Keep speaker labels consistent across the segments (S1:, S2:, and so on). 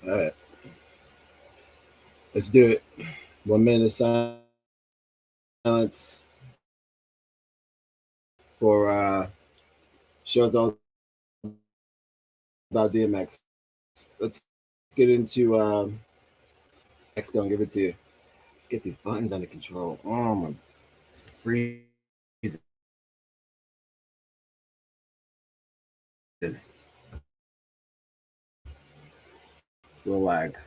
S1: All right, let's do it. 1 minute of silence for shows all about DMX. Let's get into X. Gonna give it to you. Let's get these buttons under control. Oh my, it's freezing. It's a little lag.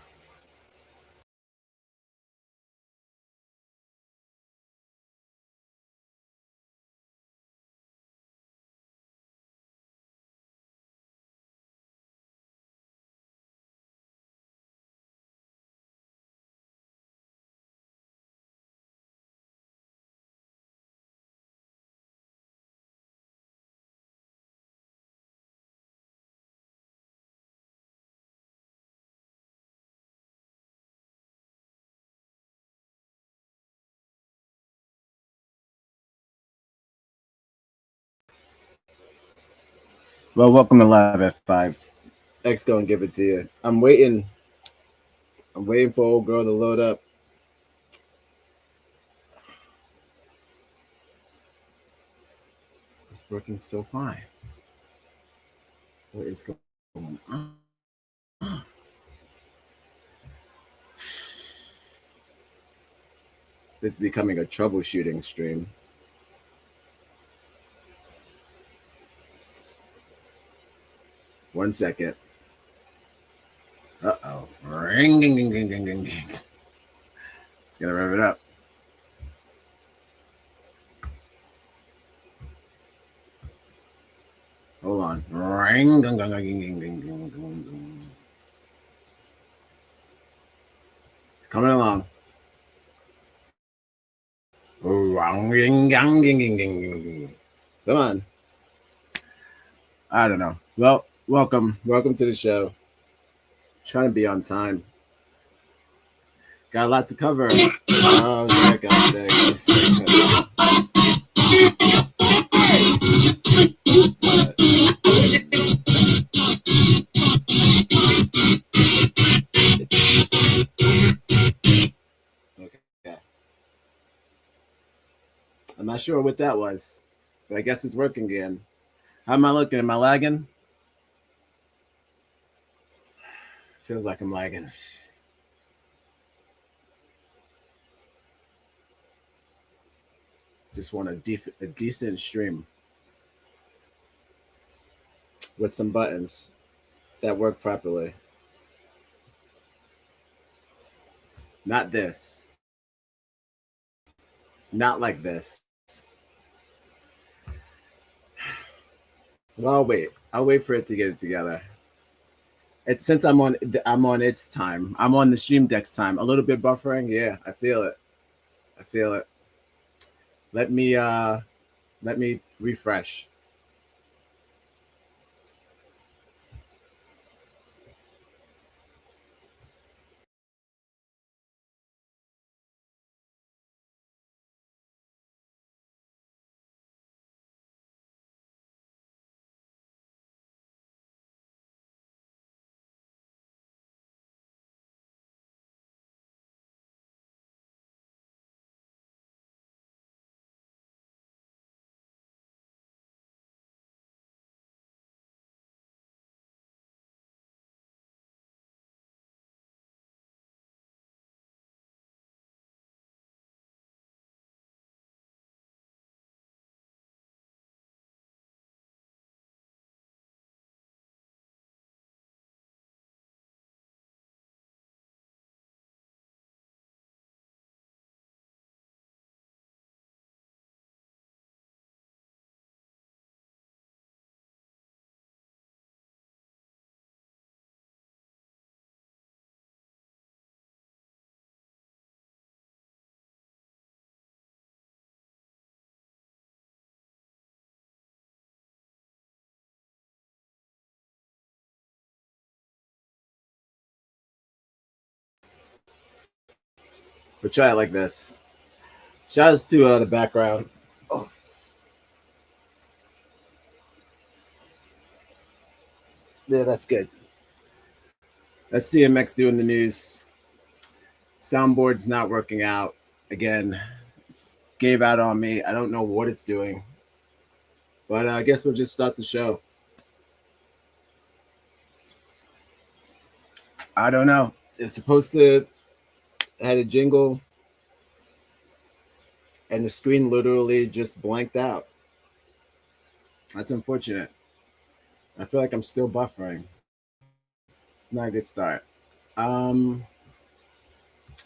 S1: Well, welcome to Live F5. X gonna give it to you. I'm waiting. I'm waiting for old girl to load up. It's working so fine. What is going on? This is becoming a troubleshooting stream. One second. Uh-oh. Ring, ding, ding, ding, ding, ding, ding. It's gonna rev it up. Hold on. Ring, ding, ding, ding, ding, ding, ding, ding, ding. It's coming along. Ring, ding, ding, ding, ding, ding. Come on. I don't know. Well, welcome to the show. Trying to be on time. Got a lot to cover. Oh, okay. I'm not sure what that was, but I guess it's working again. How am I looking? Am I lagging? Feels like I'm lagging. Just want a decent stream with some buttons that work properly. Not this. Not like this. Well, I'll wait. I'll wait for it to get it together. It's since I'm on its time. I'm on the stream deck's time. A little bit buffering. Yeah, I feel it. I feel it. Let me refresh. We'll try it like this. Shout outs to the background. Oh, yeah, that's good. That's DMX doing the news. Soundboard's not working out. Again, it's gave out on me. I don't know what it's doing. But I guess we'll just start the show. I don't know. It's supposed to had a jingle and the screen literally just blanked out. That's unfortunate. I feel like I'm still buffering. It's not a good start. Let's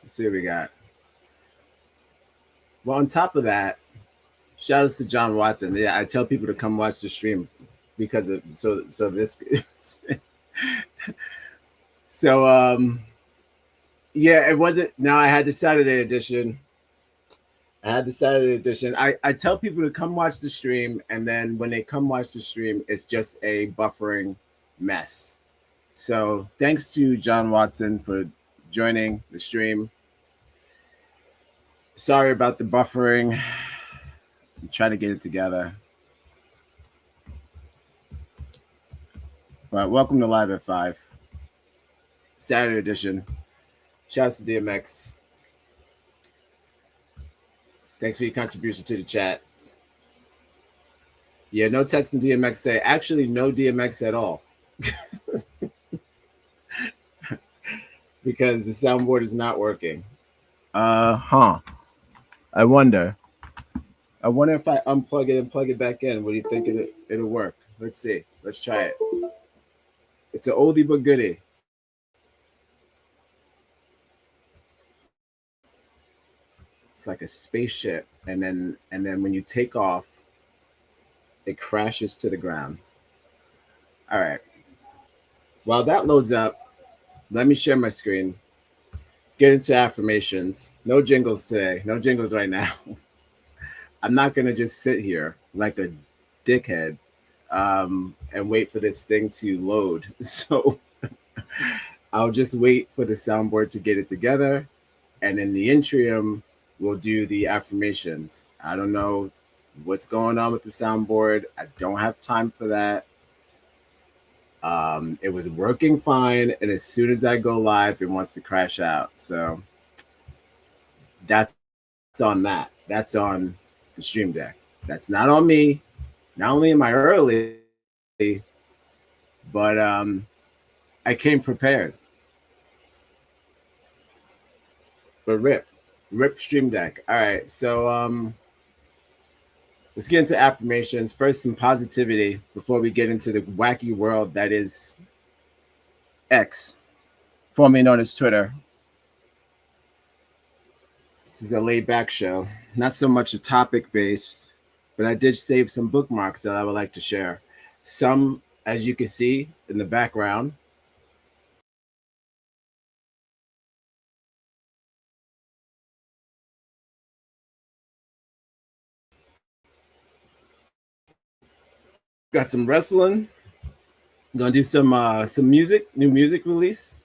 S1: see what we got. Well, on top of that, shout outs to John Watson. Yeah, I tell people to come watch the stream because of so this so yeah, it wasn't. Now I had the Saturday edition. I tell people to come watch the stream, and then when they come watch the stream, it's just a buffering mess. So thanks to John Watson for joining the stream. Sorry about the buffering. I'm trying to get it together. But welcome to Live at 5. Saturday edition. Shouts to DMX. Thanks for your contribution to the chat. Yeah, no text in DMX say, actually, no DMX at all. Because the soundboard is not working. I wonder if I unplug it and plug it back in, what do you think it'll work? Let's see. Let's try it. It's an oldie but goodie. It's like a spaceship, and then when you take off, it crashes to the ground. All right. While that loads up, let me share my screen. Get into affirmations. No jingles today. No jingles right now. I'm not gonna just sit here like a dickhead and wait for this thing to load. So I'll just wait for the soundboard to get it together, and in the interim, we'll do the affirmations. I don't know what's going on with the soundboard. I don't have time for that. It was working fine, and as soon as I go live, it wants to crash out. So that's on that. That's on the stream deck. That's not on me. Not only am I early, but I came prepared. But rip stream deck. All right, so let's get into affirmations. First, some positivity before we get into the wacky world that is X, formerly known as Twitter. This is a laid back show, not so much a topic based, but I did save some bookmarks that I would like to share. Some, as you can see in the background, got some wrestling. I'm gonna do some music, new music release,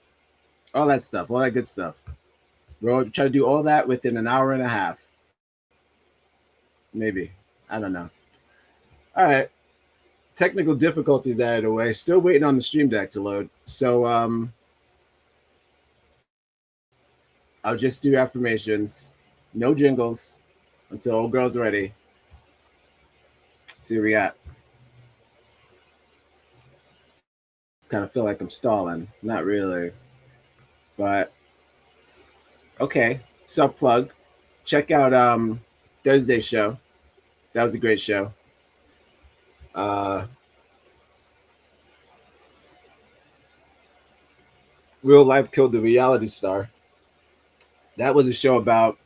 S1: all that stuff, all that good stuff. We'll try to do all that within an hour and a half. Maybe. I don't know. All right. Technical difficulties out of the way. Still waiting on the stream deck to load. So I'll just do affirmations. No jingles until old girl's ready. See what we got. Kind of feel like I'm stalling. Not really. But okay. Self plug. Check out Thursday's show. That was a great show. Real Life Killed the Reality Star. That was a show about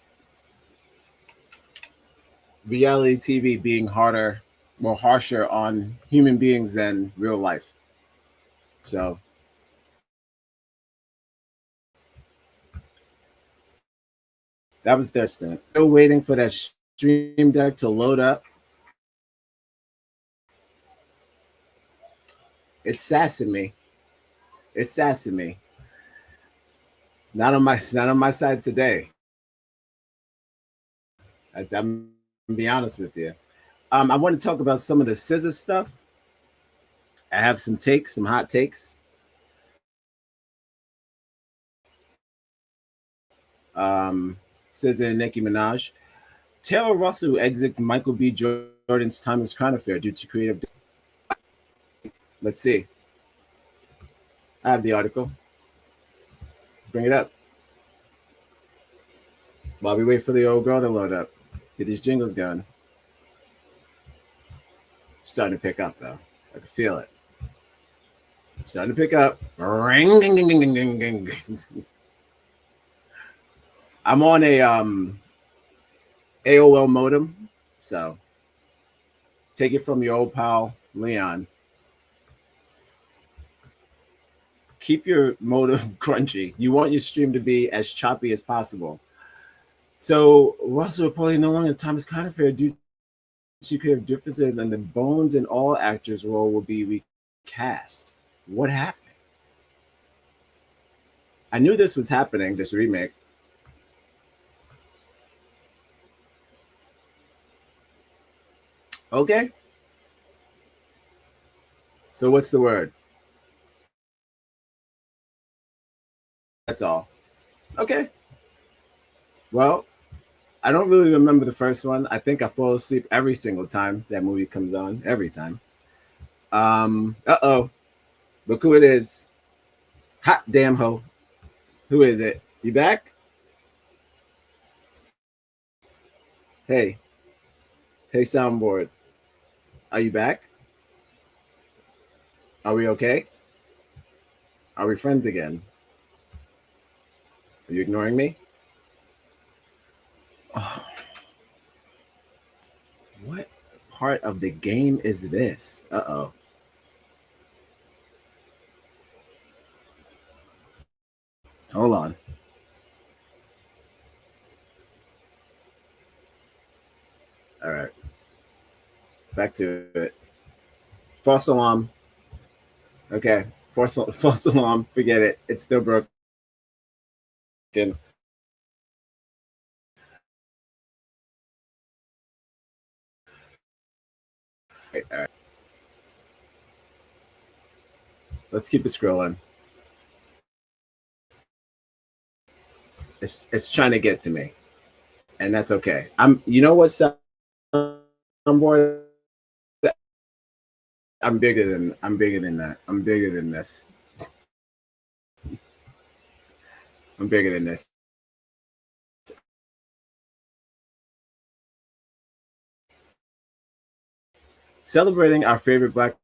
S1: reality TV being harder, more harsher on human beings than real life. So that was their stint. Still waiting for that stream deck to load up. It's sassing me. It's sassing me. It's not on my side today. I'm gonna be honest with you. I want to talk about some of the scissor stuff. I have some hot takes. Says in Nicki Minaj. Taylor Russell exits Michael B. Jordan's Timeless Crown Affair due to creative. Let's see. I have the article. Let's bring it up. While we wait for the old girl to load up. Get these jingles going. Starting to pick up though. I can feel it. Starting to pick up. Ring, ding, ding, ding, ding, ding, ding. I'm on a AOL modem, so take it from your old pal Leon. Keep your modem crunchy. You want your stream to be as choppy as possible. So Russell reportedly no longer the Thomas Crown Affair due to creative differences, and the bones in all actors' role will be recast. What happened? I knew this was happening, this remake. Okay. So what's the word? That's all. Okay. Well, I don't really remember the first one. I think I fall asleep every single time that movie comes on. Every time. Uh-oh. Look who it is. Hot damn ho. Who is it? You back? Hey. Hey, soundboard. Are you back? Are we okay? Are we friends again? Are you ignoring me? Oh, what part of the game is this? Uh-oh. Hold on. All right. Back to it. False alarm. Okay. False alarm. Forget it. It's still broken. All right. Let's keep it scrolling. It's trying to get to me, and that's okay. You know what, soundboard? I'm bigger than that. I'm bigger than this. I'm bigger than this. Celebrating our favorite black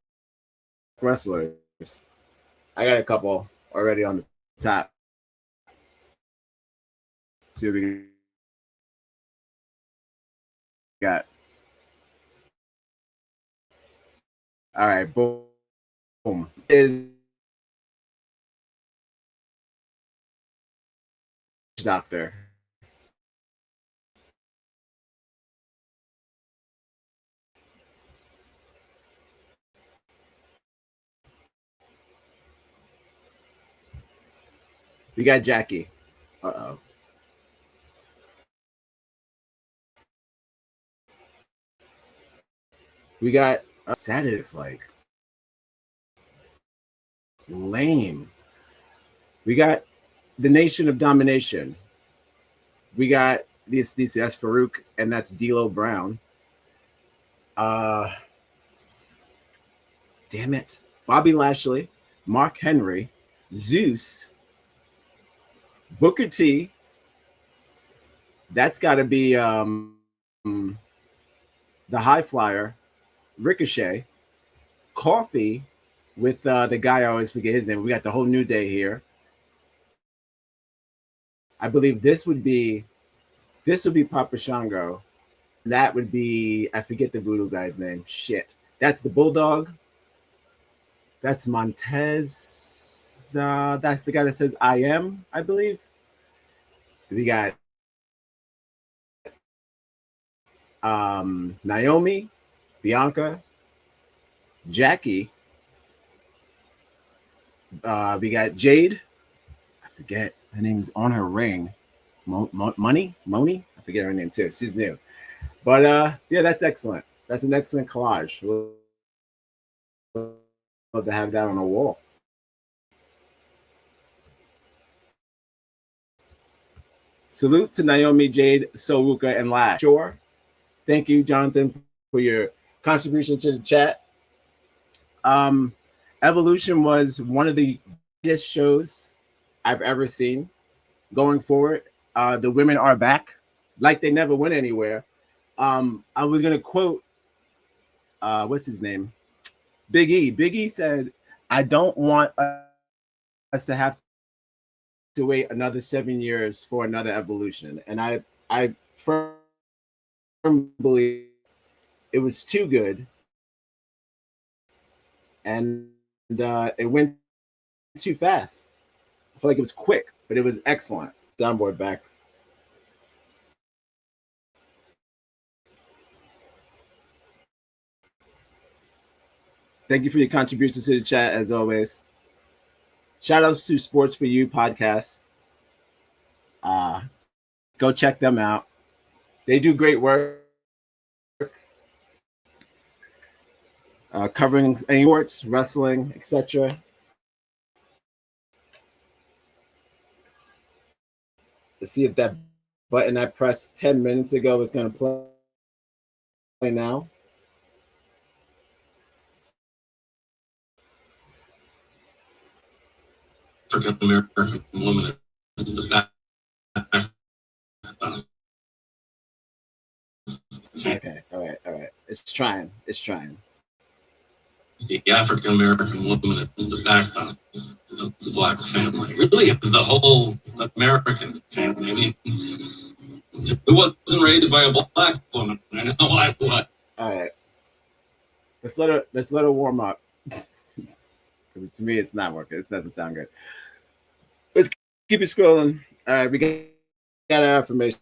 S1: wrestlers. I got a couple already on the top. See what we got. All right, boom. Is Doctor. We got Jackie. Uh-oh. We got Saturday's like lame. We got the Nation of Domination. We got that's Farouk, and that's D'Lo Brown. Uh, damn it. Bobby Lashley, Mark Henry, Zeus, Booker T. That's got to be the High Flyer, Ricochet, Coffee with the guy I always forget his name. We got the whole New Day here. I believe this would be Papa Shango. That would be I forget the voodoo guy's name. Shit. That's the Bulldog. That's Montez. That's the guy that says I am, I believe. We got Naomi, Bianca, Jackie. We got Jade. I forget her name's on her ring. Moni. I forget her name too. She's new, but yeah, that's excellent. That's an excellent collage. We'll love to have that on a wall. Salute to Naomi, Jade, Soruka, and Lash. Sure. Thank you, Jonathan, for your contribution to the chat. Evolution was one of the greatest shows I've ever seen. Going forward, the women are back like they never went anywhere. I was gonna quote what's his name? Big E. Big E said, I don't want us to have to wait another 7 years for another evolution. And I firmly believe it was too good. And it went too fast. I feel like it was quick, but it was excellent. Soundboard back. Thank you for your contributions to the chat, as always. Shout outs to Sports for You podcast. Go check them out. They do great work covering sports, wrestling, etc. Let's see if that button I pressed 10 minutes ago is going to play now.
S2: African American woman is the back.
S1: Okay, all right. It's trying.
S2: The African American woman is the backbone of the Black family. Really, the whole American family. I mean, it wasn't raised by a Black woman. I know I was.
S1: All right. Let's let her warm up. Because to me, it's not working. It doesn't sound good. Let's keep it scrolling. All right, we got our affirmations.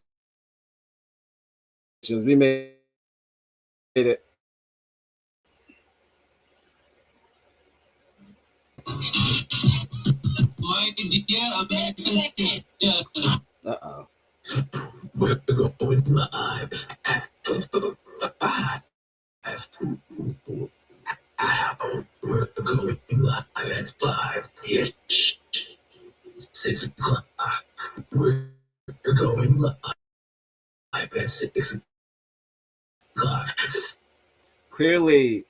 S1: We made it. Uh-oh.
S2: We're going live. We're going live at 5-ish. 6 o'clock. We're going live at 6 o'clock.
S1: Clearly,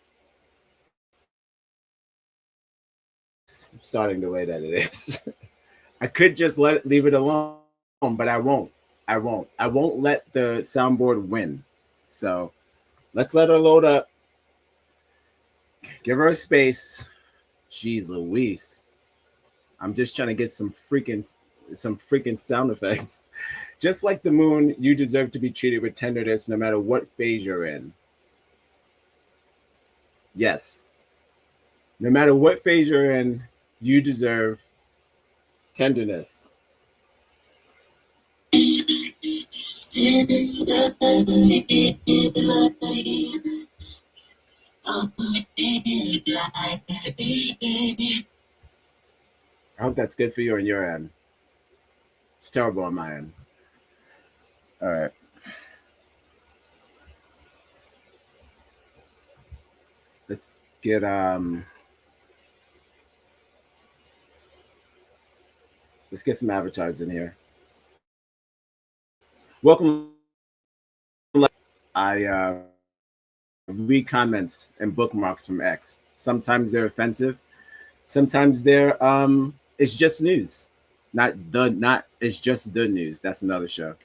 S1: starting the way that it is. I could just leave it alone, but I won't. I won't let the soundboard win. So let's let her load up. Give her a space. Jeez Louise. I'm just trying to get some freaking sound effects. Just like the moon, you deserve to be treated with tenderness no matter what phase you're in. Yes. No matter what phase you're in, you deserve tenderness. I hope that's good for you on your end. It's terrible on my end. All right. Let's get some advertising here. Welcome. I read comments and bookmarks from X. Sometimes they're offensive. Sometimes they're it's just news. Not it's just the news. That's another show.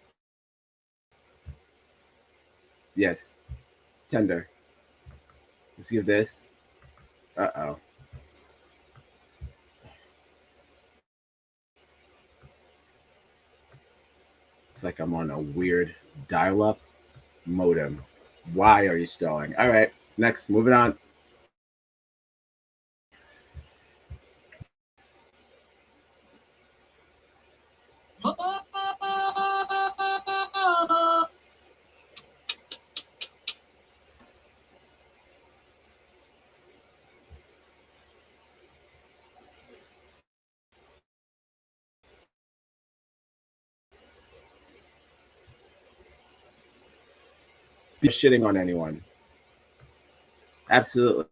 S1: Yes. Tender. Let's give this. Uh-oh. It's like I'm on a weird dial-up modem. Why are you stalling? All right, next, moving on. Be shitting on anyone. Absolutely.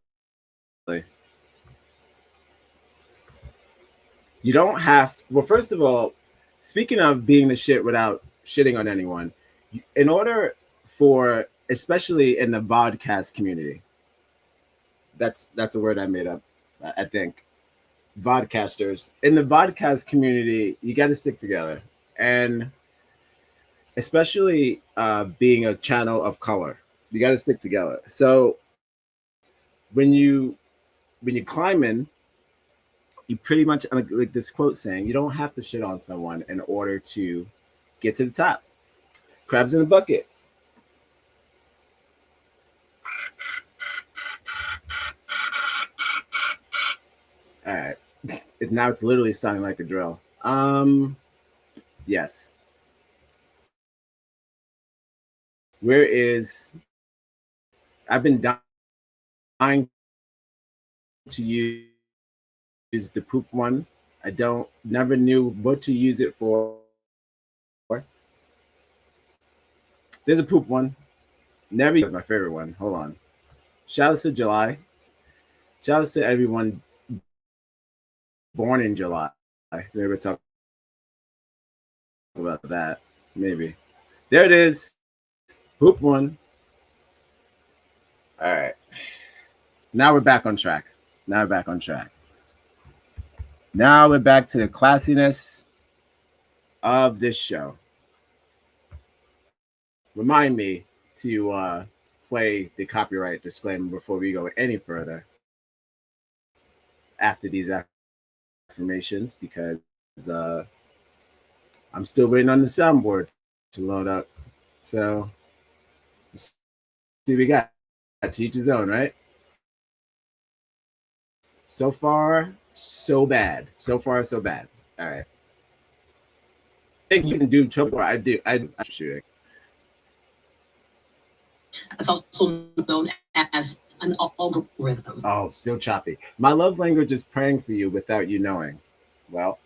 S1: You don't have to, well, first of all, speaking of being the shit without shitting on anyone. In order for, especially in the vodcast community, that's a word I made up, I think. Vodcasters. In the vodcast community, you got to stick together. And especially being a channel of color, you got to stick together. So when you when you climb in, you pretty much, like this quote saying, you don't have to shit on someone in order to get to the top. Crabs in the bucket. All right. Now it's literally sounding like a drill. Yes. Where is, I've been dying to use the poop one. I don't never knew what to use it for. There's a poop one. Never use my favorite one. Hold on. Shout out to July. Shout out to everyone born in July. Maybe we'll talk about that. Maybe. There it is. Poop one. All right. Now we're back on track. Now we're back on track. Now we're back to the classiness of this show. Remind me to play the copyright disclaimer before we go any further after these affirmations, because I'm still waiting on the soundboard to load up. So let's see, we got to each his own, right? So far, so bad. So far, so bad. All right. I think you can do trouble. I do. I'm shooting.
S3: It's also known as an algorithm.
S1: Oh, still choppy. My love language is praying for you without you knowing. Well,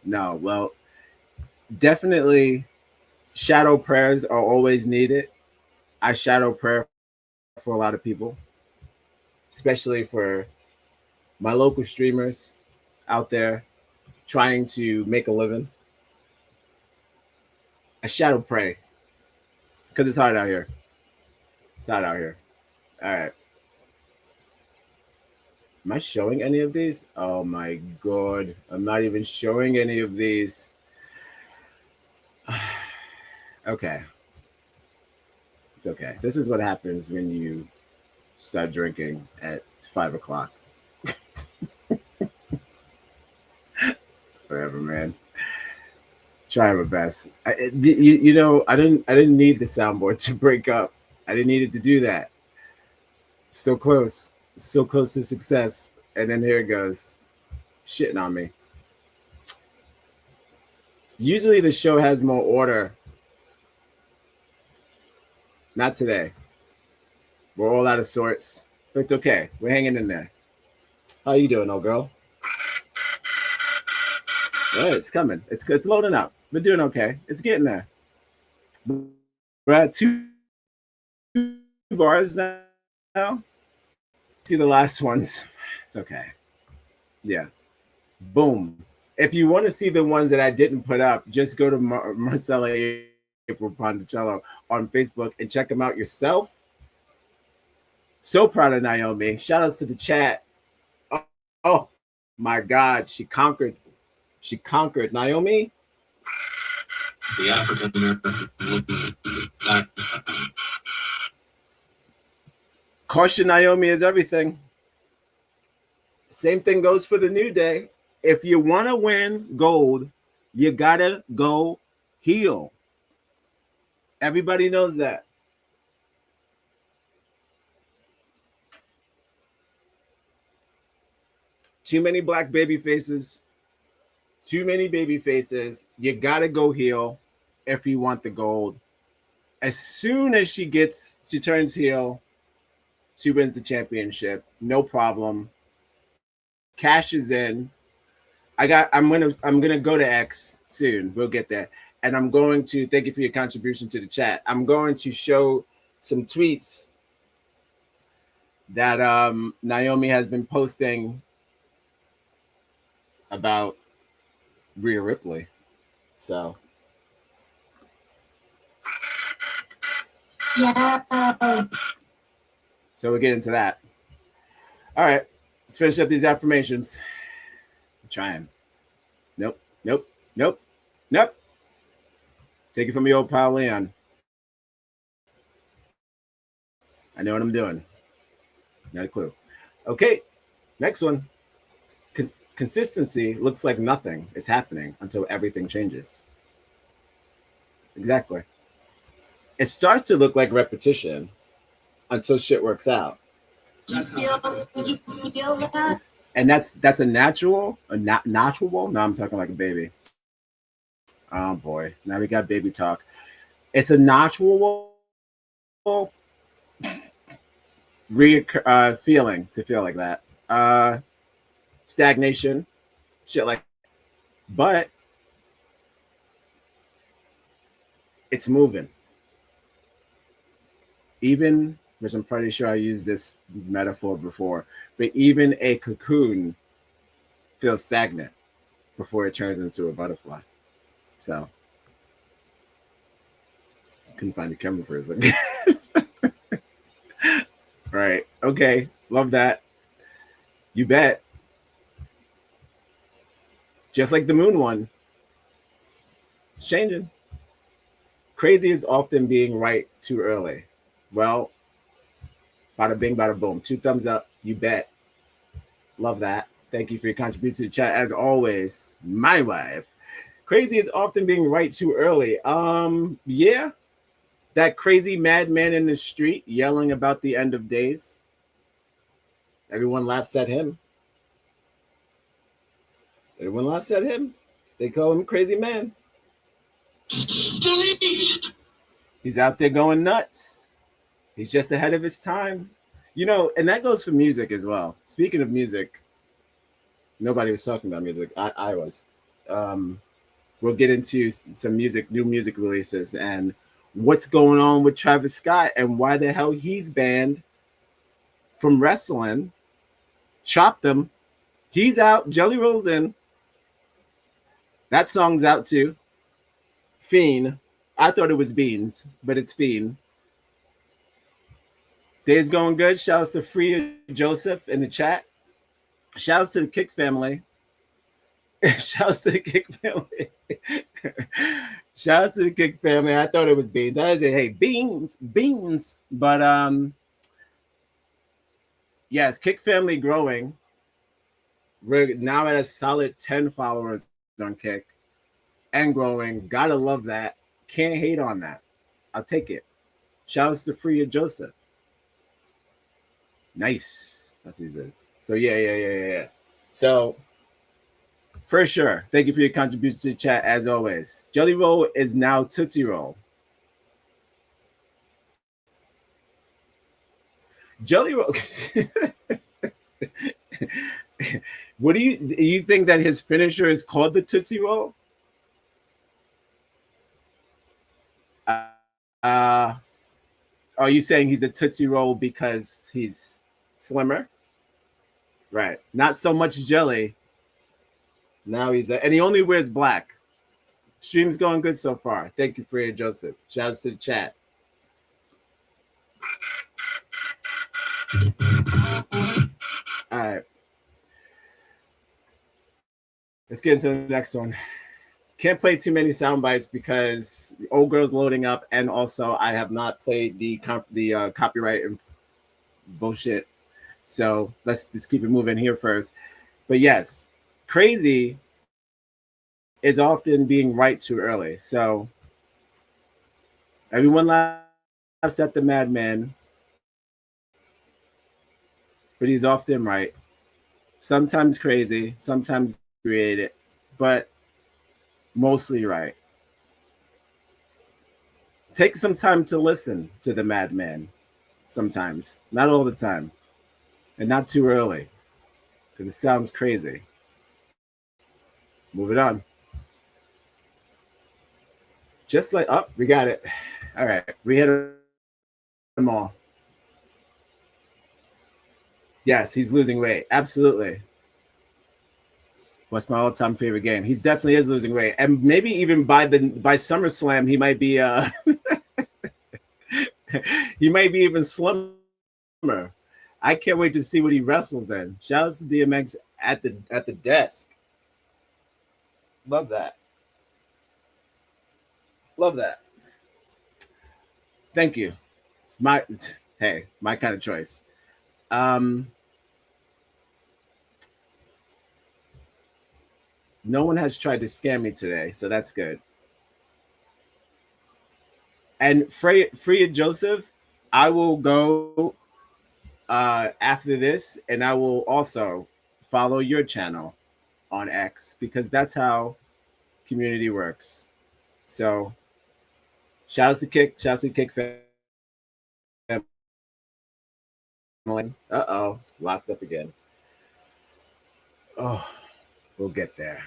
S1: no. Well, definitely shadow prayers are always needed. I shadow prayer for a lot of people, especially for my local streamers out there trying to make a living. I shadow pray because it's hard out here. It's hard out here. All right. Am I showing any of these? Oh my God. I'm not even showing any of these. Okay. It's okay. This is what happens when you start drinking at 5 o'clock. It's whatever, man. Try my best. I didn't need the soundboard to break up. I didn't need it to do that. So close to success, and then here it goes, shitting on me. Usually the show has more order. Not today. We're all out of sorts, but it's okay. We're hanging in there. How you doing, old girl? Yeah, it's coming. It's loading up. We're doing okay. It's getting there. We're at 2 bars now. See the last ones. It's okay. Yeah. Boom. If you want to see the ones that I didn't put up, just go to Marcella April Ponticello on Facebook and check them out yourself. So proud of Naomi. Shout outs to the chat. Oh my God. She conquered. Naomi.
S2: The African American woman.
S1: Caution, Naomi is everything. Same thing goes for the New Day. If you want to win gold, you gotta go heel. Everybody knows that. Too many black baby faces. Too many baby faces. You gotta go heel if you want the gold. As soon as she turns heel, she wins the championship. No problem. Cash is in. I'm gonna go to X soon. We'll get there. And I'm going to thank you for your contribution to the chat. I'm going to show some tweets that Naomi has been posting about Rhea Ripley. So
S3: Yeah.
S1: So we'll get into that. All right, let's finish up these affirmations. I'm trying. Nope, nope, nope, nope. Take it from your old pal Leon. I know what I'm doing. Not a clue. Okay, next one. Consistency looks like nothing is happening until everything changes. Exactly. It starts to look like repetition until shit works out.
S3: Did you feel that?
S1: And that's a natural, natural. No, I'm talking like a baby. Oh boy, now we got baby talk. It's a natural feeling to feel like that. Stagnation, shit like, but it's moving. Even, which I'm pretty sure I used this metaphor before, but even a cocoon feels stagnant before it turns into a butterfly. So, couldn't find the camera for a second. Right. Okay. Love that. You bet. Just like the moon one, it's changing. Crazy is often being right too early. Well, bada bing, bada boom. 2 thumbs up. You bet. Love that. Thank you for your contribution to the chat. As always, my wife. Crazy is often being right too early. Yeah. That crazy madman in the street yelling about the end of days. Everyone laughs at him. Everyone laughs at him. They call him crazy man.
S2: Delete.
S1: He's out there going nuts. He's just ahead of his time. You know, and that goes for music as well. Speaking of music, nobody was talking about music. I was. We'll get into some music, new music releases, and what's going on with Travis Scott and why the hell he's banned from wrestling. Chopped him. He's out. Jelly Roll's in. That song's out too. Fiend. I thought it was Beans, but it's Fiend. Day's going good. Shouts to Free Joseph in the chat. Shouts to the Kick family. Shouts to the Kick family. Shouts to the Kick family. I thought it was Beans. I said, hey, beans. But yes, Kick family growing. We're now at a solid 10 followers on Kick and growing. Gotta love that. Can't hate on that. I'll take it. Shouts to Free Joseph. Nice. That's what he says. So yeah. So for sure. Thank you for your contribution to the chat as always. Jelly Roll is now Tootsie Roll. Jelly Roll. What do you think that his finisher is called the Tootsie Roll? Are you saying he's a Tootsie Roll because he's slimmer? Right. Not so much jelly. Now and he only wears black. Stream's going good so far. Thank you, Freya Joseph. Shouts to the chat. All right. Let's get into the next one. Can't play too many sound bites because the old girl's loading up, and also I have not played the copyright and bullshit. So let's just keep it moving here first. But yes, crazy is often being right too early. So everyone laughs at the madman, but he's often right. Sometimes crazy, sometimes created, but mostly right. Take some time to listen to the madman sometimes, not all the time, and not too early, because it sounds crazy. Moving on. Just like, oh, we got it. All right, we hit them all. Yes, he's losing weight. Absolutely. What's my all-time favorite game? He definitely is losing weight, and maybe even by SummerSlam, he might be He might be even slimmer. I can't wait to see what he wrestles in. Shout out to DMX at the desk. Love that. Love that. Thank you. My hey, my kind of choice. Um, no one has tried to scam me today, so that's good. And Freya Joseph, I will go after this, and I will also follow your channel on X because that's how community works. So shout out to Kick family. Locked up again. Oh, we'll get there.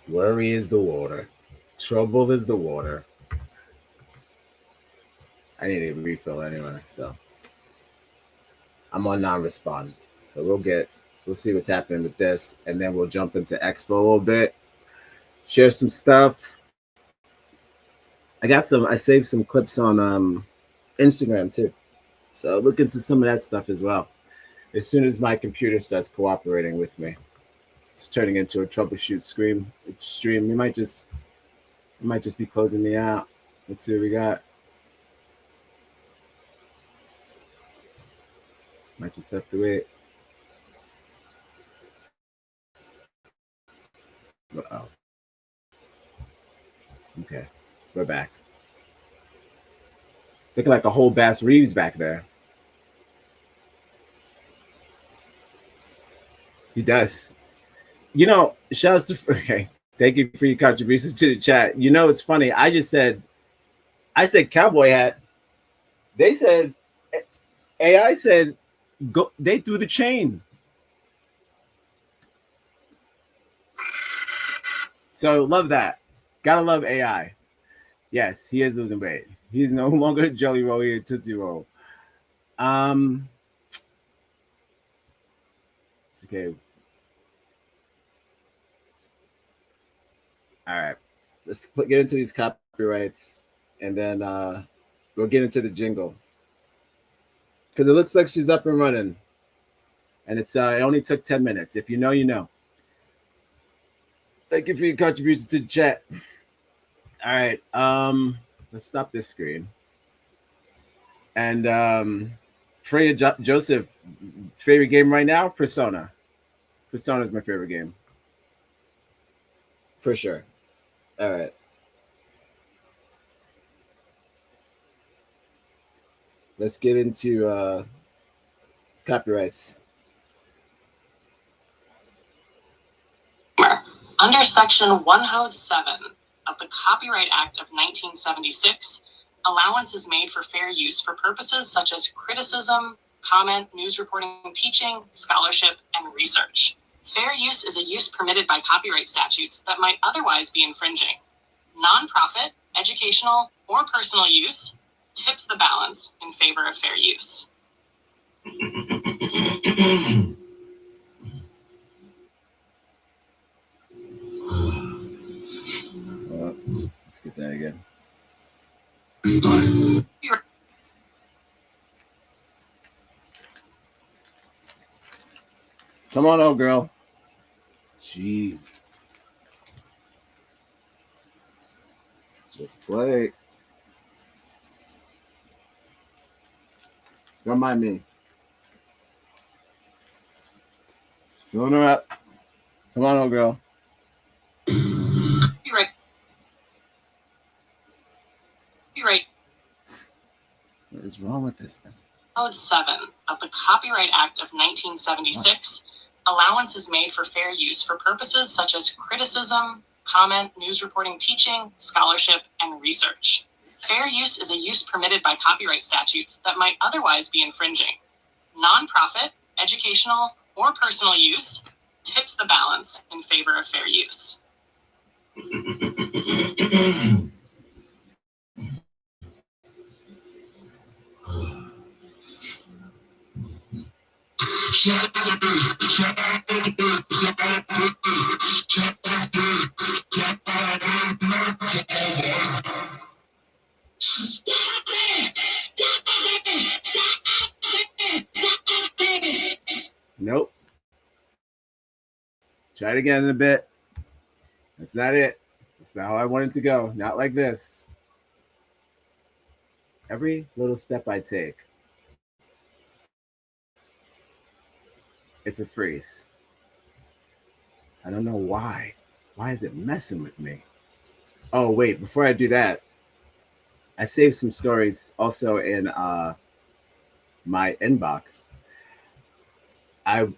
S1: Worry is the water. Trouble is the water. I need a refill anyway, so I'm on non-respond. So we'll see what's happening with this, and then we'll jump into X for a little bit, share some stuff. I saved some clips on Instagram too. So look into some of that stuff as well. As soon as my computer starts cooperating with me, it's turning into a troubleshoot stream. You might just be closing me out. Let's see what we got. Might just have to wait. Uh-oh. Okay, we're back. Looking like a whole Bass Reeves back there. He does. You know, shouts to okay. Thank you for your contributions to the chat. You know, it's funny. I said cowboy hat. They said AI said go. They threw the chain. So love that. Gotta love AI. Yes, he is losing weight. He's no longer a jelly roll. He's a Tootsie Roll. It's okay. All right. Let's get into these copyrights, and then we'll get into the jingle. Because it looks like she's up and running. And it only took 10 minutes. If you know, you know. Thank you for your contribution to the chat. All right. Let's stop this screen. And Freya Joseph, favorite game right now? Persona. Persona is my favorite game. For sure. All right. Let's get into copyrights.
S3: Under Section 107 of the Copyright Act of 1976, allowance is made for fair use for purposes such as criticism, comment, news reporting, teaching, scholarship, and research. Fair use is a use permitted by copyright statutes that might otherwise be infringing. Nonprofit, educational, or personal use tips the balance in favor of fair use.
S1: Let's get that again. Come on, old girl. Jeez. Just play. Don't mind me. Filling her up. Come on, old girl.
S3: Be right.
S1: What is wrong with this thing?
S3: Code 7 of the Copyright Act of 1976, allowance is made for fair use for purposes such as criticism, comment, news reporting, teaching, scholarship, and research. Fair use is a use permitted by copyright statutes that might otherwise be infringing. Nonprofit, educational, or personal use tips the balance in favor of fair use.
S1: Try it again in a bit. That's not it. That's not how I want it to go. Not like this. Every little step I take, it's a freeze. I don't know why. Why is it messing with me? Oh, wait, before I do that, I saved some stories also in my inbox.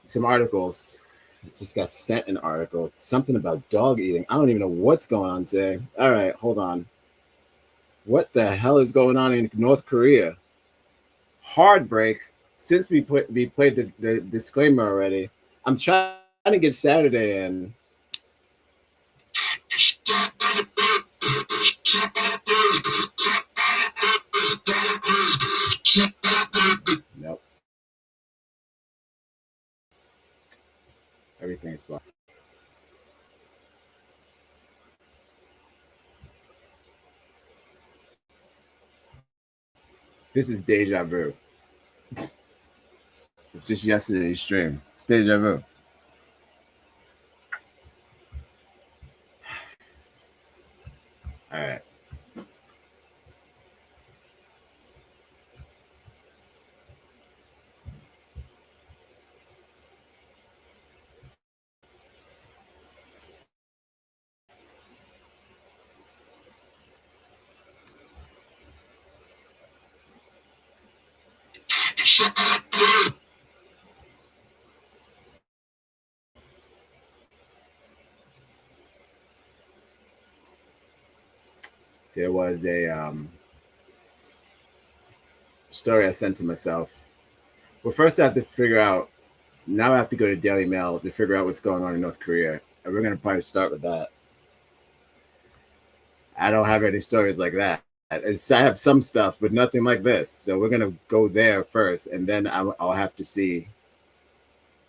S1: Some articles. It just got sent an article. Something about dog eating. I don't even know what's going on today. All right, hold on. What the hell is going on in North Korea? Hard break. Since we played the disclaimer already, I'm trying to get Saturday in. Nope. Everything's blocked. This is deja vu. Just yesterday's stream. It's deja vu. All right. There was a story I sent to myself. Well, first I have to figure out. Now I have to go to Daily Mail to figure out what's going on in North Korea, and we're gonna probably start with that. I don't have any stories like that. I have some stuff, but nothing like this. So we're gonna go there first, and then I'll have to see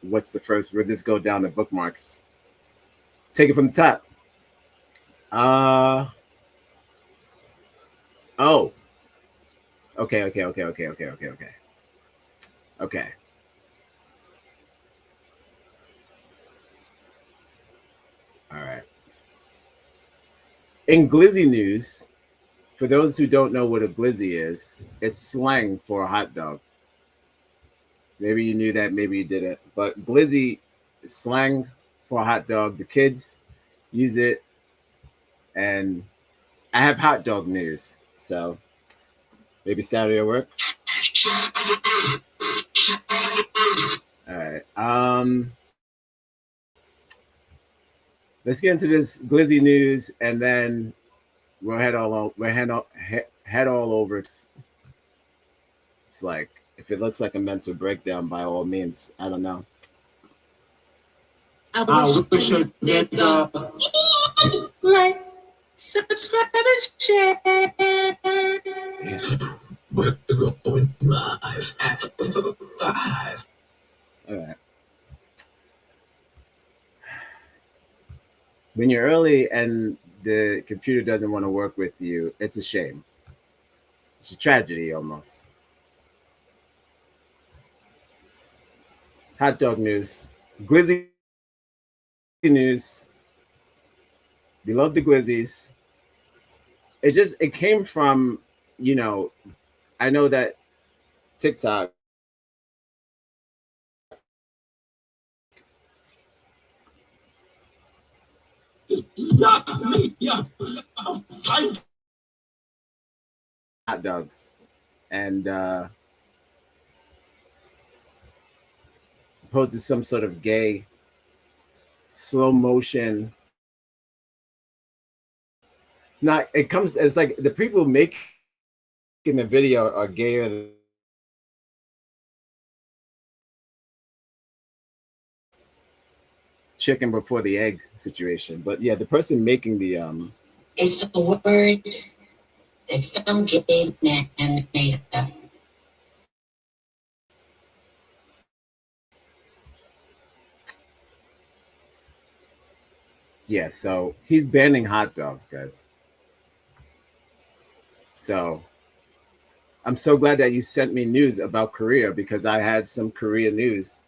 S1: what's the first. We'll just go down the bookmarks. Take it from the top. Oh. Okay. Okay. All right. In glizzy news, for those who don't know what a glizzy is, it's slang for a hot dog. Maybe you knew that, maybe you didn't. But glizzy is slang for a hot dog. The kids use it, and I have hot dog news. So maybe Saturday at work. All right. Let's get into this glizzy news, and then we'll head all over. It's like, if it looks like a mental breakdown, by all means, I don't know.
S4: I wish a nigga like, subscribe, and share. We're going live at 5.
S1: All right. When you're early and the computer doesn't want to work with you, it's a shame. It's a tragedy almost. Hot dog news. Glizzy news. We love the glizzies. It came from, I know that TikTok hot dogs and poses some sort of gay slow motion. Not it comes it's like the people making the video are gayer than chicken before the egg situation. But yeah, the person making the
S4: It's a word that some gay man made up.
S1: yeah, so he's banning hot dogs, guys. So I'm so glad that you sent me news about Korea, because I had some Korea news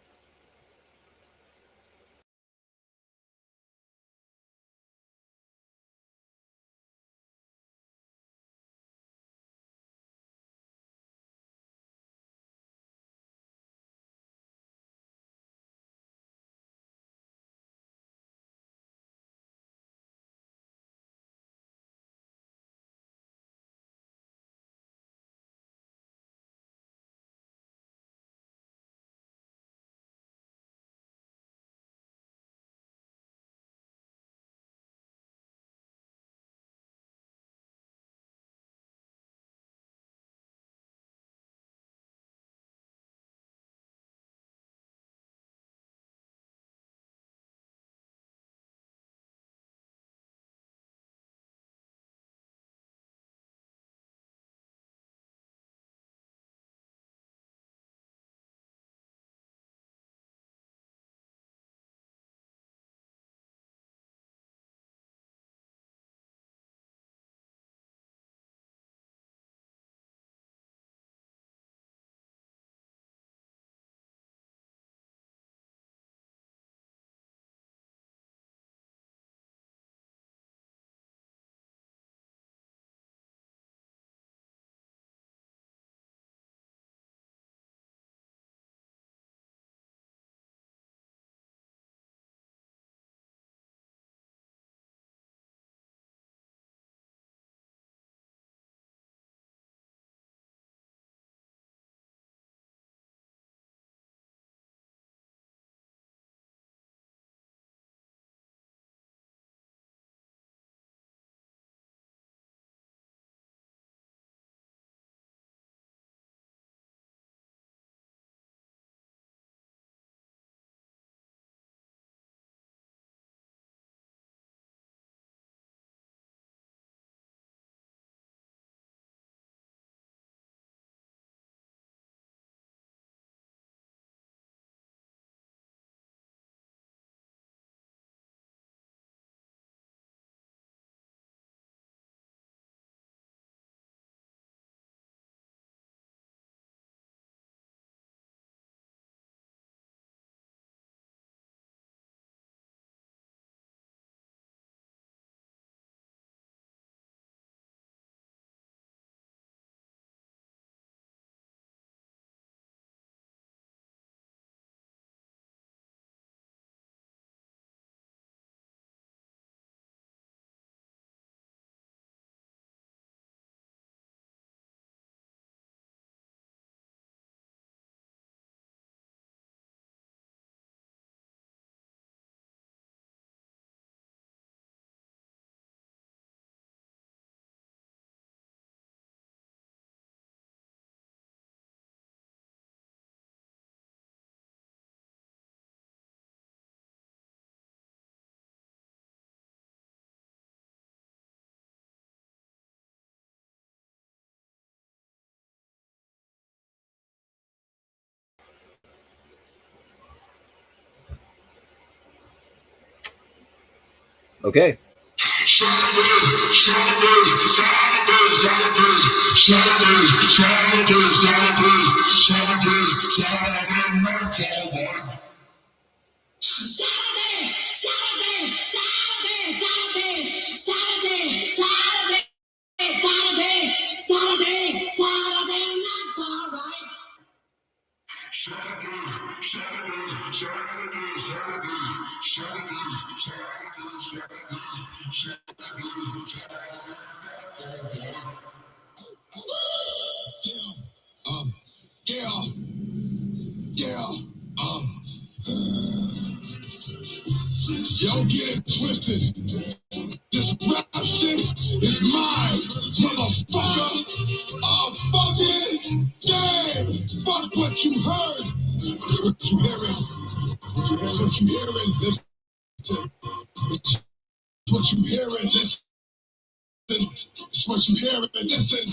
S1: Okay.
S5: Don't get it twisted. This rap shit is mine, motherfucker. Fuck it. Damn. Fuck what you heard. It's what you hearing. It's what you hearing. Listen. It's what you hearing. Listen. It's what you hearing. Listen.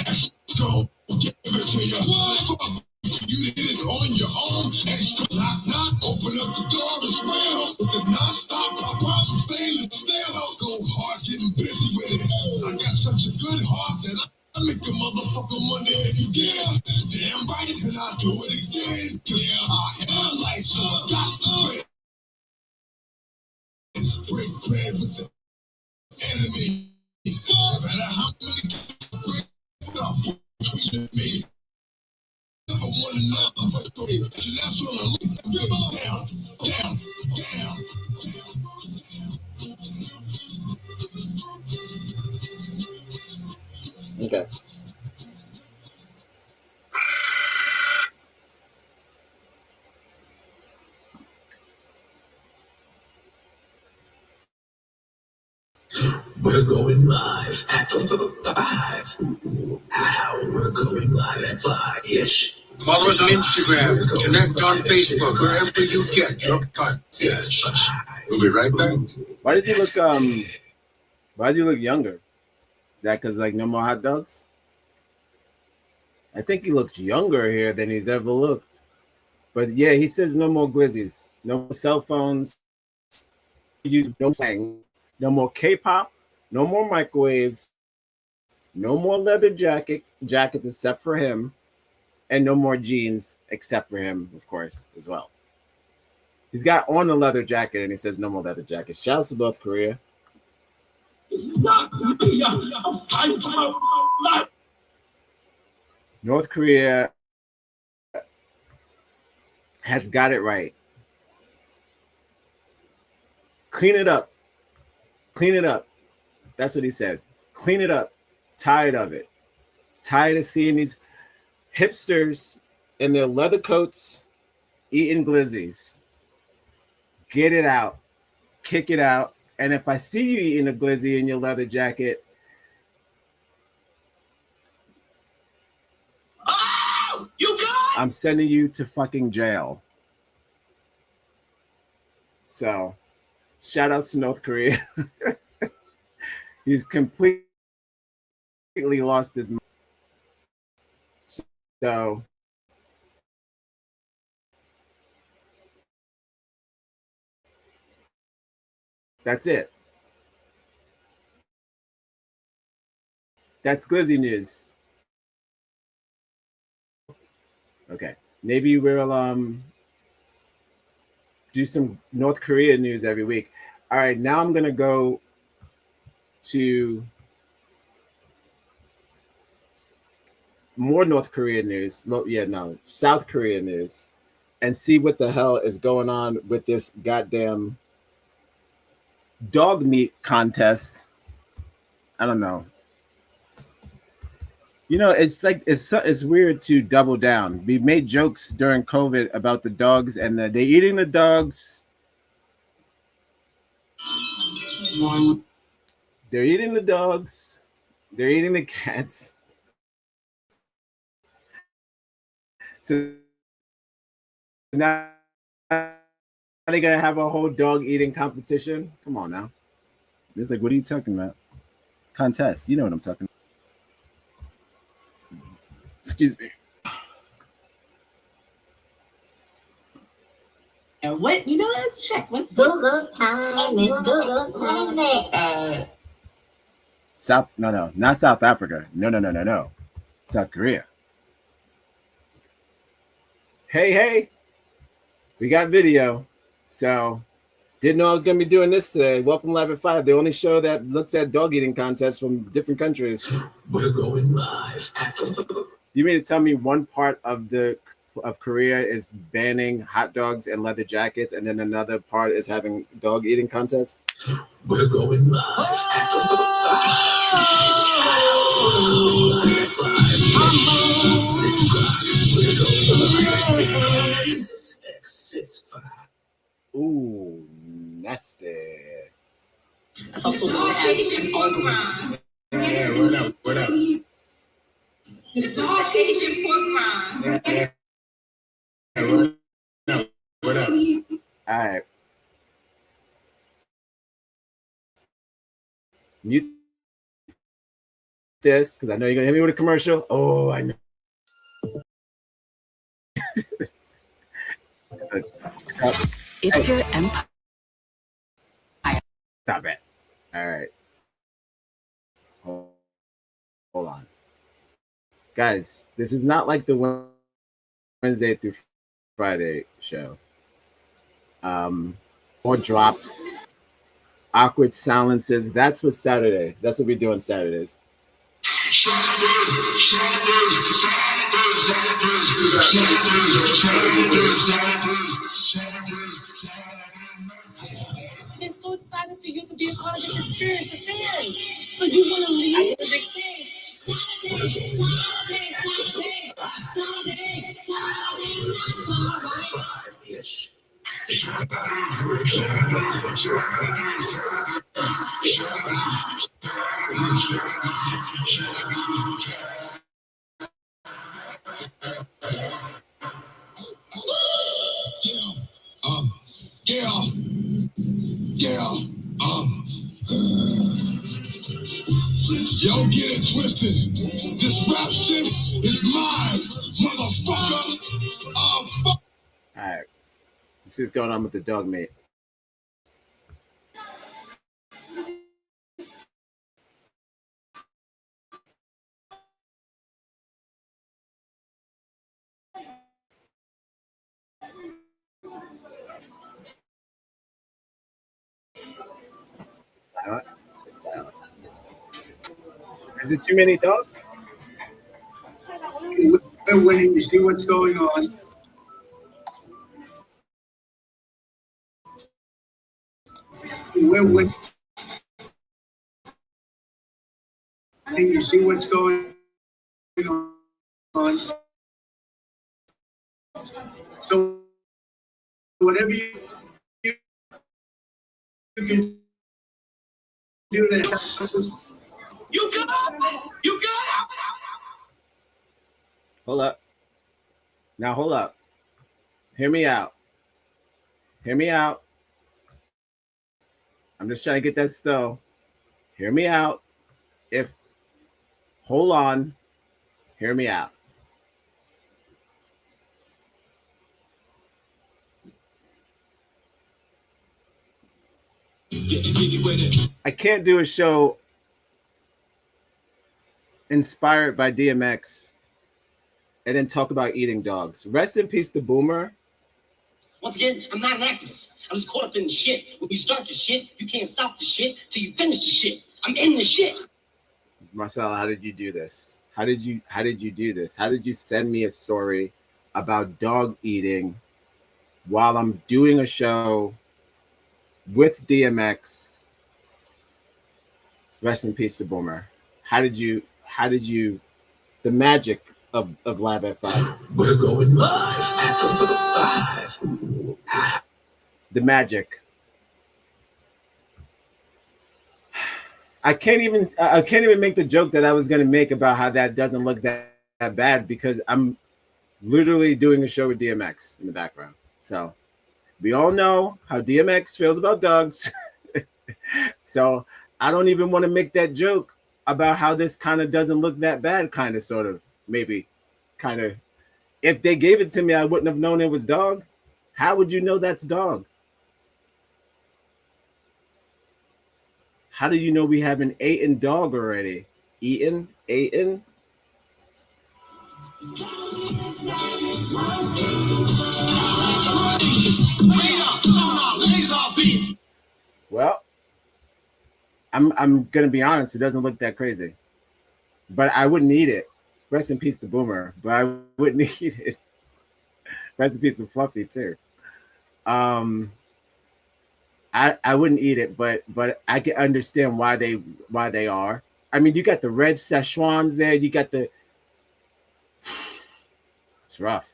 S5: Exco, give it to you. Fuck. You did it on your own. Extra knock knock, open up the door as well. With the non-stop problem, stainless steel. I'll go hard, getting busy with it. I got such a good heart that I make the motherfucker money every day. Damn right, and I do it again. Yeah, I am like so got to break bread with the enemy. No matter how many break up with me. Never one another, but that's what I look down, down, down.
S1: Okay.
S5: We're going live at 5. Ow, we're going live at 5. Yes.
S2: Follow us on Instagram, connect on Facebook, wherever you get your podcasts. We'll be right back.
S1: Why does he look younger? Is that because like no more hot dogs? I think he looks younger here than he's ever looked. But yeah, he says no more glizzies, no more cell phones, no slang, no more K-pop, no more microwaves, no more leather jackets except for him, and no more jeans except for him, of course, as well. He's got on a leather jacket and he says no more leather jackets. Shout out to North Korea.
S5: This is not me. I'm fighting for my life.
S1: North Korea has got it right. Clean it up. Clean it up. That's what he said. Clean it up. Tired of it. Tired of seeing these hipsters in their leather coats eating glizzies. Get it out. Kick it out. And if I see you eating a glizzy in your leather jacket,
S5: You got
S1: I'm sending you to fucking jail. So, shout outs to North Korea. He's completely lost his mind. So, that's it. That's glizzy news. Okay, maybe we'll do some North Korea news every week. All right, now I'm gonna go to more North Korea news. Well, yeah, no, South Korea news, and see what the hell is going on with this goddamn dog meat contest. I don't know. You know, it's like it's weird to double down. We made jokes during COVID about the dogs and they eating the dogs. They're eating the dogs. They're eating the cats. So now they're gonna have a whole dog eating competition. Come on now. It's like, what are you talking about? Contest. You know what I'm talking about. Excuse me.
S4: What? You know, let's check. What's
S6: Google time. It's Google time.
S1: Not South Africa. No. South Korea. Hey, we got video. So didn't know I was going to be doing this today. Welcome Live at 5, the only show that looks at dog eating contests from different countries.
S5: We're going live.
S1: You mean to tell me one part of Korea is banning hot dogs and leather jackets, and then another part is having dog eating contests?
S5: We're going live.
S1: Ooh, nasty.
S3: That's also known as uncorking.
S1: Yeah, what up?
S6: This is the Asian pork rind.
S1: Yeah, what up? All right. Mute this, because I know you're going to hit me with a commercial. Oh, I know.
S3: It's your empire.
S1: Stop it. All right. Hold on. Guys, this is not like the Wednesday through Friday show. More drops, awkward silences. That's what Saturday. That's what we do on Saturdays.
S4: It's so exciting for you to be a part of this experience with fans. So you want to leave?
S5: Yo, get it twisted. This rap shit is mine, motherfucker.
S1: All right. Let's see what's going on with the dog mate. It's silent. Is it too many dogs?
S7: We're waiting to see what's going on. We're waiting to see what's going on. So whatever you can do to help us. You good? You good?
S1: Hold up. Now hold up. Hear me out. I'm just trying to get that still. Hear me out. Hold on. Hear me out. I can't do a show inspired by DMX and then talk about eating dogs. Rest in peace to Boomer.
S8: Once again, I'm not an activist. I'm just caught up in the shit. When you start the shit, you can't stop the shit till you finish the shit. I'm in the shit.
S1: Marcel, how did you do this? How did you do this? How did you send me a story about dog eating while I'm doing a show with DMX? Rest in peace to Boomer. How did you the magic of Live at 5?
S5: We're going live at 5.
S1: The magic. I can't even make the joke that I was going to make about how that doesn't look that bad, because I'm literally doing a show with DMX in the background. So we all know how DMX feels about dogs. So I don't even want to make that joke about how this kind of doesn't look that bad, kind of, sort of, maybe, kind of. If they gave it to me, I wouldn't have known it was dog. How would you know that's dog? How do you know we haven't eaten dog already? Eaten? Well, I'm gonna be honest, it doesn't look that crazy. But I wouldn't eat it. Rest in peace the boomer, but I wouldn't eat it. Rest in peace the fluffy too. Um I wouldn't eat it, but I can understand why they are. I mean, you got the red Szechuans there. You got the. It's rough.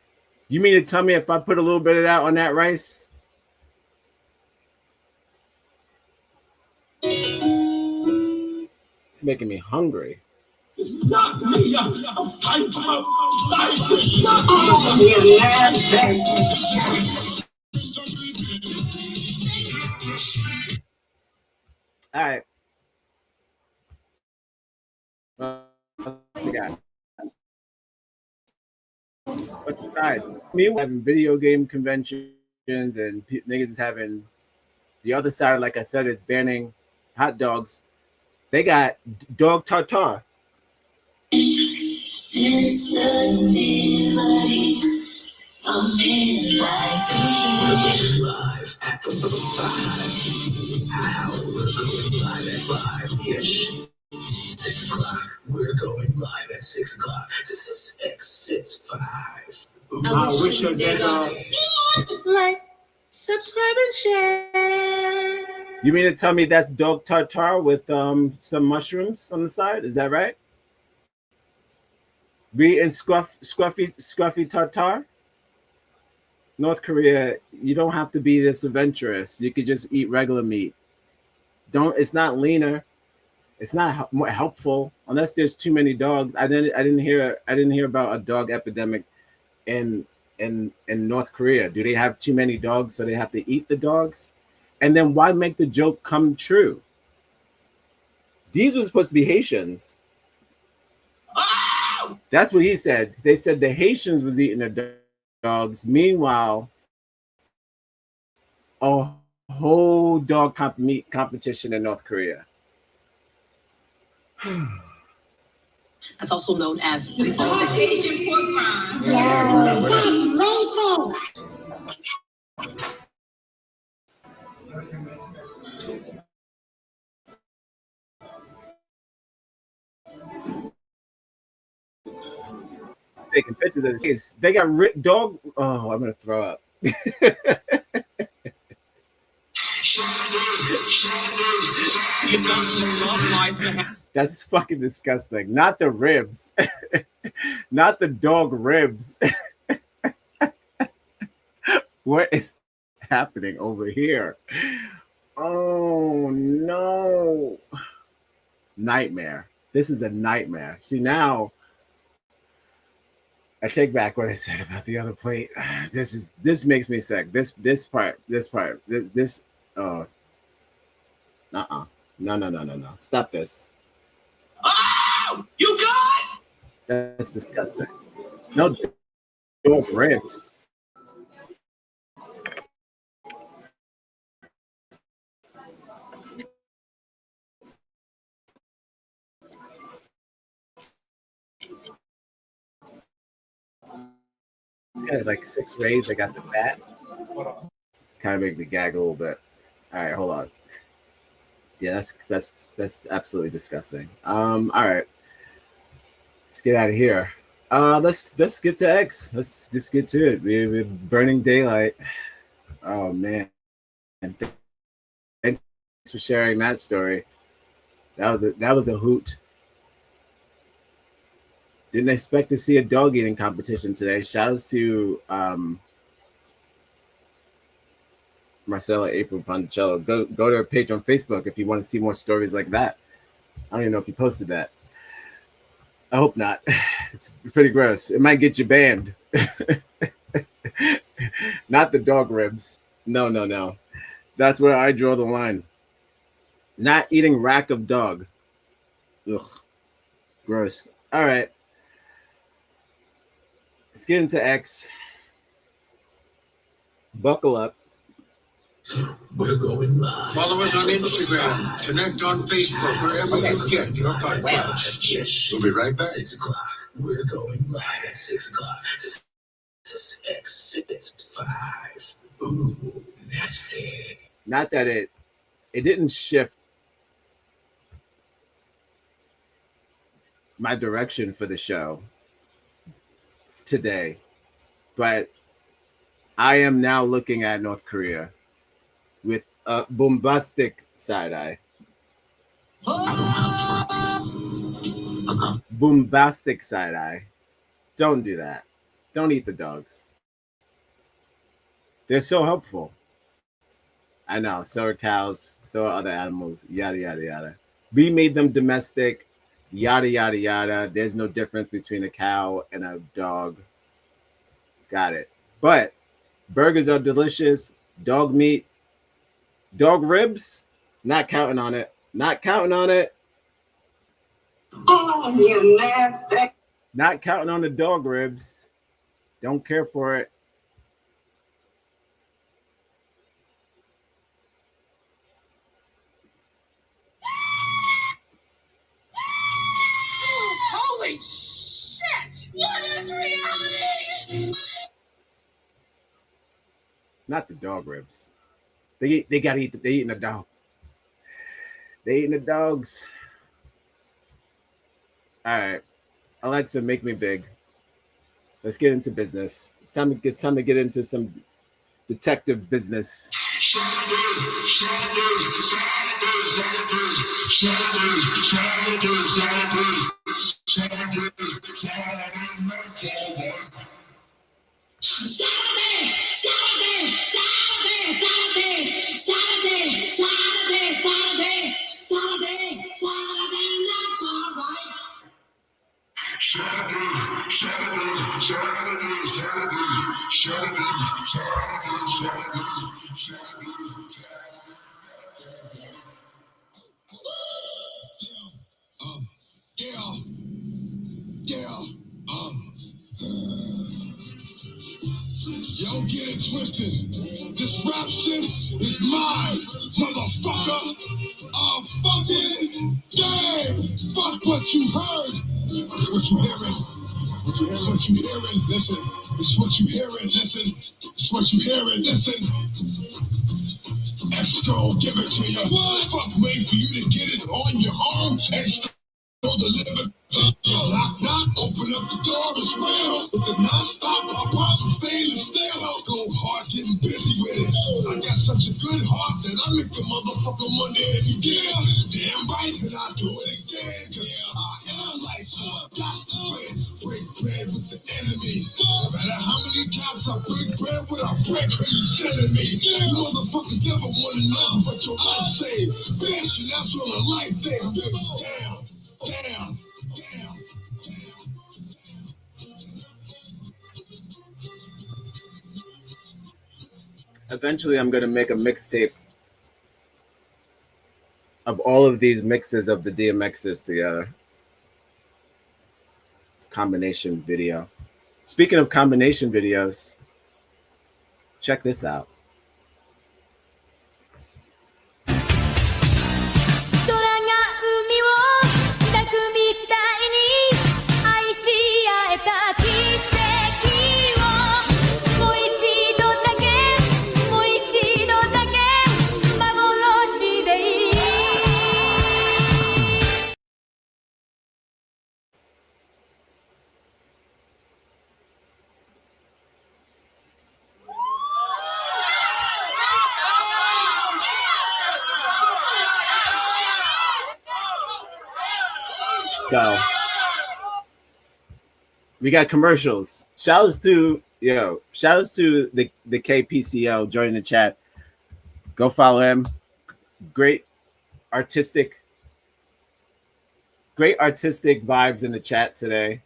S1: You mean to tell me if I put a little bit of that on that rice? It's making me hungry.
S7: This is not me. I'm fighting for my life.
S1: All right. What we got? What's the sides? Me having video game conventions and niggas is having the other side. Like I said, is banning hot dogs. They got dog tartare.
S5: Live at 5. How we're going live at 5-ish. 6 o'clock. We're going live at 6 o'clock. 6:5.
S7: I wish you did.
S6: Like, subscribe, and share.
S1: You mean to tell me that's dog tartare with some mushrooms on the side? Is that right? We in scruffy tartare? North Korea, you don't have to be this adventurous. You could just eat regular meat. It's not leaner. It's not more helpful unless there's too many dogs. I didn't hear about a dog epidemic in North Korea. Do they have too many dogs so they have to eat the dogs? And then why make the joke come true? These were supposed to be Haitians. That's what he said. They said the Haitians was eating the dogs. Meanwhile, a whole dog meat competition in North Korea.
S3: That's also known as
S6: The Asian pork rinds.
S1: Yeah, taking pictures of the kids. They got dog. Oh, I'm gonna throw up. That's fucking disgusting. Not the ribs. Not the dog ribs. What is happening over here? Oh no. Nightmare. This is a nightmare. See, now I take back what I said about the other plate. This makes me sick. This part. No. Stop this.
S7: Oh, you good?
S1: That's disgusting. No dog ribs. It's got like 6 rays. I got the fat. Kind of make me gag a little bit. All right, hold on. Yeah, that's absolutely disgusting. All right, let's get out of here. Let's get to X. Let's just get to it. We're burning daylight. Oh man, and thanks for sharing that story. That was a hoot. Didn't expect to see a dog eating competition today. Shout outs to Marcella April Ponticello. Go to her page on Facebook if you want to see more stories like that. I don't even know if you posted that. I hope not. It's pretty gross. It might get you banned. Not the dog ribs. No. That's where I draw the line. Not eating rack of dog. Ugh. Gross. All right. Let's get into X. Buckle up.
S5: We're going live.
S7: Follow us on Instagram. Connect on Facebook. Wherever you get your podcast.
S5: Yes.
S2: We'll be right back.
S5: 6 o'clock. We're going live at 6 o'clock. 6, 5. Ooh, nasty.
S1: Not that it didn't shift my direction for the show today, but I am now looking at North Korea with a bombastic side eye. Bombastic side eye. Don't do that. Don't eat the dogs. They're so helpful. I know. So are cows. So are other animals. Yada, yada, yada. We made them domestic. Yada, yada, yada. There's no difference between a cow and a dog. Got it. But burgers are delicious. Dog meat. Dog ribs. Not counting on it. Not counting on it.
S8: Oh, you nasty.
S1: Not counting on the dog ribs. Don't care for it.
S6: Holy shit! What is reality?
S1: Not the dog ribs. They gotta eat. They eating the dog. They eating the dogs. All right, Alexa, make me big. Let's get into business. It's time to get into some detective business.
S5: Yo, get it twisted. This rap shit is mine, motherfucker. Fuck it. Damn. Fuck what you heard. That's what you hearing. That's what you hearing. Listen. It's what you hearing. Listen. It's what you hearing. Listen. Exco, give it to you. Fuck, wait for you to get it on your own. Exco, deliver. Knock, open up the door and spell. With the non-stop, my problem stainless steel. I'll go hard, getting busy with it. I got such a good heart that I make the motherfucker Monday every day. Damn right, and I do it again. Cause I am like so I got to break bread with the enemy. No matter how many times I break bread with, I break what you telling me. Motherfuckers never want to know what your life say. Bitch, and that's on a life thing. Damn.
S1: Eventually, I'm gonna make a mixtape of all of these mixes of the DMXs together. Combination video. Speaking of combination videos, check this out. So we got commercials. Shout outs to the KPCO joining the chat. Go follow him. Great artistic vibes in the chat today.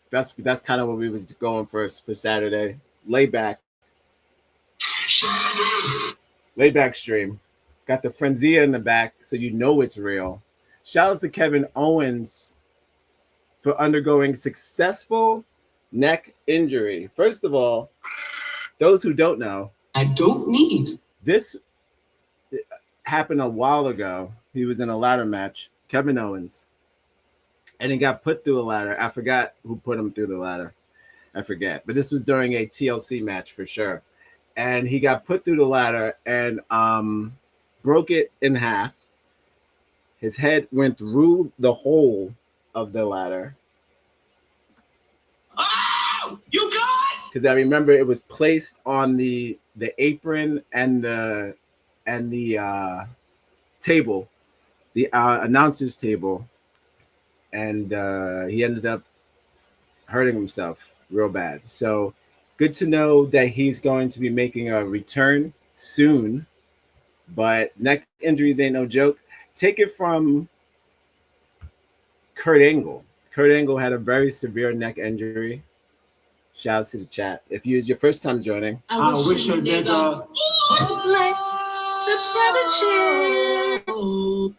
S1: That's kind of what we was going for Saturday. Lay back stream. Got the Frenzia in the back, so you know it's real. Shout outs to Kevin Owens for undergoing successful neck injury. First of all, those who don't know,
S8: I don't need.
S1: This happened a while ago. He was in a ladder match, Kevin Owens, and he got put through a ladder. I forgot who put him through the ladder. I forget, but this was during a TLC match for sure. And he got put through the ladder and broke it in half. His head went through the hole of the ladder.
S7: Oh, you good?
S1: Because I remember it was placed on the apron and the table, the announcer's table, and he ended up hurting himself real bad. So good to know that he's going to be making a return soon. But neck injuries ain't no joke. Take it from Kurt Angle. Kurt Angle had a very severe neck injury. Shouts to the chat. If you was your first time joining,
S8: I wish a nigga.
S6: Like, subscribe and share.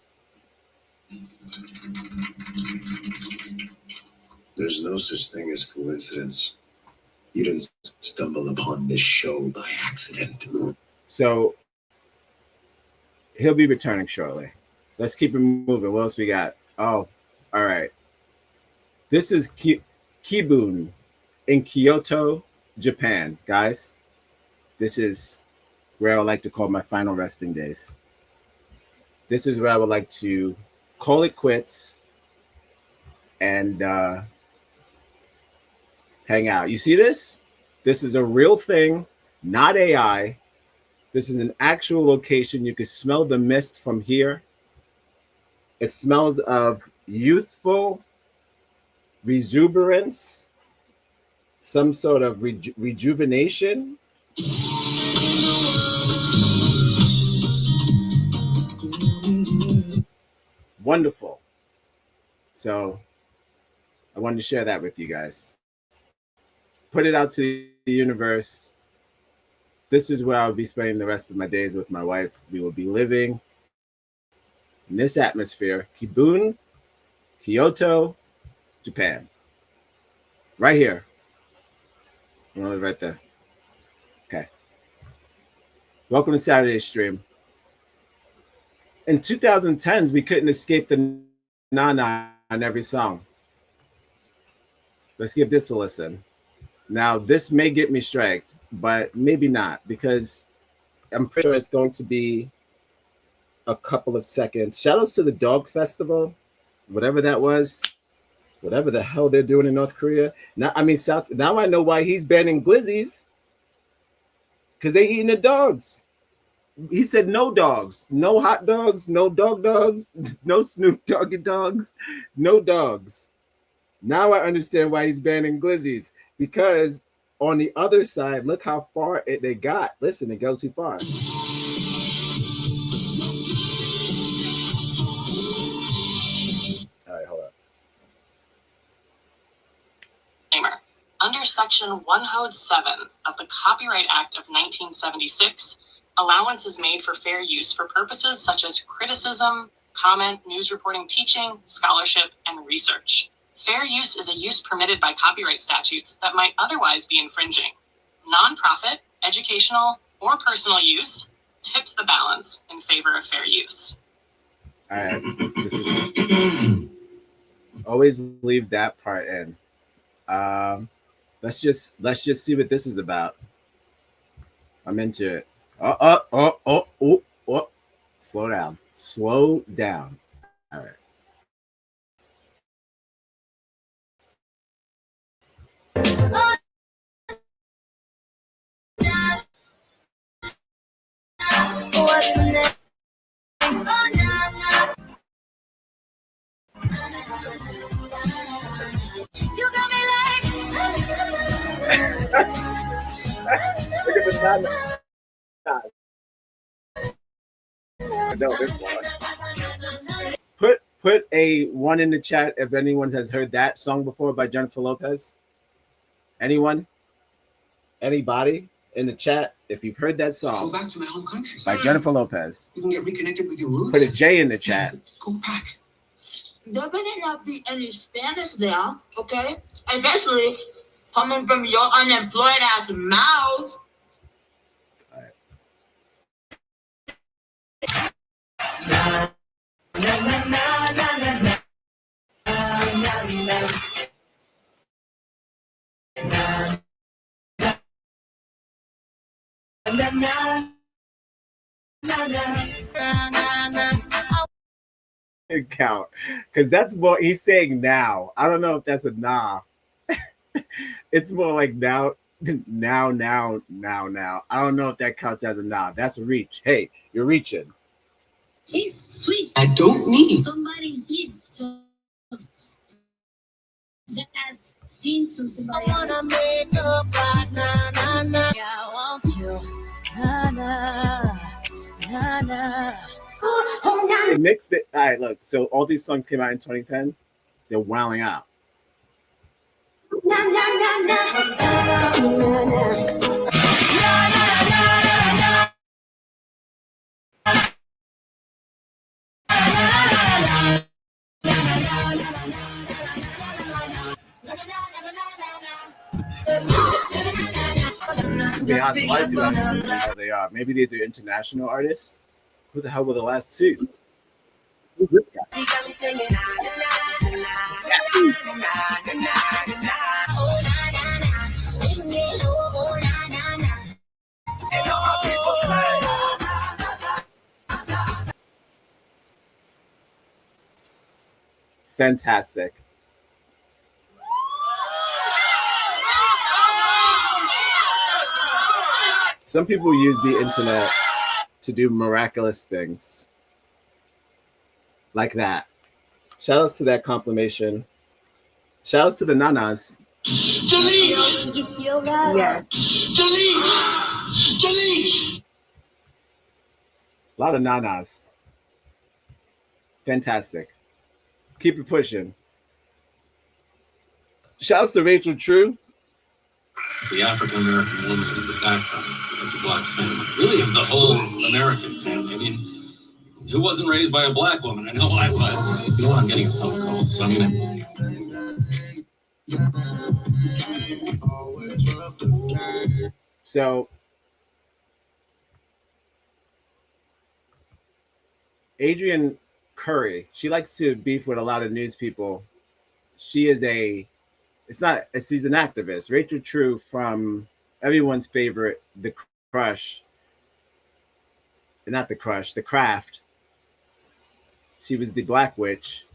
S5: There's no such thing as coincidence. You didn't stumble upon this show by accident.
S1: so he'll be returning shortly. Let's keep it moving. What else we got? Oh, all right. This is Kibun in Kyoto, Japan, guys. This is where I like to call my final resting days. This is where I would like to call it quits and hang out. You see this? This is a real thing, not AI. This is an actual location. You can smell the mist from here. It smells of youthful exuberance, some sort of rejuvenation. Wonderful. So I wanted to share that with you guys. Put it out to the universe. This is where I'll be spending the rest of my days with my wife. We will be living in this atmosphere. Kibun, Kyoto, Japan. Right here. I'm gonna live right there. Okay. Welcome to Saturday's stream. In 2010s, we couldn't escape the na-na on every song. Let's give this a listen. Now, this may get me striked, but maybe not, because I'm pretty sure it's going to be a couple of seconds. Shout outs to the Dog Festival, whatever that was, whatever the hell they're doing in North Korea. Now I know why he's banning glizzies, because they eating the dogs. He said no dogs, no hot dogs, no dogs, no Snoop Doggy dogs, no dogs. Now I understand why he's banning glizzies, because on the other side, look how far they got. Listen, it goes too far. All right, hold up.
S3: Under Section 107 of the Copyright Act of 1976, allowance is made for fair use for purposes such as criticism, comment, news reporting, teaching, scholarship, and research. Fair use is a use permitted by copyright statutes that might otherwise be infringing. Nonprofit, educational, or personal use tips the balance in favor of fair use.
S1: All right. Always leave that part in. Let's just see what this is about. I'm into it. Oh. Slow down. All right.
S6: You got me like.
S1: Look at the time. No, this one. Put a 1 in the chat if anyone has heard that song before by Jennifer Lopez. Anyone? Anybody in the chat? If you've heard that song,
S8: Go back to my home country.
S1: by Jennifer Lopez,
S8: You can get reconnected with your roots.
S1: put a J in the chat.
S8: Go back.
S6: There better not be any Spanish there, okay? Especially coming from your unemployed ass mouth.
S1: All right. Count, because that's more he's saying now. I don't know if that's a nah. It's more like now, now. I don't know if that counts as a nah. That's a reach. Hey, you're reaching.
S8: Please, I don't need somebody did so that did somebody. I wanna make up right now, nah, nah. I want you, nah, nah, nah, nah.
S1: It mixed it. All right, look. So all these songs came out in 2010. They're wilding out.
S8: Nah, nah, nah, nah. Nah, nah.
S1: To be honest, why do I don't know who they are? Maybe these are international artists. Who the hell were the last two? Who's this guy? Fantastic. Some people use the internet to do miraculous things like that. Shout outs to that confirmation. Shout outs to the nanas.
S8: Delete! Did you feel that?
S4: Yeah.
S8: Delete! Delete!
S1: A lot of nanas. Fantastic. Keep it pushing. Shout outs to Rachel True.
S2: The African American woman is the backbone of the black family, really of the whole American family. I mean, who wasn't raised by a black woman? I know I was. You know what? I'm getting a phone call, so I'm gonna.
S1: So Adrienne Curry, she likes to beef with a lot of news people. She's an activist. Rachel True from everyone's favorite, The Craft. She was the Black Witch.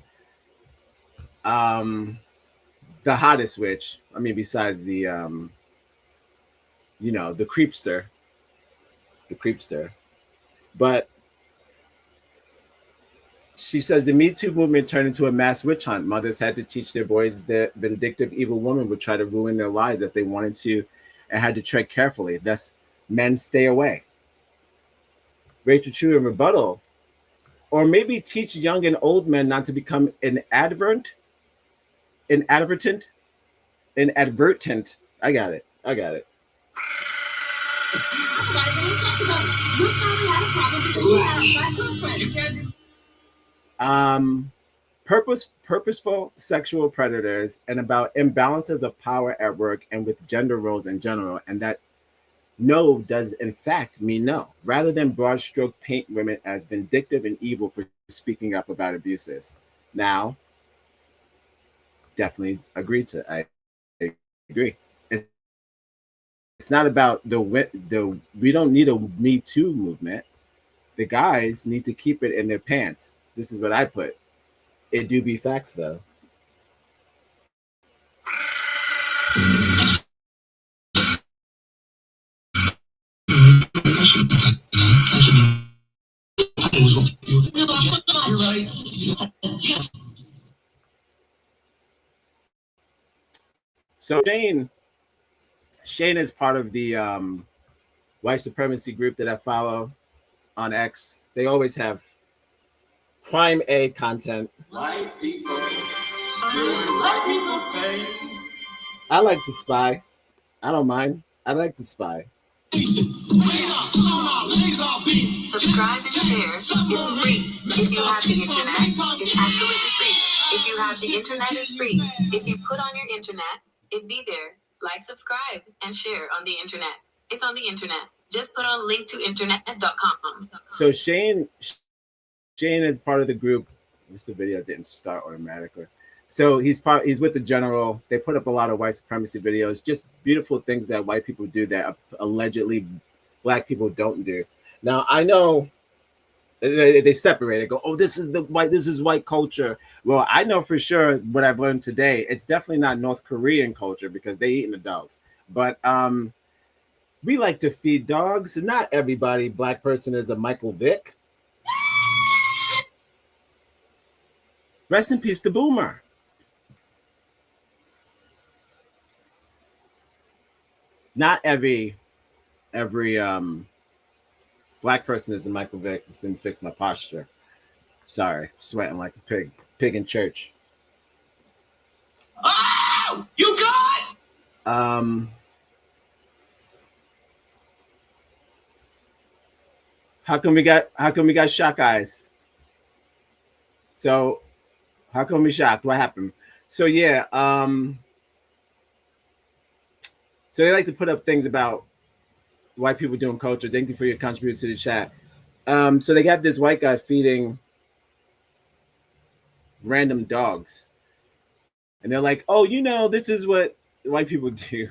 S1: The hottest witch. I mean, besides the the creepster. But she says the Me Too movement turned into a mass witch hunt. Mothers had to teach their boys that vindictive evil woman would try to ruin their lives if they wanted to and had to tread carefully. Thus, men stay away. Rachel True in rebuttal. Or maybe teach young and old men not to become inadvertent. I got it. Purposeful sexual predators and about imbalances of power at work and with gender roles in general, and that no does in fact mean no, rather than broad stroke paint women as vindictive and evil for speaking up about abuses. Now, definitely agree to. I agree. It's not about we don't need a Me Too movement. The guys need to keep it in their pants. This is what I put. It do be facts though. So Shane is part of the white supremacy group that I follow on X. They always have prime A content.
S7: White people doing white people things.
S1: I like to spy. I don't mind. I like to spy.
S3: Subscribe and share. It's free. If you have the internet, it's absolutely free. If you have the internet, it's free. If you put on your internet, it'd be there. Like, subscribe, and share on the internet. It's on the internet. Just put on link to internet.com.
S1: So Shane Shane is part of the group. Mr. Videos didn't start automatically. So he's with the general. They put up a lot of white supremacy videos, just beautiful things that white people do that allegedly black people don't do. Now I know they separate it, go, oh, this is white culture. Well, I know for sure what I've learned today, it's definitely not North Korean culture because they eating the dogs. But we like to feed dogs. Not everybody black person is a Michael Vick. Rest in peace to Boomer. Not every black person is a Michael Vick and fix my posture. Sorry, sweating like a pig in church.
S7: Oh, you good?
S1: How come we got shock eyes? So how come we shocked? What happened? So yeah, so they like to put up things about white people doing culture. Thank you for your contribution to the chat. So they got this white guy feeding random dogs. And they're like, oh, this is what white people do.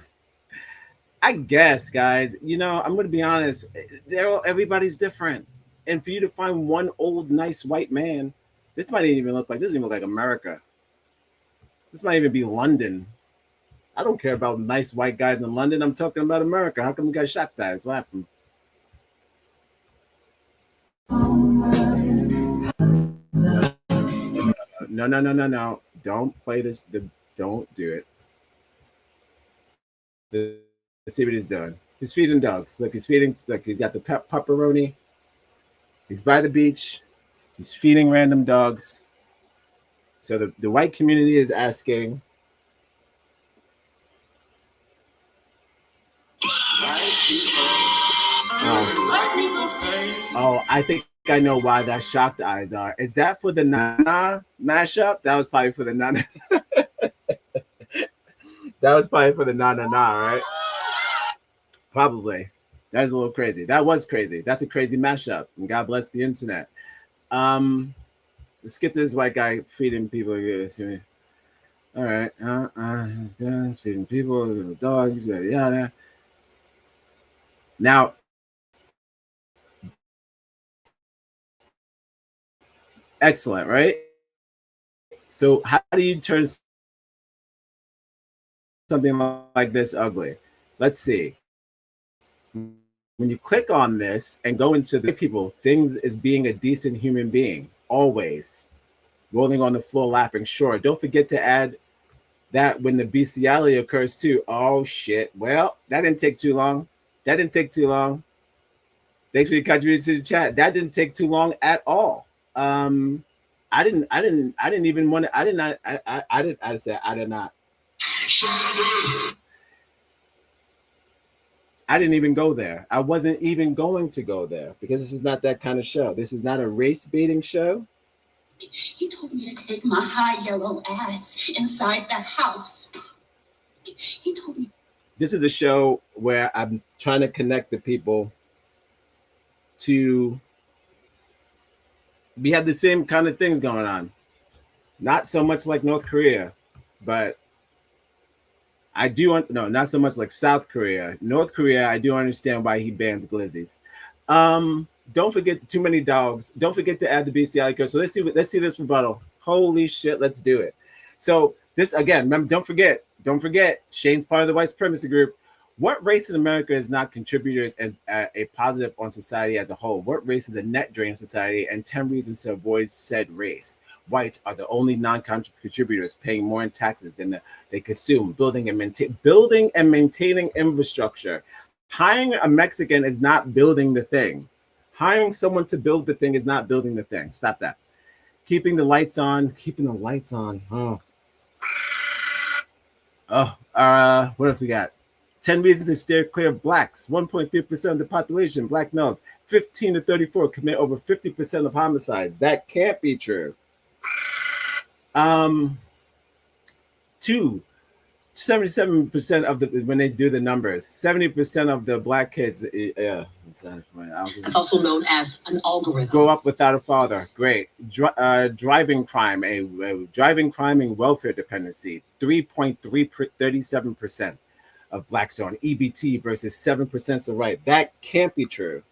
S1: I guess, guys, I'm going to be honest. Everybody's different. And for you to find one old, nice white man, this doesn't even look like America. This might even be London. I don't care about nice white guys in London. I'm talking about America. How come we got shock eyes? What happened? No. Don't play this. Don't do it. Let's see what he's doing. He's feeding dogs. Look, he's got the pepperoni. He's by the beach. He's feeding random dogs. So the white community is asking, oh, I think I know why that shocked eyes are. Is that for the Nana mashup? That was probably for the Nana. That was probably for the Nana, right? Probably. That's a little crazy. That was crazy. That's a crazy mashup. And God bless the internet. Let's get this white guy feeding people. All right. Feeding people, dogs, yada. Now, excellent, right? So how do you turn something like this ugly? Let's see. When you click on this and go into the people, things is being a decent human being, always rolling on the floor laughing. Sure, don't forget to add that when the bestiality occurs too. Oh shit. Well, that didn't take too long. Thanks for your contribution to the chat. That didn't take too long at all. I did not. I didn't even go there. I wasn't even going to go there because this is not that kind of show. This is not a race baiting show.
S9: He told me to take my high yellow ass inside the house. He told me.
S1: This is a show where I'm trying to connect the people to. We have the same kind of things going on. Not so much like North Korea, but I do not so much like South Korea. North Korea, I do understand why he bans glizzies. Don't forget too many dogs. Don't forget to add the bestiality code. So let's see this rebuttal. Holy shit, let's do it. So this again, remember, don't forget, Shane's part of the white supremacy group. What race in America is not contributors and a positive on society as a whole? What race is a net drain on society and 10 reasons to avoid said race? Whites are the only non-contributors, paying more in taxes than they consume, building and maintaining infrastructure. Hiring a Mexican is not building the thing. Hiring someone to build the thing is not building the thing. Stop that. Keeping the lights on. What else we got? 10 reasons to steer clear of blacks. 1.3% of the population, black males, 15 to 34 commit over 50% of homicides. That can't be true. 2 77% of the when they do the numbers, 70% of the black kids, yeah,
S3: That's also known as an algorithm.
S1: Grow up without a father. Great. Driving crime, driving crime and welfare dependency, 3.37% of blacks are on EBT versus 7% are right. That can't be true.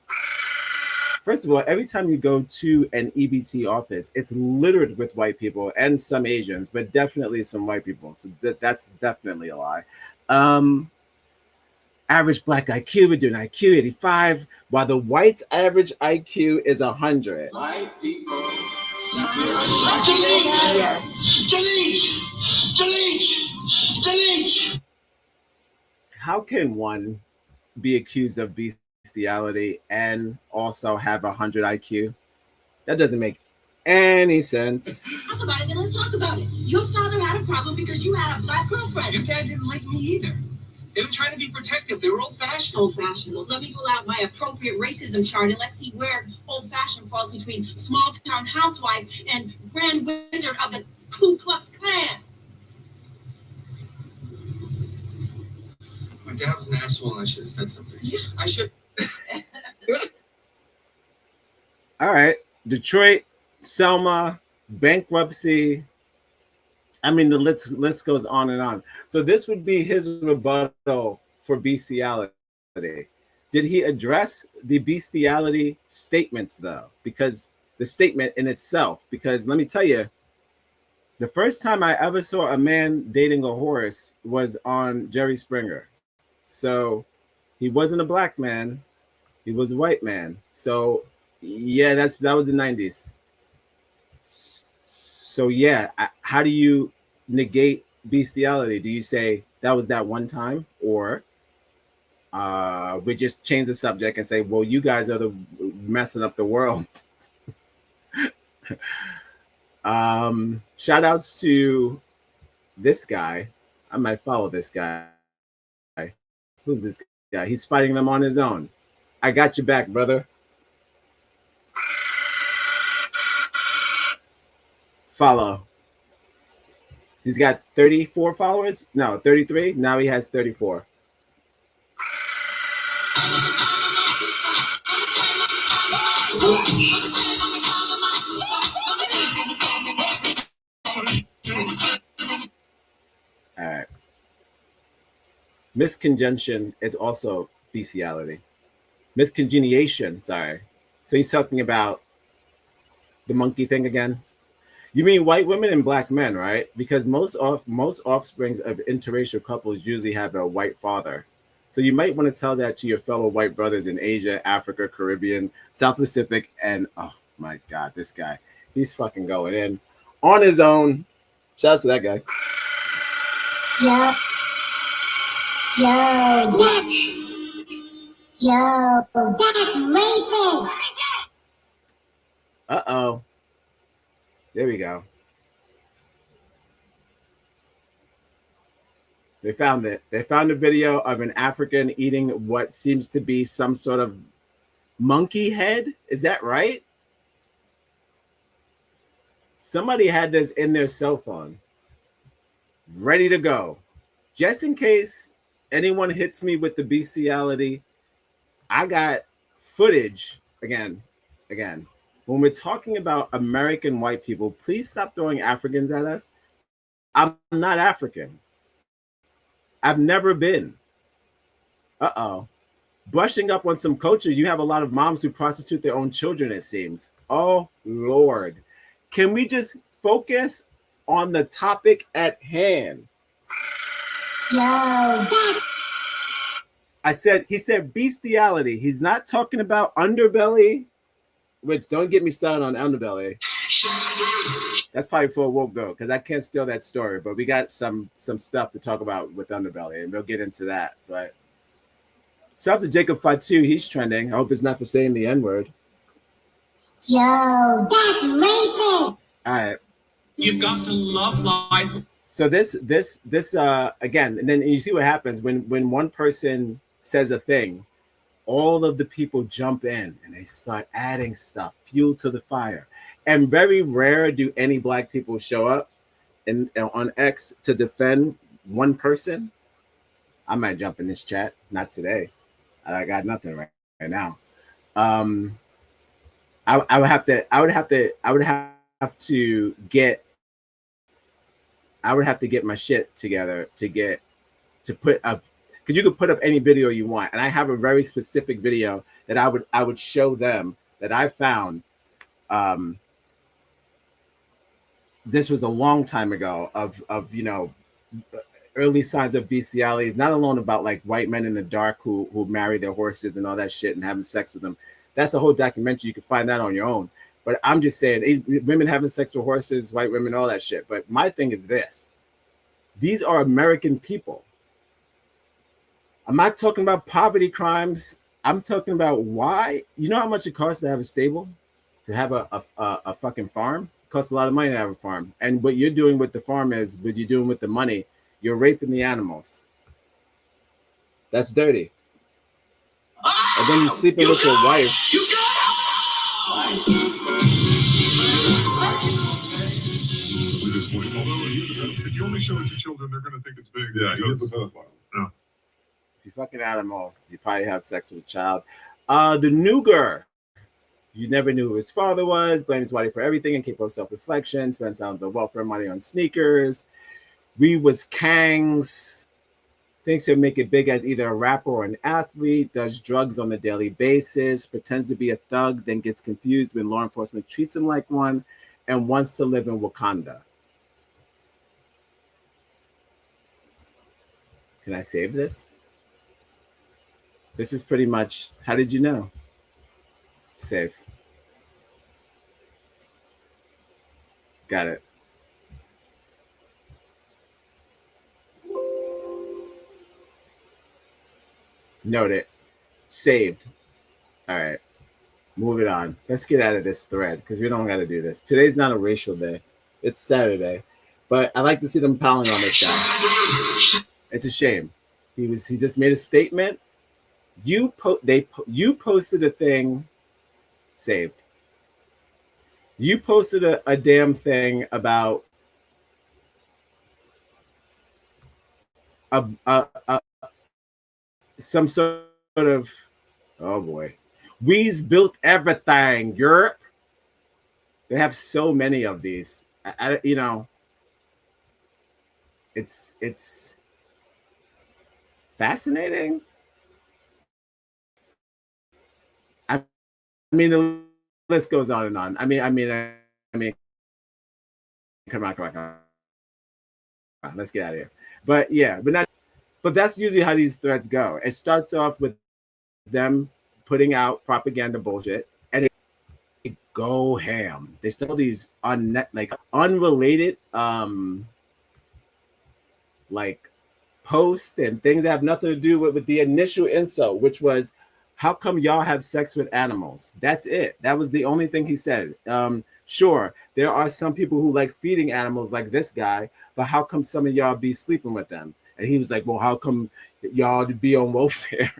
S1: First of all, every time you go to an EBT office, it's littered with white people and some Asians, but definitely some white people. So that's definitely a lie. Average black IQ, we're doing IQ 85, while the whites' average IQ is 100.
S7: White people.
S5: Delete.
S1: How can one be accused of bestiality and also have 100 IQ? That doesn't make any sense.
S9: Talk about it, then let's talk about it. Your father had a problem because you had a black girlfriend.
S7: Your dad didn't like me either. They were trying to be protective. They were old-fashioned.
S9: Old-fashioned. Well, let me pull out my appropriate racism chart and let's see where old-fashioned falls between small-town housewife and grand wizard of the Ku Klux Klan.
S7: My dad was an asshole and I should have said something.
S9: Yeah.
S7: I should.
S1: All right. Detroit, Selma, bankruptcy. I mean, the list goes on and on. So this would be his rebuttal for bestiality. Did he address the bestiality statements, though? Because the statement in itself, because let me tell you, the first time I ever saw a man dating a horse was on Jerry Springer. So he wasn't a black man, he was a white man. So yeah, that was the 90s. So yeah, how do you negate bestiality? Do you say that was that one time, or we just change the subject and say, well, you guys are the messing up the world? Shout outs to this guy. I might follow this guy. Who's this guy? He's fighting them on his own. I got your back, brother. Follow. He's got 34 followers. No, 33. Now he has 34. All right. Misconjunction is also bestiality. Miscongeniation, sorry. So he's talking about the monkey thing again. You mean white women and black men, right? Because most offsprings of interracial couples usually have a white father. So you might want to tell that to your fellow white brothers in Asia, Africa, Caribbean, South Pacific, and oh my God, this guy, he's fucking going in on his own. Shout out to that guy.
S8: Yo, that's racist.
S1: Uh-oh. There we go. They found it. They found a video of an African eating what seems to be some sort of monkey head. Is that right? Somebody had this in their cell phone, ready to go. Just in case anyone hits me with the bestiality, I got footage again. When we're talking about American white people, please stop throwing Africans at us. I'm not African. I've never been. Uh-oh. Brushing up on some culture, you have a lot of moms who prostitute their own children, it seems. Oh, Lord. Can we just focus on the topic at hand? He said bestiality. He's not talking about underbelly, which don't get me started on underbelly. That's probably for a woke go, because I can't steal that story, but we got some stuff to talk about with underbelly, and we'll get into that. But shout out to Jacob Fatu, he's trending. I hope it's not for saying the N-word.
S8: Yo, that's racist.
S1: All right.
S7: You've got to love life.
S1: So this again, and then you see what happens when one person says a thing, all of the people jump in and they start adding stuff, fuel to the fire. And very rare do any black people show up on X to defend one person, I might jump in this chat. Not today. I got nothing right now. I would have to get my shit together to put up, because you could put up any video you want, and I have a very specific video that I would show them that I found. This was a long time ago of early signs of bestiality. It's not alone about like white men in the dark who marry their horses and all that shit and having sex with them. That's a whole documentary. You can find that on your own. But I'm just saying, women having sex with horses, white women, all that shit. But my thing is this: these are American people. I'm not talking about poverty crimes. I'm talking about why. You know how much it costs to have a stable, to have a fucking farm? It costs a lot of money to have a farm. And what you're doing with the farm is what you're doing with the money. You're raping the animals. That's dirty. And then you're sleeping with your wife.
S5: If you only show it to children, they're going to think it's big. Yeah,
S1: If you fuck an animal, you probably have sex with a child. The Neuger. You never knew who his father was. Blamed his wife for everything and capable of self-reflection. Spent sounds of welfare money on sneakers. We was Kangs. Thinks he'll make it big as either a rapper or an athlete. Does drugs on a daily basis. Pretends to be a thug. Then gets confused when law enforcement treats him like one. And wants to live in Wakanda. Can I save this? This is pretty much, how did you know? Save. Got it. Note it. Saved. All right. Move it on. Let's get out of this thread because we don't got to do this. Today's not a racial day. It's Saturday. But I like to see them piling on this guy. It's a shame. He just made a statement. You posted a thing. Saved. You posted a damn thing about some sort of, oh boy, we's built everything. Europe. They have so many of these. It's fascinating. I mean, the list goes on and on. I mean, come on. Let's get out of here. But yeah, but that's usually how these threads go. It starts off with them putting out propaganda bullshit, and they go ham. They still these unrelated like posts and things that have nothing to do with the initial insult, which was, how come y'all have sex with animals? That's it. That was the only thing he said. Sure, there are some people who like feeding animals like this guy, but how come some of y'all be sleeping with them? And he was like, well, how come y'all to be on welfare?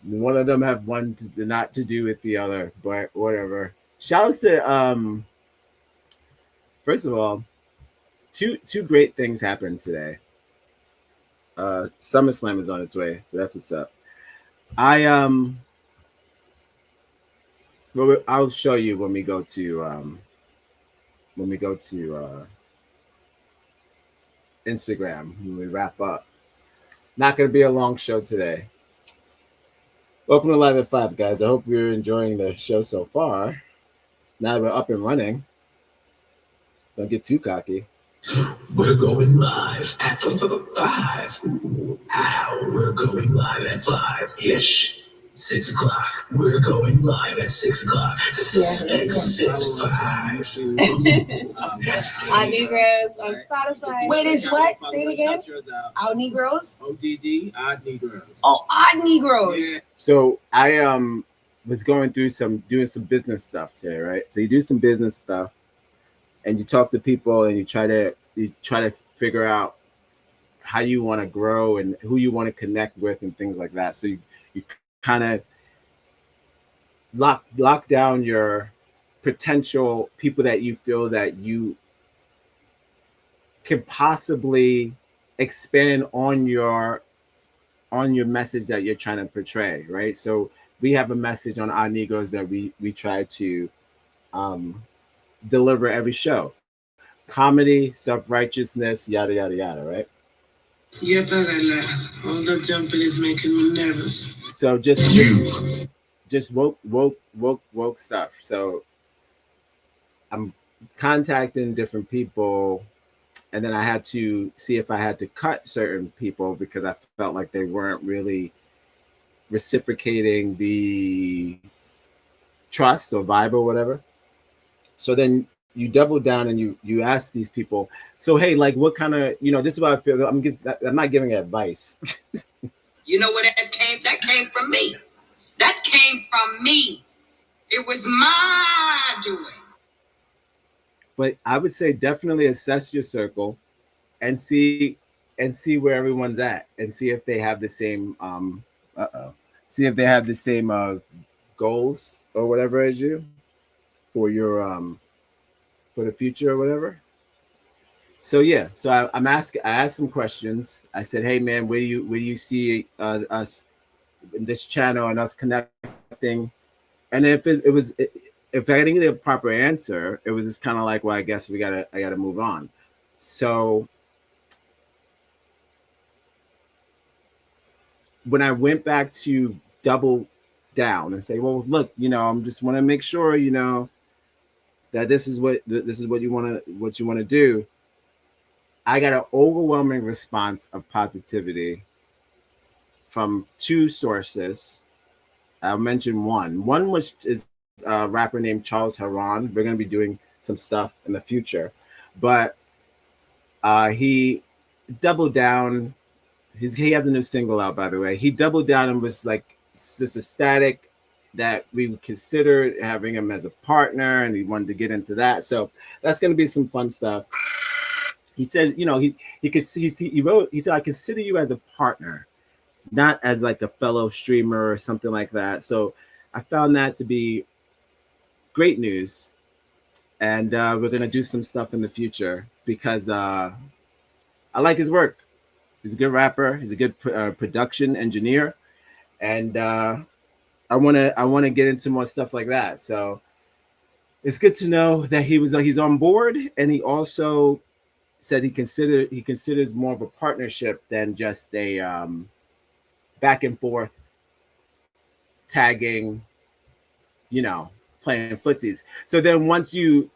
S1: One of them have one not to do with the other, but whatever. Shouts to, first of all, two great things happened today. SummerSlam is on its way, so that's what's up. I'll show you when we go to Instagram when we wrap up. Not going to be a long show today. Welcome to Live at 5, guys. I hope you're enjoying the show so far. Now that we're up and running, don't get too cocky.
S5: We're going live at 5. Ooh, ow, we're going live at 5-ish. 6 o'clock. We're going live at 6 o'clock. 6, 5.
S10: On Negroz on Spotify. Wait, is what? Say it again. Odd Negroz.
S1: ODD. Odd Negroz.
S10: Oh, Odd Negroz.
S1: Yeah. So I was going through doing some business stuff today, right? So you do some business stuff, and you talk to people, and you try to figure out how you want to grow and who you want to connect with and things like that. So you kind of lock down your potential people that you feel that you could possibly expand on your message that you're trying to portray, right? So we have a message on our Negroz that we try to deliver every show: comedy, self-righteousness, yada yada yada, right?
S5: Yeah, all that jumping is making me nervous.
S1: So just woke stuff. So I'm contacting different people, and then I had to see if I had to cut certain people because I felt like they weren't really reciprocating the trust or vibe or whatever. So then you double down and you ask these people, so hey, like what kind of, this is what I feel. I'm not giving advice.
S9: You know where that came? That came from me. That came from me. It was my doing.
S1: But I would say definitely assess your circle and see where everyone's at and see if they have the same see if they have the same goals or whatever as you for your for the future or whatever. So yeah, so I asked some questions. I said, hey man, where do you see us in this channel and us connecting? And if if I didn't get a proper answer, it was just kind of like, well, I guess I gotta move on. So when I went back to double down and say, well, look, I'm just want to make sure, that this is what you want to do. I got an overwhelming response of positivity from two sources. I'll mention one. One is a rapper named Charles Heron. We're going to be doing some stuff in the future, but he doubled down. He has a new single out, by the way. He doubled down and was like just ecstatic that we would consider having him as a partner, and he wanted to get into that. So that's going to be some fun stuff. He said, he wrote, he said, I consider you as a partner, not as like a fellow streamer or something like that. So I found that to be great news. And we're going to do some stuff in the future because I like his work. He's a good rapper. He's a good production engineer. And I want to get into more stuff like that. So it's good to know that he's on board, and he also said he considers more of a partnership than just a back and forth tagging, playing footsies. So then once you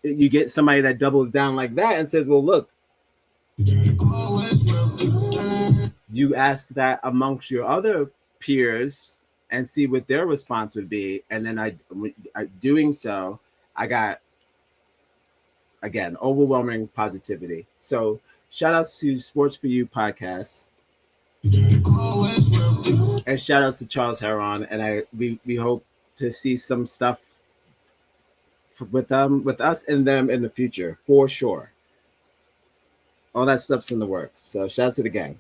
S1: get somebody that doubles down like that and says, well, look, you ask that amongst your other peers and see what their response would be. And then I doing so, I got, again, overwhelming positivity. So shout outs to Sports for You podcast. And shout outs to Charles Heron. And we hope to see some stuff with us and them in the future, for sure. All that stuff's in the works. So shout out to the gang.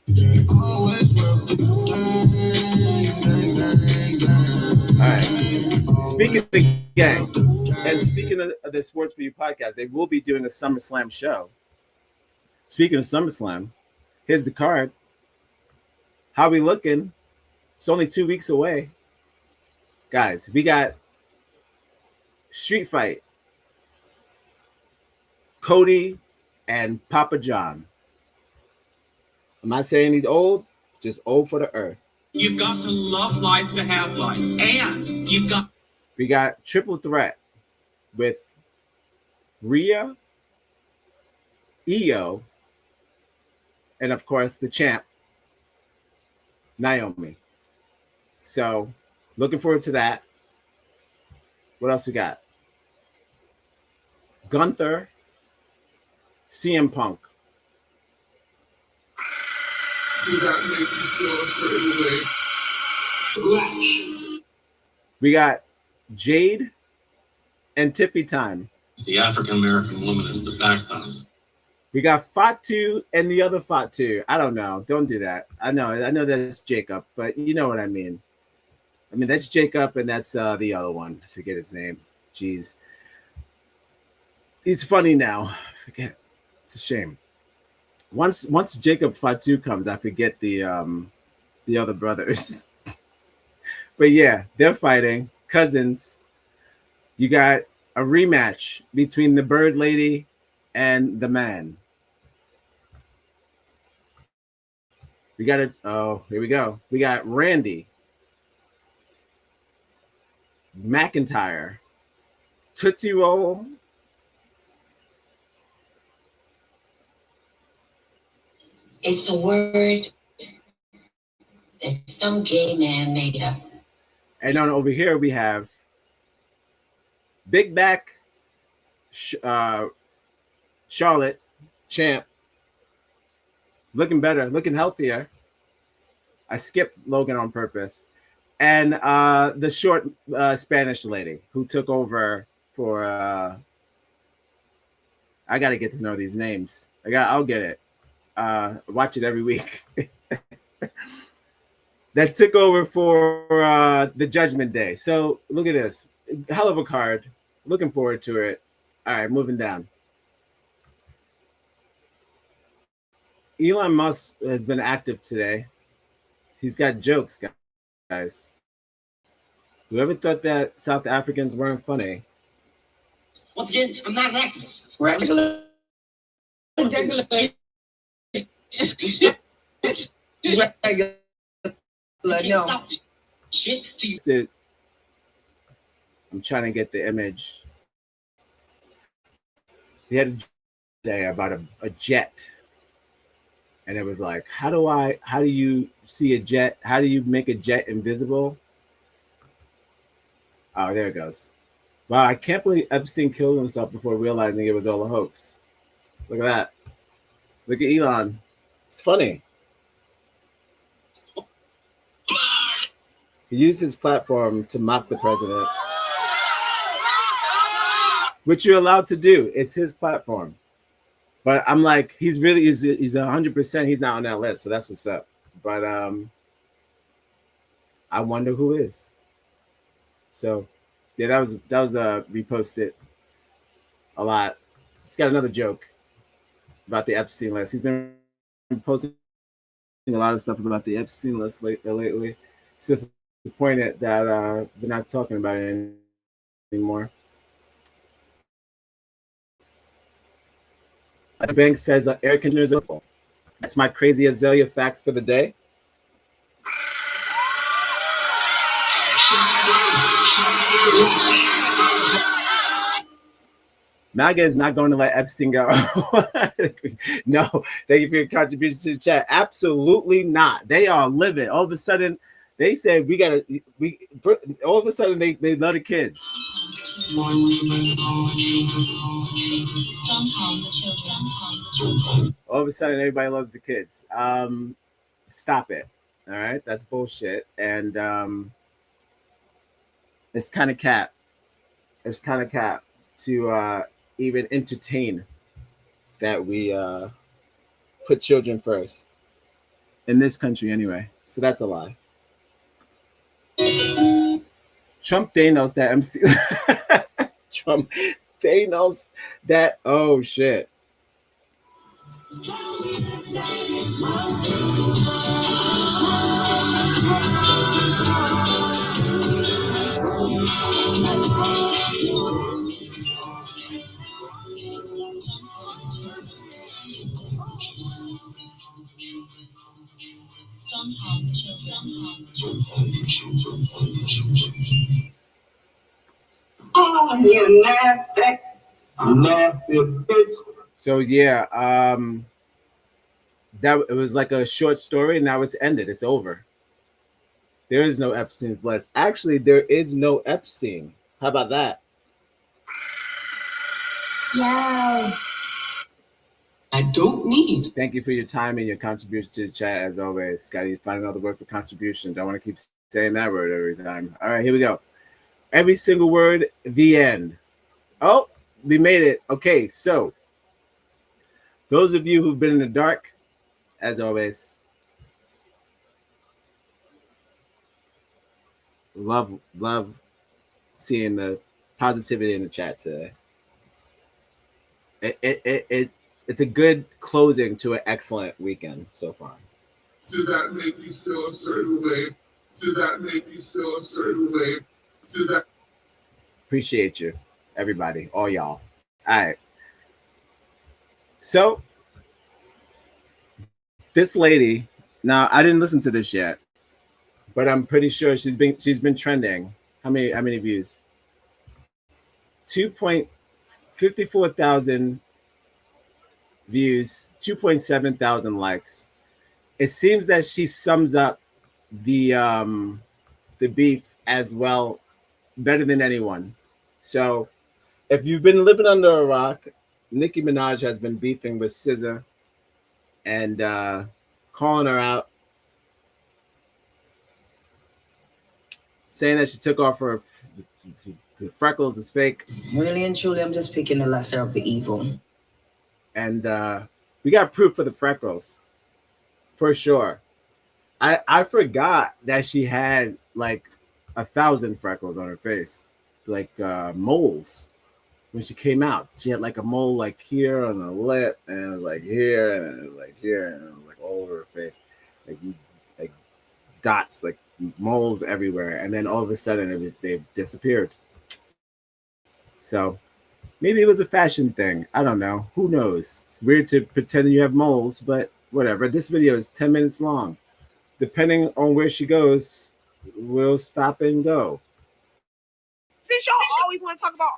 S1: All right. Speaking of the gang, and speaking of the Sports for You podcast, they will be doing a SummerSlam show. Speaking of SummerSlam, here's the card. How we looking? It's only 2 weeks away. Guys, we got Street Fight, Cody and Papa John. I'm not saying he's old, just old for the earth.
S7: You've got to love life to have life. And
S1: we got triple threat with Rhea, Io, and of course the champ, Naomi. So looking forward to that. What else we got? Gunther, CM Punk.
S5: Do that make you feel a certain way? Splash.
S1: We got Jade and Tiffy time.
S2: The African American woman is the backbone.
S1: We got Fatu and the other Fatu. I don't know. Don't do that. I know that's Jacob, but you know what I mean. I mean, that's Jacob, and that's the other one. I forget his name. Jeez. He's funny now. I forget. It's a shame. Once Jacob Fatu comes, I forget the other brothers. But yeah, they're fighting cousins. You got a rematch between the bird lady and the man. We got it. Oh, here we go. We got Randy McIntyre, Tootsie Roll.
S4: It's a word that some gay man made up.
S1: And on over here we have Big Back Charlotte Champ. Looking better, looking healthier. I skipped Logan on purpose. And the short Spanish lady who took over for I gotta get to know these names. I'll get it. Watch it every week. That took over for the Judgment Day. So look at this. Hell of a card. Looking forward to it. All right, moving down. Elon Musk has been active today. He's got jokes, guys. Whoever thought that South Africans weren't funny?
S7: Once again, I'm not an activist.
S10: Regular. No.
S7: Shit.
S1: I'm trying to get the image. He had a day about a jet. And it was like, how do you see a jet? How do you make a jet invisible? Oh, there it goes. Wow, I can't believe Epstein killed himself before realizing it was all a hoax. Look at that. Look at Elon. It's funny. He used his platform to mock the president, which you're allowed to do. It's his platform. But I'm like, he's 100%. He's not on that list, so that's what's up. But I wonder who is. So yeah, that was reposted a lot. He's got another joke about the Epstein list. He's been posting a lot of stuff about the Epstein list lately. It's just disappointed that we're not talking about it anymore. The bank says air conditioners are full. That's my crazy azalea facts for the day. MAGA is not going to let Epstein go. No, thank you for your contribution to the chat. Absolutely not. They are livid. All of a sudden, they said all of a sudden they love the kids. All of a sudden, everybody loves the kids. Stop it. All right, that's bullshit. And it's kind of cap. It's kind of cap to even entertain that we put children first in this country anyway. So that's a lie. Trump Thanos that MC. Trump Thanos that. Oh shit.
S7: Oh, you nasty bitch.
S1: So yeah, that it was like a short story. Now it's ended. It's over. There is no Epstein's list. Actually, there is no Epstein. How about that?
S10: Yeah.
S7: I don't need.
S1: Thank you for your time and your contribution to the chat as always. Got to find another word for contribution. Don't want to keep saying that word every time. All right, here we go. Every single word, the end. Oh, we made it. Okay, so those of you who've been in the dark, as always, love seeing the positivity in the chat today. it's a good closing to an excellent weekend so far.
S5: Did that make you feel a certain way? Did that make you feel a certain way? Did that?
S1: Appreciate you, everybody, all y'all. All right. So this lady, now I didn't listen to this yet, but I'm pretty sure she's been trending. How many views? 2.54 thousand views, 2.7 thousand likes. It seems that she sums up the beef as well better than anyone. So if you've been living under a rock, Nicki Minaj has been beefing with SZA and calling her out, saying that she took off her freckles is fake.
S10: Really and truly, I'm just picking the lesser of the evil.
S1: And we got proof for the freckles, for sure. I forgot that she had like 1,000 freckles on her face, like moles. When she came out, she had like a mole like here on the lip, and it was like here, and it was like here, and it was like all over her face, like dots, like moles everywhere. And then all of a sudden, they disappeared. So maybe it was a fashion thing. I don't know. Who knows? It's weird to pretend you have moles, but whatever. This video is 10 minutes long. Depending on where she goes, we'll stop and go.
S11: Since y'all always want to talk about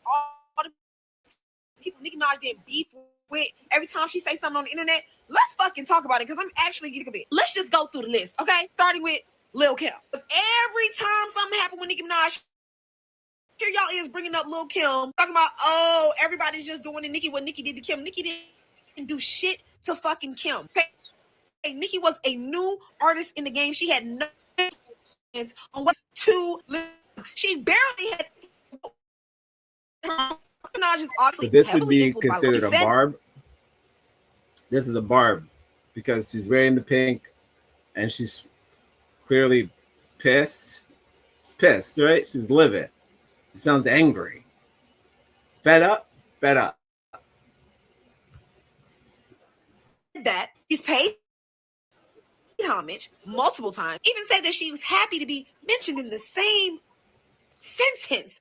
S11: all the people Nicki Minaj did beef with every time she say something on the internet, let's fucking talk about it because I'm actually getting a bit. Let's just go through the list, okay? Starting with Lil Kim. Every time something happened with Nicki Minaj, here y'all is bringing up Lil Kim, talking about, oh, everybody's just doing to Nicki what Nicki did to Kim. Nicki didn't do shit to fucking Kim. Okay? Nicki was a new artist in the game. She had no influence on what to live. She barely had.
S1: So this would be considered a barb. This is a barb because she's wearing the pink and she's clearly pissed. She's pissed, right? She's livid. It sounds angry. Fed up? Fed up.
S11: That he's paid homage multiple times. Even said that she was happy to be mentioned in the same sentence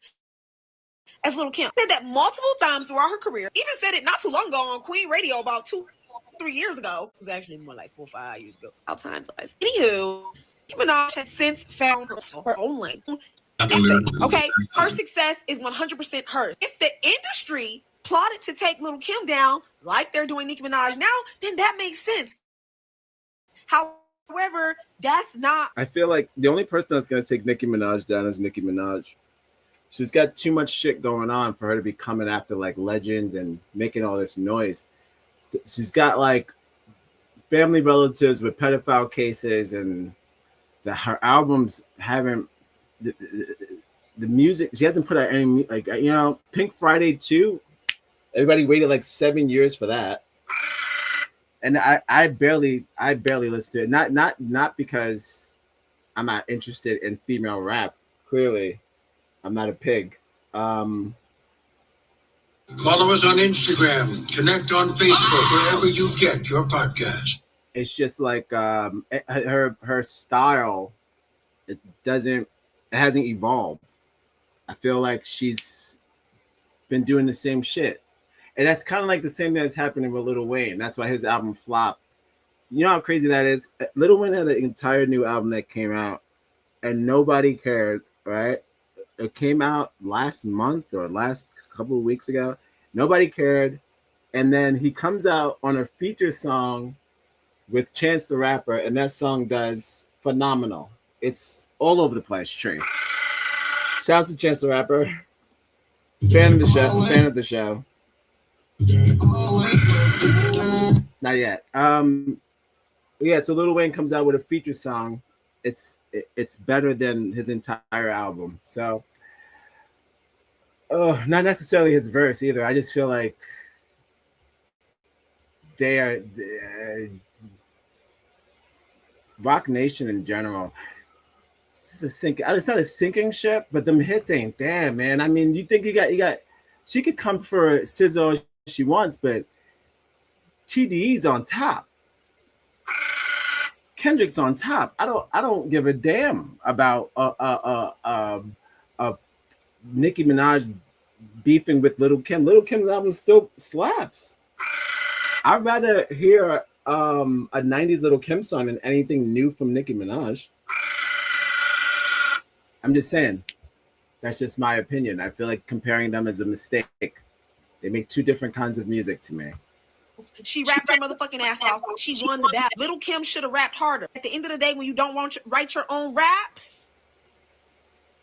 S11: as Lil Kim. Said that multiple times throughout her career. Even said it not too long ago on Queen Radio about 2-3 years ago. It was actually more like 4 or 5 years ago. How time flies. Anywho, Nicki Minaj has since found her own lane. Okay, her success is 100% hers. If the industry plotted to take Lil Kim down like they're doing Nicki Minaj now, then that makes sense. However, that's not.
S1: I feel like the only person that's going to take Nicki Minaj down is Nicki Minaj. She's got too much shit going on for her to be coming after like legends and making all this noise. She's got like family relatives with pedophile cases, and her albums haven't the music. She hasn't put out any, like, you know, Pink Friday 2. Everybody waited like 7 years for that. And I barely listen to it. Not because I'm not interested in female rap. Clearly, I'm not a pig. Follow
S5: us on Instagram. Connect on Facebook, wherever you get your podcast.
S1: It's just like her style. It hasn't evolved. I feel like she's been doing the same shit. And that's kind of like the same thing that's happening with Lil Wayne. That's why his album flopped. You know how crazy that is? Lil Wayne had an entire new album that came out and nobody cared, right? It came out last month or last couple of weeks ago. Nobody cared. And then he comes out on a feature song with Chance the Rapper, and that song does phenomenal. It's all over the place, Trey. Shout out to Chance the Rapper. Fan of the show. Not yet. Yeah, so Lil Wayne comes out with a feature song. It's better than his entire album. So not necessarily his verse either. I just feel like they are Rock Nation in general. It's not a sinking ship, but them hits ain't there, man. I mean, you think you got she could come for SZA if she wants, but TDE's on top. Kendrick's on top. I don't give a damn about Nicki Minaj beefing with Little Kim. Little Kim's album still slaps. I'd rather hear a 90s Little Kim song than anything new from Nicki Minaj. I'm just saying. That's just my opinion. I feel like comparing them is a mistake. They make two different kinds of music to me.
S11: She rapped her motherfucking ass off. She won the battle. Little Kim should have rapped harder. At the end of the day, when you don't want to write your own raps,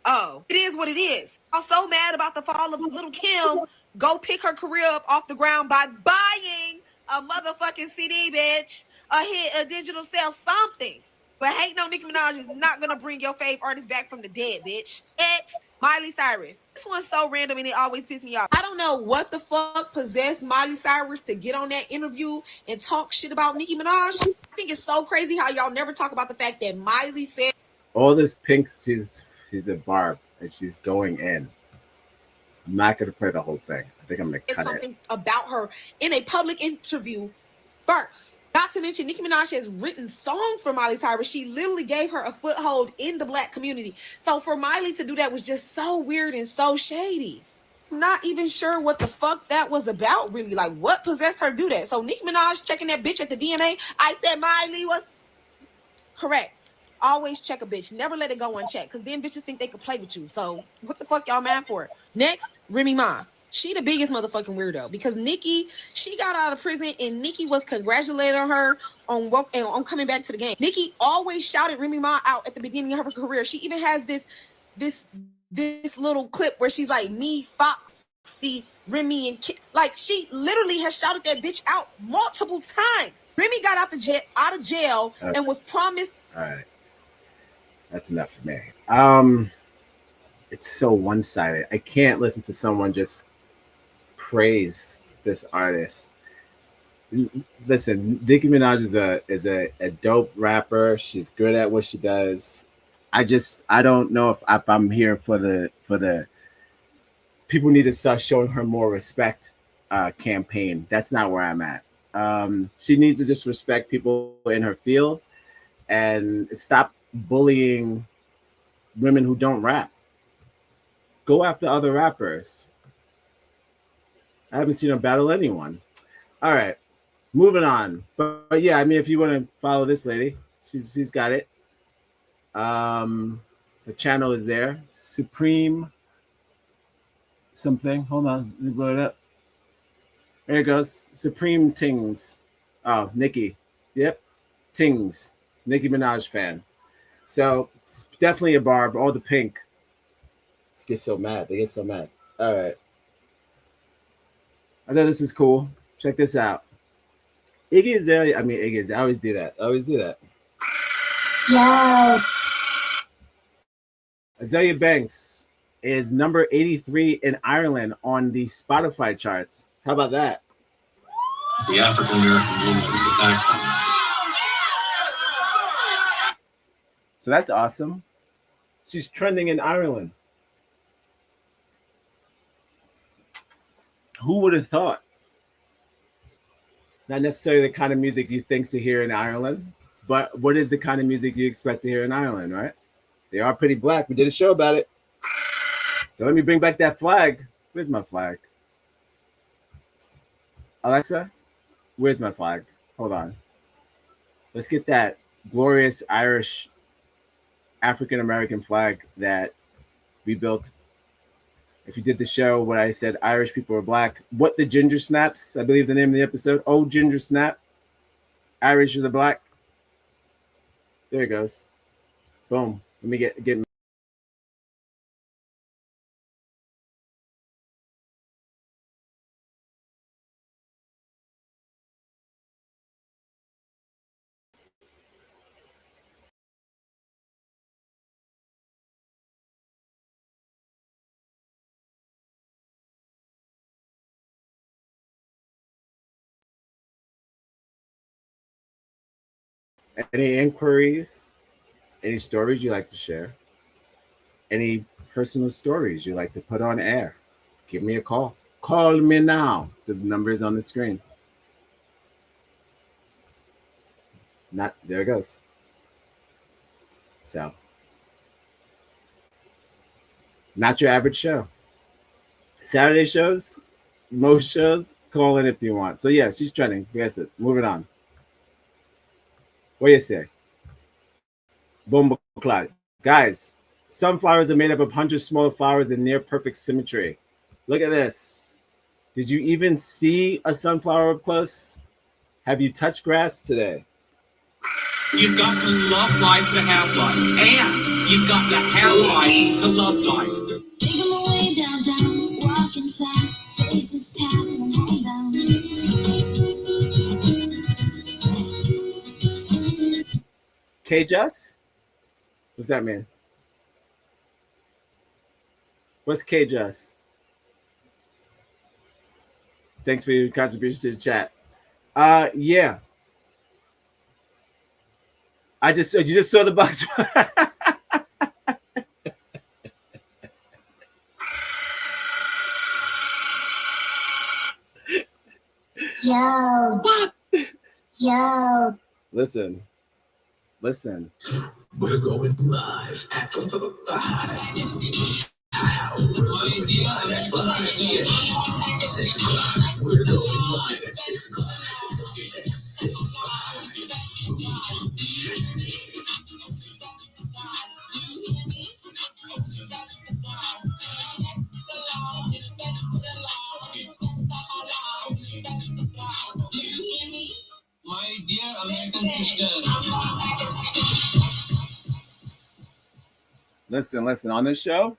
S11: oh, it is what it is. I'm so mad about the fall of Little Kim. Go pick her career up off the ground by buying a motherfucking CD, bitch. A hit, a digital sale, something. But hating on Nicki Minaj is not gonna bring your fave artist back from the dead, bitch. Next, Miley Cyrus. This one's so random and it always pisses me off. I don't know what the fuck possessed Miley Cyrus to get on that interview and talk shit about Nicki Minaj. I think it's so crazy how y'all never talk about the fact that Miley said
S1: all this pink, she's a barb and she's going in. I'm not gonna play the whole thing. I think I'm gonna cut
S11: something about her in a public interview first. Not to mention, Nicki Minaj has written songs for Miley Cyrus. She literally gave her a foothold in the Black community. So for Miley to do that was just so weird and so shady. I'm not even sure what the fuck that was about, really. Like, what possessed her to do that? So Nicki Minaj checking that bitch at the VMA. I said Miley was correct. Always check a bitch. Never let it go unchecked, because then bitches think they could play with you. So what the fuck y'all mad for? Next, Remy Ma. She the biggest motherfucking weirdo, because Nicki, she got out of prison and Nicki was congratulating her on coming back to the game. Nicki always shouted Remy Ma out at the beginning of her career. She even has this little clip where she's like, me, Foxy, Remy, and Kid. Like, she literally has shouted that bitch out multiple times. Remy got out of jail and was promised.
S1: All right, that's enough for me. It's so one-sided. I can't listen to someone just praise this artist. Listen, Nicki Minaj is a dope rapper. She's good at what she does. I don't know if I'm here for the people need to start showing her more respect campaign. That's not where I'm at. She needs to just respect people in her field and stop bullying women who don't rap. Go after other rappers. I haven't seen her battle anyone. All right, moving on. But yeah, I mean, if you want to follow this lady, she's got it. The channel is there. Supreme something. Hold on, let me blow it up. There it goes. Supreme Tings. Oh, Nicki. Yep. Tings. Nicki Minaj fan. So it's definitely a barb. All the pink. They get so mad. All right. I thought this was cool. Check this out. Iggy Azalea. I always do that.
S10: Yeah.
S1: Azalea Banks is number 83 in Ireland on the Spotify charts. How about that?
S2: The African American woman is the backbone.
S1: So that's awesome. She's trending in Ireland. Who would have thought? Not necessarily the kind of music you think to hear in Ireland, but what is the kind of music you expect to hear in Ireland, right? They are pretty black. We did a show about it. So let me bring back that flag. Where's my flag? Alexa, where's my flag? Hold on. Let's get that glorious Irish African-American flag that we built. If you did the show where I said Irish people are black, what the ginger snaps, I believe the name of the episode. Oh, ginger snap. Irish are the black. There it goes. Boom. Let me get any inquiries, any stories you like to share, any personal stories you like to put on air, give me a call. Call me now. The number is on the screen. Not there it goes. So, not your average show. Saturday shows, most shows, call in if you want. So yeah, she's trending. Guess it. Moving on. What do you say? Boom cloud. Guys, sunflowers are made up of hundreds of smaller flowers in near perfect symmetry. Look at this. Did you even see a sunflower up close? Have you touched grass today?
S3: You've got to love life to have life, and you've got to have life to love life.
S8: Making my way downtown, walking fast, faces pass and I'm homebound.
S1: K-Just? What's that mean? What's K-Just? Thanks for your contribution to the chat. Yeah. You just saw the box.
S8: Yo. Yo.
S1: Listen.
S5: We're going live at 5. We're going live at 5. Yeah. 6 o'clock. We're going live at 6 o'clock. 6 My dear American sister.
S1: Listen. On this show,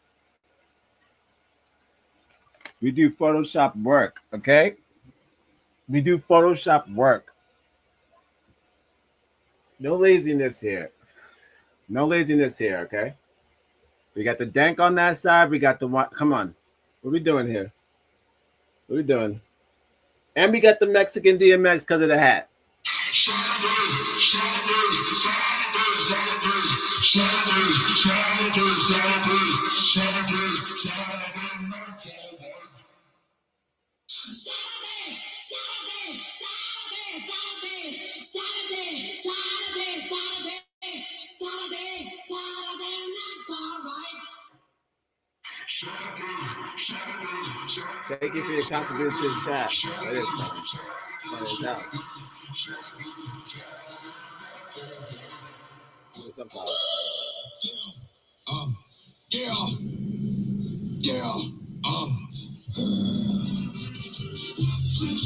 S1: we do Photoshop work, okay? We do Photoshop work. No laziness here. Okay? We got the dank on that side. We got the one. Come on. What are we doing here? What are we doing? And we got the Mexican DMX because of the hat. Thank you for your contribution to the chat. That is funny. It's funny as hell.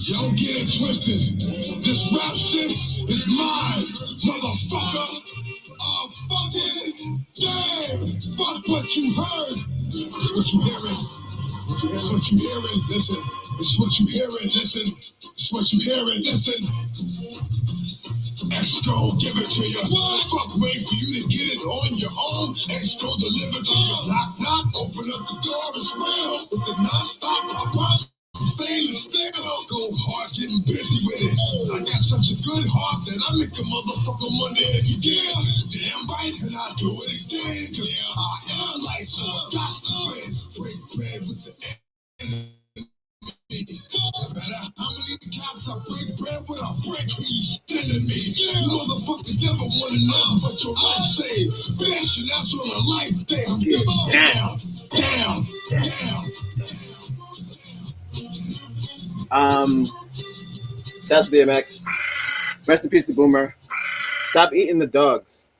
S5: Don't get it twisted. This rap shit is mine, motherfucker. Fuck it. Damn. Fuck what you heard. It's what you hearing. It's what you hearing. Listen. It's what you hearing. Listen. It's what you hearing. Listen. Exco, give it to you. Fuck, wait for you to get it on your own. Exco, deliver to you. Knock, knock, open up the door and spell. With the non-stop, pop. Stainless steel, go hard, getting busy with it. I got such a good heart that I make a motherfucker money every day. Damn right, and I do it again. Yeah, I am like so got to break bread with the enemy. No matter how many cops I break bread with, I break who you sending me. You motherfuckers never want to know what your life saved. Bitch, and that's on a life damn. Damn.
S1: Shouts to DMX. Rest in peace to Boomer. Stop eating the dogs.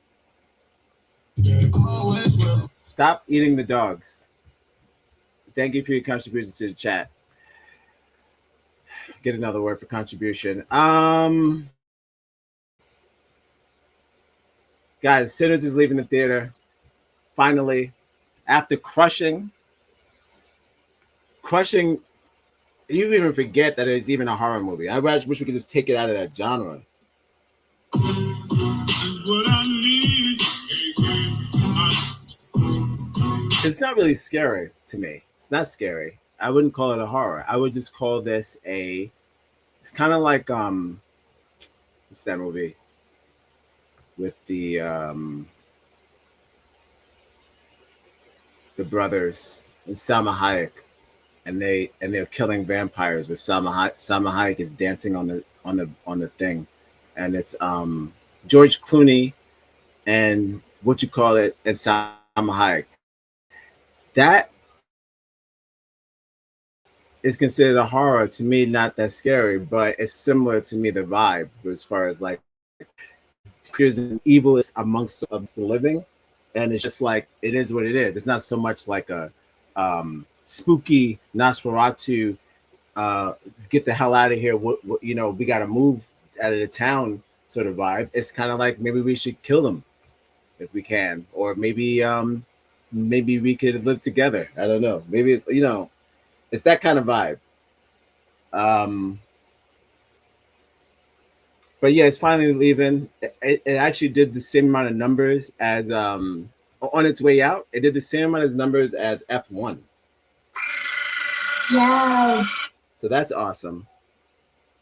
S1: Stop eating the dogs. Thank you for your contribution to the chat. Get another word for contribution. Guys, Sinners is leaving the theater. Finally, after crushing. You even forget that it's even a horror movie. I wish we could just take it out of that genre. It's not really scary to me. It's not scary. I wouldn't call it a horror. I would just call this it's kind of like what's that movie with the brothers and Salma Hayek, and they're killing vampires, but Salma Hayek is dancing on the thing, and it's George Clooney and what you call it and Salma Hayek. That is considered a horror to me, not that scary, but it's similar to me the vibe as far as like there's an evil amongst the living, and it's just like it is what it is. It's not so much like a spooky Nosferatu, get the hell out of here. What you know, we got to move out of the town sort of vibe. It's kind of like maybe we should kill them if we can, or maybe we could live together. I don't know. Maybe it's it's that kind of vibe. Um, but yeah, it's finally leaving. It actually did the same amount of numbers as on its way out. It did the same amount of numbers as F1.
S10: Yeah.
S1: So that's awesome.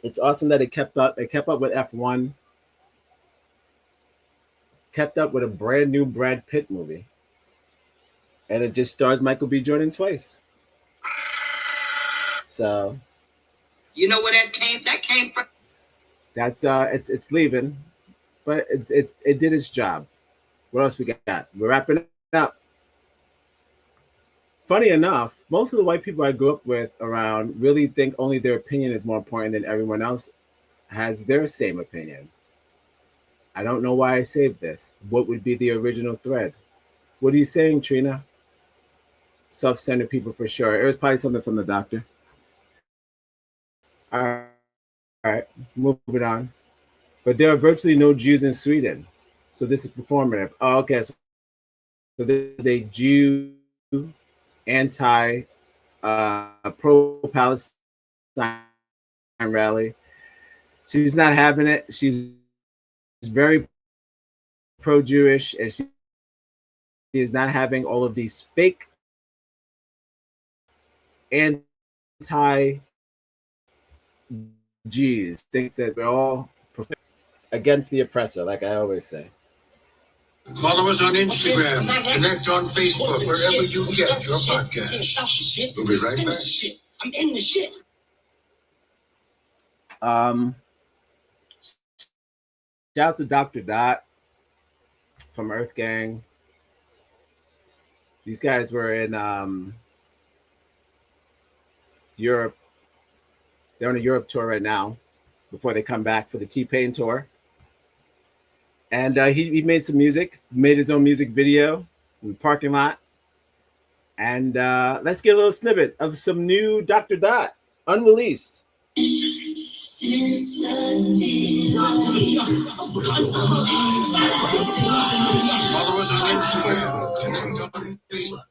S1: It's awesome that it kept up. It kept up with F1. Kept up with a brand new Brad Pitt movie, and it just stars Michael B. Jordan twice. So,
S7: You know where that came? That came from.
S1: that's it's leaving, but it did its job. What else we got? We're wrapping up. Funny enough, most of the white people I grew up with around really think only their opinion is more important than everyone else has their same opinion. I don't know why I saved this. What would be the original thread? What are you saying, Trina? Self-centered people for sure. It was probably something from the doctor. All right, moving on. But there are virtually no Jews in Sweden. So this is performative. Oh, okay. So this is a Jew anti pro-Palestine rally. She's not having it. She's very pro-Jewish, and she is not having all of these fake anti Jews. Thinks that we're all against the oppressor, like I always say.
S5: Follow us on Instagram, connect on Facebook, wherever you get your podcast. We'll be right back.
S7: I'm in the shit.
S1: Shout out to Dr. Dot from Earth Gang. These guys were in Europe. They're on a Europe tour right now before they come back for the T-Pain tour. And he made some music, made his own music video in the parking lot. And let's get a little snippet of some new Dr. Dot, unreleased.
S5: Follow us on Instagram, connect on Facebook,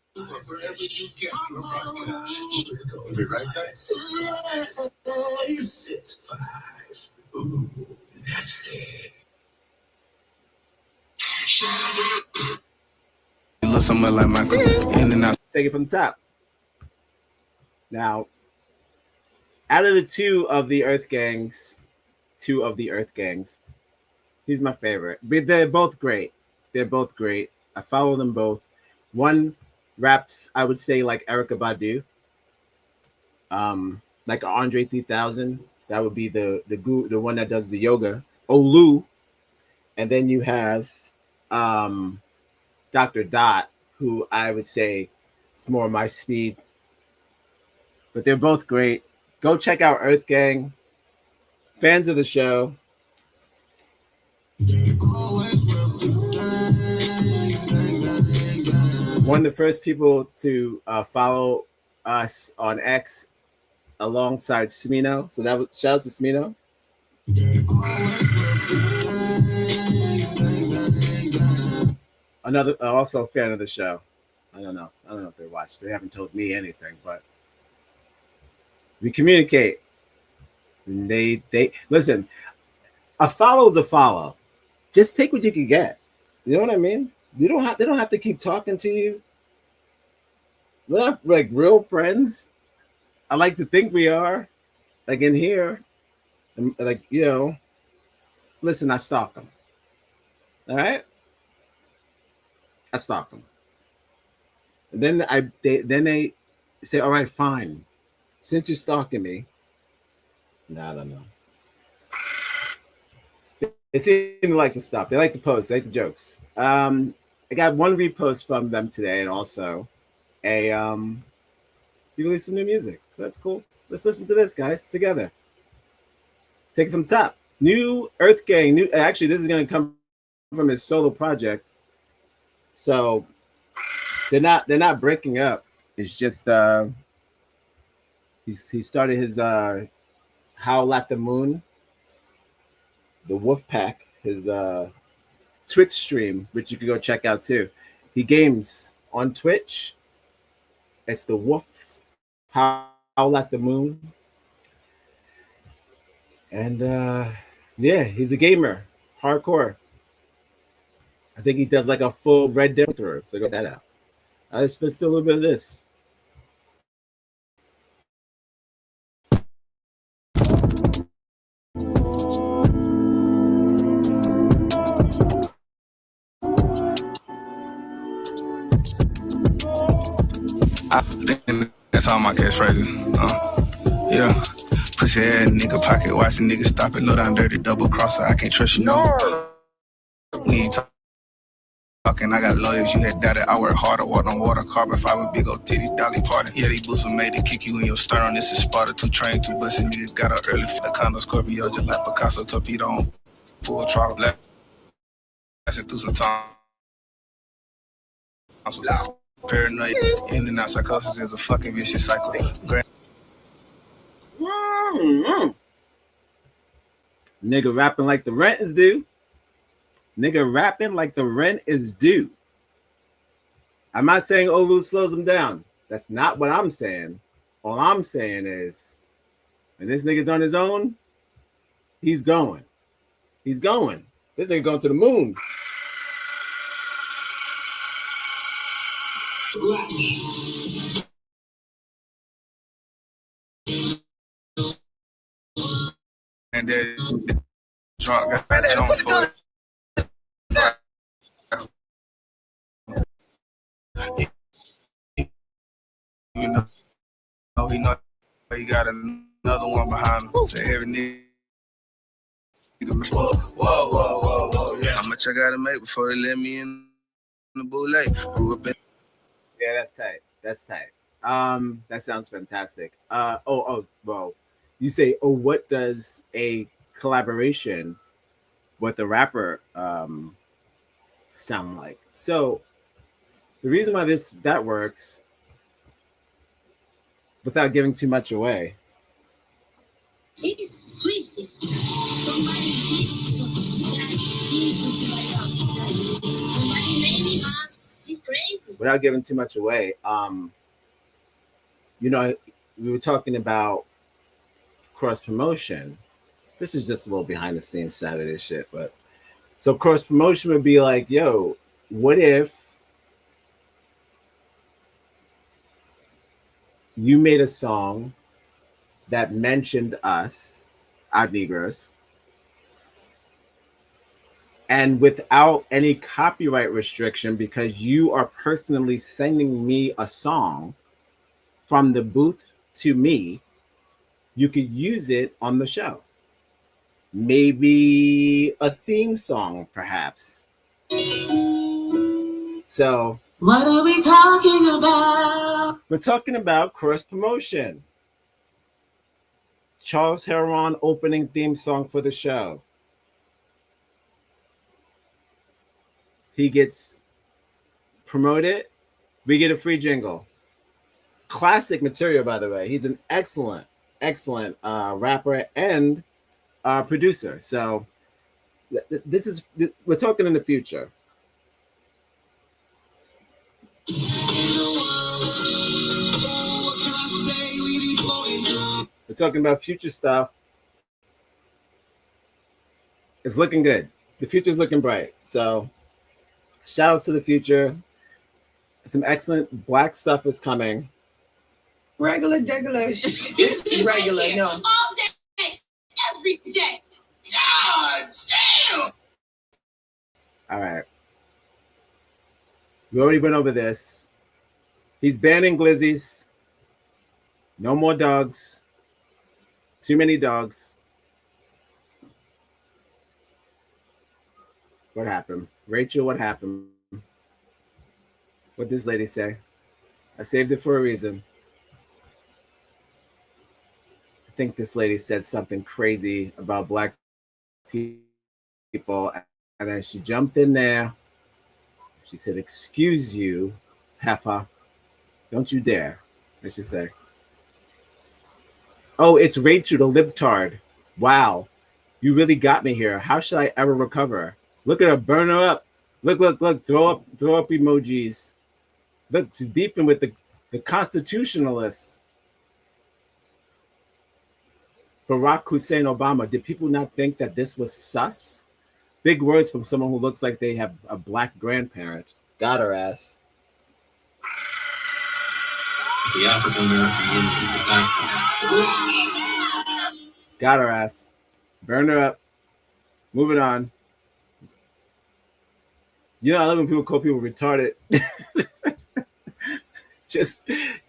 S5: wherever you get your podcast. We'll be right back. 6'5". Ooh, that's it.
S1: You look somewhere like my in and out. Take it from the top. Now, out of the two of the Earth Gangs, he's my favorite. But they're both great. They're both great. I follow them both. One raps, I would say, like Erykah Badu, like Andre 3000. That would be the one that does the yoga. Olu, and then you have Dr. Dot, who I would say is more my speed. But they're both great. Go check out Earth Gang. Fans of the show. One of the first people to follow us on X alongside Smino. So that was shout out to Smino. Another also a fan of the show. I don't know if they watched. They haven't told me anything, but we communicate. And they listen. A follow is a follow. Just take what you can get. You know what I mean? They don't have to keep talking to you. We're not like real friends. I like to think we are. Like in here. And like, listen, I stalk them. All right? I stalk them. And then they say, all right, fine. Since you're stalking me, I don't know. seem to like the stuff. They like the posts. They like the jokes. I got one repost from them today, and also a you released some new music, so that's cool. Let's listen to this, guys, together. Take it from the top. New Earth Gang. New. Actually, this is going to come from his solo project, so they're not breaking up. It's just he started his Howl at the Moon, the Wolf Pack, his Twitch stream, which you can go check out too. He games on Twitch. It's the Wolf Howl at the Moon. And yeah, he's a gamer, hardcore. I think he does like a full Red Dead through, so go that out. Let's do a little bit of this.
S12: I think that's all my catchphrases. Yeah. Pussy ass nigga pocket watching nigga stop it, low down dirty double crosser. I can't trust you no. We ain't talking, I got lawyers, you had doubted. I work harder, walk on water, carbon fiber, big old titty, dolly party. Yeah, these boots were made to kick you in your sternum. This is Sparta, 2 train, 2 buses, niggas got up early for the condo Scorpio, just like Picasso, torpedo on full throttle, black. Passing through some time. Paranoid, in and out psychosis is a fucking vicious cycle.
S1: Nigga rapping like the rent is due. Nigga rapping like the rent is due. I'm not saying Olu slows him down. That's not what I'm saying. All I'm saying is, when this nigga's on his own, he's going. He's going. This nigga going to the moon.
S12: And then drunk got Jones for it. You know, he know he got another one behind him. So every nigga, whoa, yeah. How much I gotta make before they let me in the boule? Grew up in.
S1: Yeah, that's tight. That's tight. That sounds fantastic. Well, you say, what does a collaboration with a rapper sound like? So the reason why that works, without giving too much away.
S4: It's twisted. Somebody made me hot. It's crazy.
S1: Without giving too much away, we were talking about cross promotion. This is just a little behind the scenes side of this shit, but so cross promotion would be like, yo, what if you made a song that mentioned us, our Negroz, and without any copyright restriction, because you are personally sending me a song from the booth to me, you could use it on the show. Maybe a theme song, perhaps. So,
S3: what are we talking about?
S1: We're talking about cross promotion. Charles Heron opening theme song for the show. He gets promoted. We get a free jingle. Classic material, by the way. He's an excellent rapper and producer. So we're talking in the future. We're talking about future stuff. It's looking good. The future's looking bright. So shout outs to the future. Some excellent black stuff is coming.
S10: Regular. It's regular, no.
S6: All day, every day.
S7: God damn!
S1: All right. We already went over this. He's banning glizzies. No more dogs. Too many dogs. What happened? Rachel, what happened? What this lady say? I saved it for a reason. I think this lady said something crazy about black people, and then she jumped in there. She said, "Excuse you, heifer. Don't you dare." What she say? Oh, it's Rachel the libtard. Wow. You really got me here. How should I ever recover? Look at her, burn her up. Look, throw up emojis. Look, she's beefing with the constitutionalists. Barack Hussein Obama. Did people not think that this was sus? Big words from someone who looks like they have a black grandparent. Got her ass.
S2: The African American woman is the backbone.
S1: Got her ass. Burn her up. Moving on. You know, I love when people call people retarded. just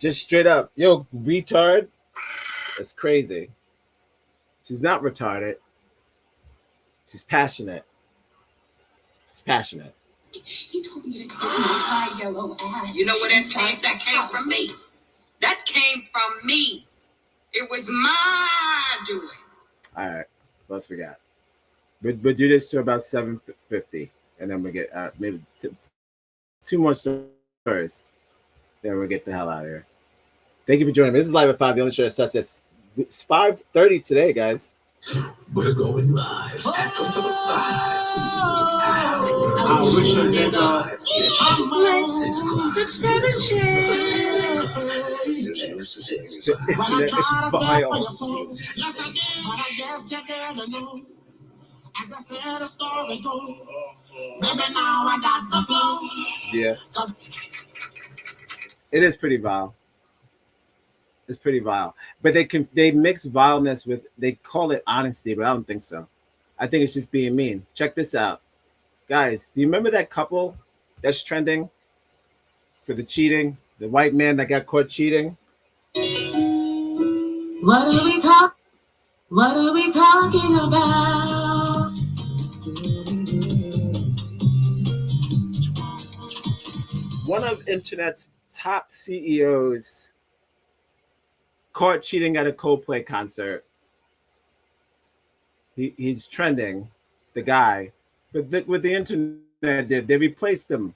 S1: straight up. Yo, retard. That's crazy. She's not retarded. She's passionate. She's passionate.
S9: He told me to take my high yellow ass.
S7: You know what that came from me? That came from me. It was my doing.
S1: All right. What else we got? We'll do this to about 7:50, and then we get maybe two more stories. Then we'll get the hell out of here. Thank you for joining me. This is Live at 5. The only show that starts at it's 5:30 today, guys.
S5: We're going live at 5. I wish I never
S8: subscribe and share.
S1: The internet is vile. Yeah. It is pretty vile. It's pretty vile. But they mix vileness with, they call it honesty, but I don't think so. I think it's just being mean. Check this out. Guys, do you remember that couple that's trending for the cheating? The white man that got caught cheating?
S8: What are we talking about?
S1: One of internet's top CEOs caught cheating at a Coldplay concert. He's trending, the guy. But what the internet did, they replaced him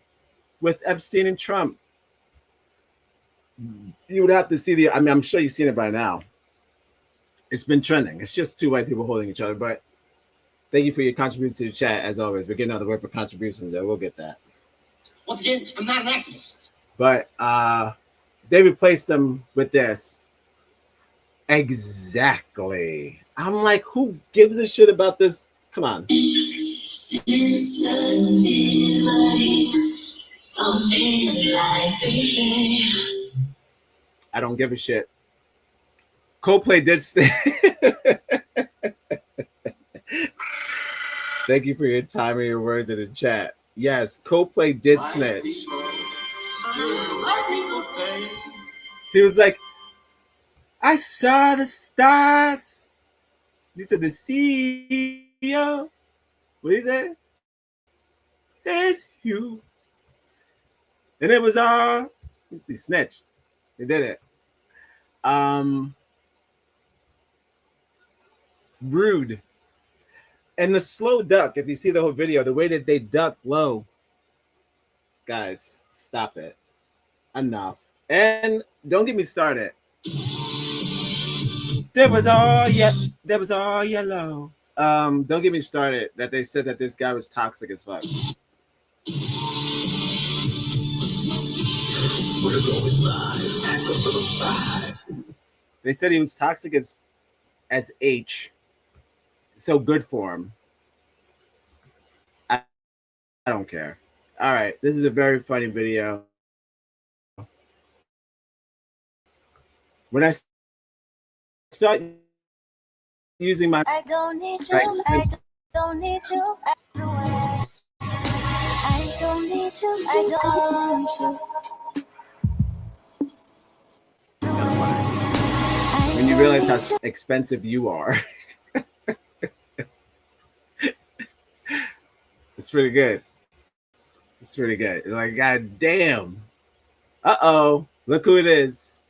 S1: with Epstein and Trump. You would have to see I'm sure you've seen it by now. It's been trending. It's just two white people holding each other. But thank you for your contribution to the chat, as always. We're getting another word for contributions there. We'll get that.
S7: Once again, I'm not an activist.
S1: But they replaced them with this. Exactly. I'm like, who gives a shit about this? Come on. I don't give a shit. Coldplay did Thank you for your time and your words in the chat. Yes, Coldplay did snitch. He was like, I saw the stars. He said the CEO. What did he say? It's you. And it was all, let's see, snitched. They did it. Rude. And the slow duck, if you see the whole video, the way that they duck low. Guys, stop it. Enough. And don't get me started. There was all yellow. Don't get me started that they said that this guy was toxic as fuck.
S5: We're going live at 5.
S1: They said he was toxic as H. So good for him. I don't care. All right, this is a very funny video. When I start using my,
S8: I don't need you. I don't need you. I don't need you. I don't need you.
S1: It's kind of funny when you realize how expensive you are. It's It's pretty good. It's pretty good. It's like, God damn. Uh-oh. Look who it is.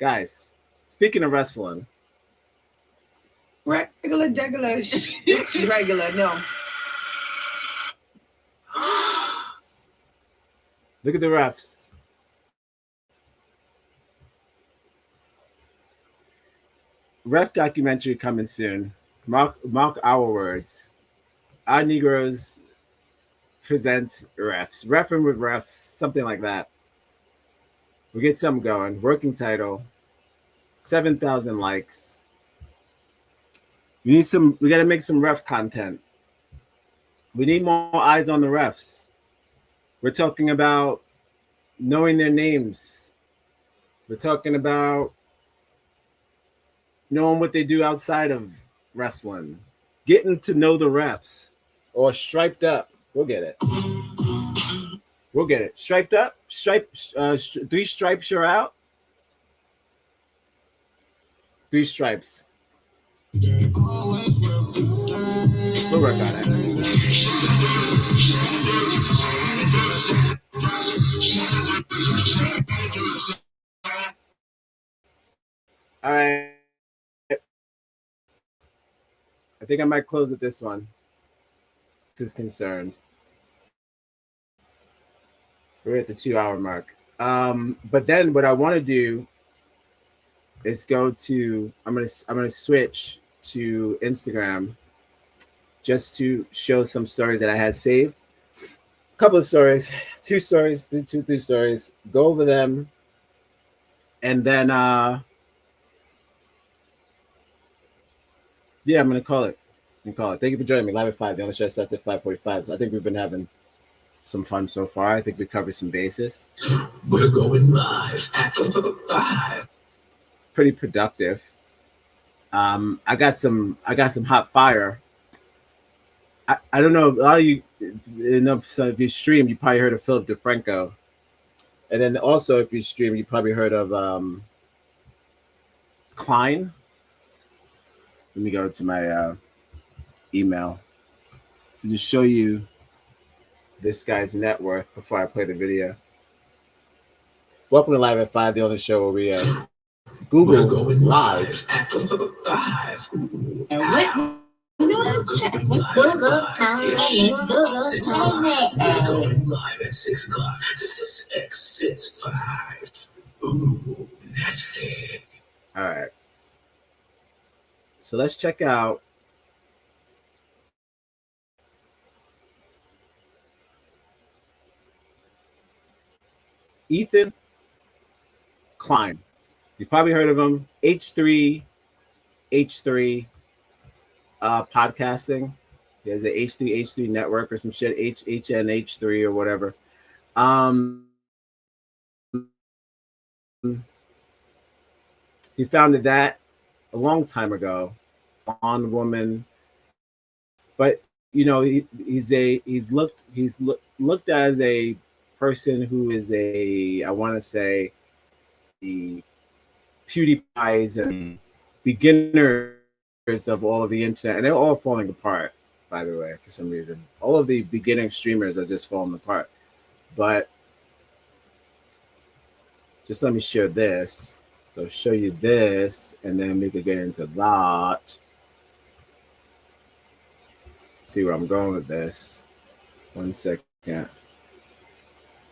S1: Guys, speaking of wrestling.
S10: Regular, degular, it's regular. No.
S1: Look at the refs. Ref documentary coming soon. Mark our words. Our Negroz presents refs. Reffing with refs. Something like that. We get something going. Working title. 7,000 likes. We got to make some ref content. We need more eyes on the refs. We're talking about knowing their names. We're talking about knowing what they do outside of wrestling. Getting to know the refs. Or striped up. We'll get it. We'll get it. Striped up. 3 stripes, you're out. 3 stripes. We'll work on it. All right. I think I might close with this one. This is concerned. We're at the 2-hour mark. But then what I want to do is go to I'm gonna switch to Instagram just to show some stories that I had saved. A couple of stories, 2 stories, 3 stories. Go over them, and then yeah, I'm gonna call it. Thank you for joining me live at 5. The only show starts at 5:45. I think we've been having some fun so far. I think we covered some bases.
S5: We're going live at 5.
S1: Pretty productive. I got some hot fire. I don't know, a lot of you know, so if you stream, you probably heard of Philip DeFranco. And then also if you stream, you probably heard of Klein. Let me go to my email to just show you this guy's net worth before I play the video. Welcome to Live at 5, the only show where we Google
S5: We're going
S1: live
S5: at 5.
S10: And what? You know what's good time? Let's
S5: We're going live at 6 o'clock. 6:5. Ooh, that's it.
S1: All right. So let's check out Ethan Klein. You probably heard of him. H3 podcasting. There's a H3 network or some shit. HNH3 or whatever. He founded that a long time ago. On woman, but you know he's looked at as a person who is I want to say the PewDiePies and beginners of all of the internet, and they're all falling apart, by the way, for some reason. All of the beginning streamers are just falling apart. But just let me share this. So show you this, and then we could get into that. See where I'm going with this. 1 second.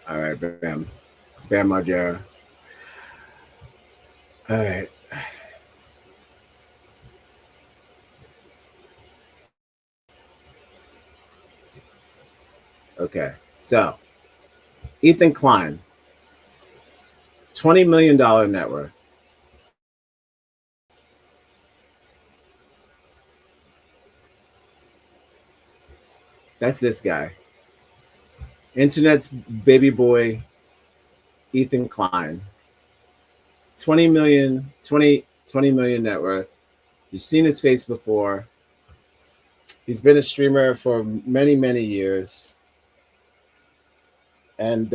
S1: All right, bam. Bam Margera. All right. Okay, so Ethan Klein, $20 million net worth. That's this guy. Internet's baby boy, Ethan Klein. 20 million net worth. You've seen his face before. He's been a streamer for many, many years. And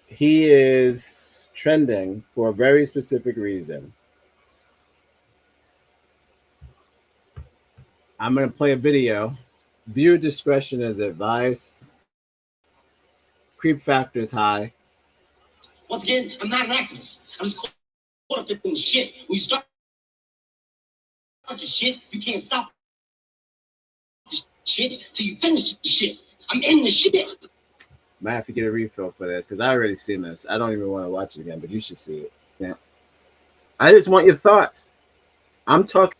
S1: he is trending for a very specific reason. I'm going to play a video Viewer discretion is advised. Creep factor is high.
S13: Once again, I'm not an activist. I'm just caught up in the shit. When you start the shit, you can't stop the shit till you finish the shit. I'm in the shit.
S1: Might have to get a refill for this because I already seen this. I don't even want to watch it again, but you should see it. Yeah. I just want your thoughts. I'm talking,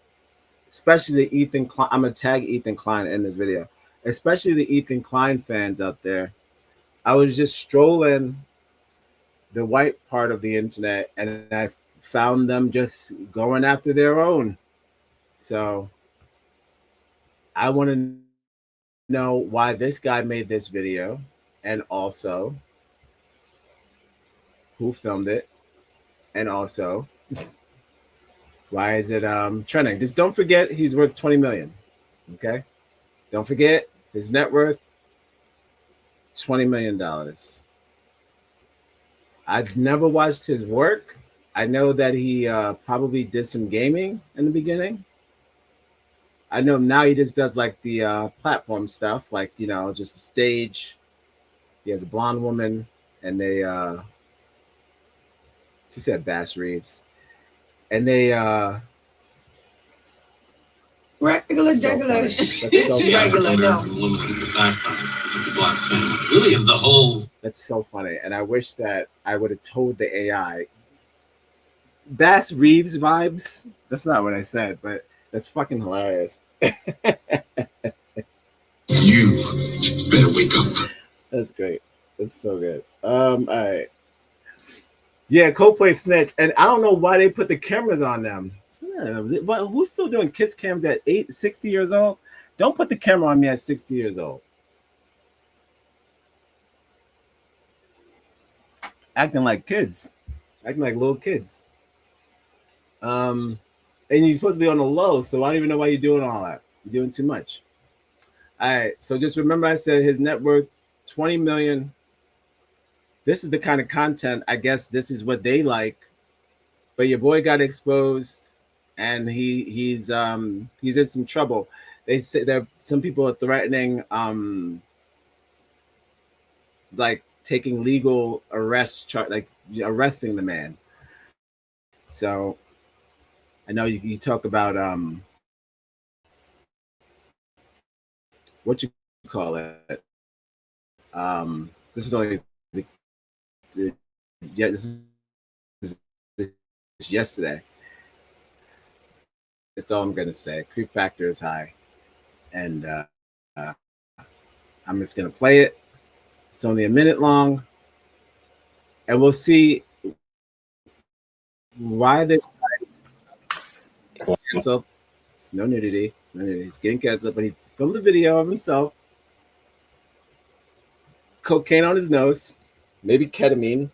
S1: especially the Ethan Klein. I'm gonna tag Ethan Klein in this video, especially the Ethan Klein fans out there. I was just strolling the white part of the internet, and I found them just going after their own. So I want to know why this guy made this video, and also who filmed it, and also why is it trending. Just don't forget he's worth 20 million. Okay, don't forget his net worth, $20 million. I've never watched his work. I know that he probably did some gaming in the beginning. I know now he just does like the platform stuff, like, you know, just a stage. He has a blonde woman, and they she said Bass Reeves, and they
S10: regular
S1: so
S10: jugular.
S1: funny. That's so funny.
S10: Regular, no.
S2: Woman is the backbone of the black family. Really, of the whole.
S1: That's so funny, and I wish that I would have told the AI Bass Reeves vibes. That's not what I said, but that's fucking hilarious.
S5: You better wake up.
S1: That's great. That's so good. All right. Yeah, Coldplay snitch, and I don't know why they put the cameras on them. But who's still doing kiss cams at 60 years old? Don't put the camera on me at 60 years old. Acting like kids, acting like little kids. And you're supposed to be on the low, so I don't even know why you're doing all that. You're doing too much. All right, so just remember I said his net worth 20 million. This is the kind of content, I guess this is what they like. But your boy got exposed, and he's in some trouble. They say that some people are threatening like taking legal arrest like arresting the man. So I know you talk about what you call it. This is only this is yesterday. That's all I'm gonna say. Creep factor is high, and I'm just gonna play it. It's only a minute long, and we'll see why they canceled. It's no nudity. It's no nudity. He's getting canceled, but he filmed a video of himself, cocaine on his nose, maybe ketamine.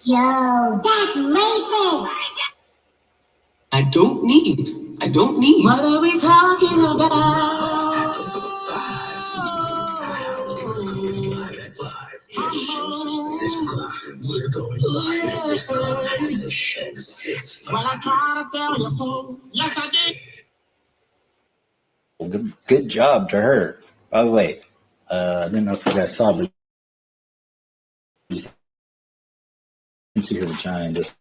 S8: Yo, that's racist.
S13: I don't need.
S8: What are we talking about?
S5: We're going live.
S8: Well, I try to tell you so. Yes, I did.
S14: Good job to her. By the way, I didn't know if you guys saw, but you can see her vagina just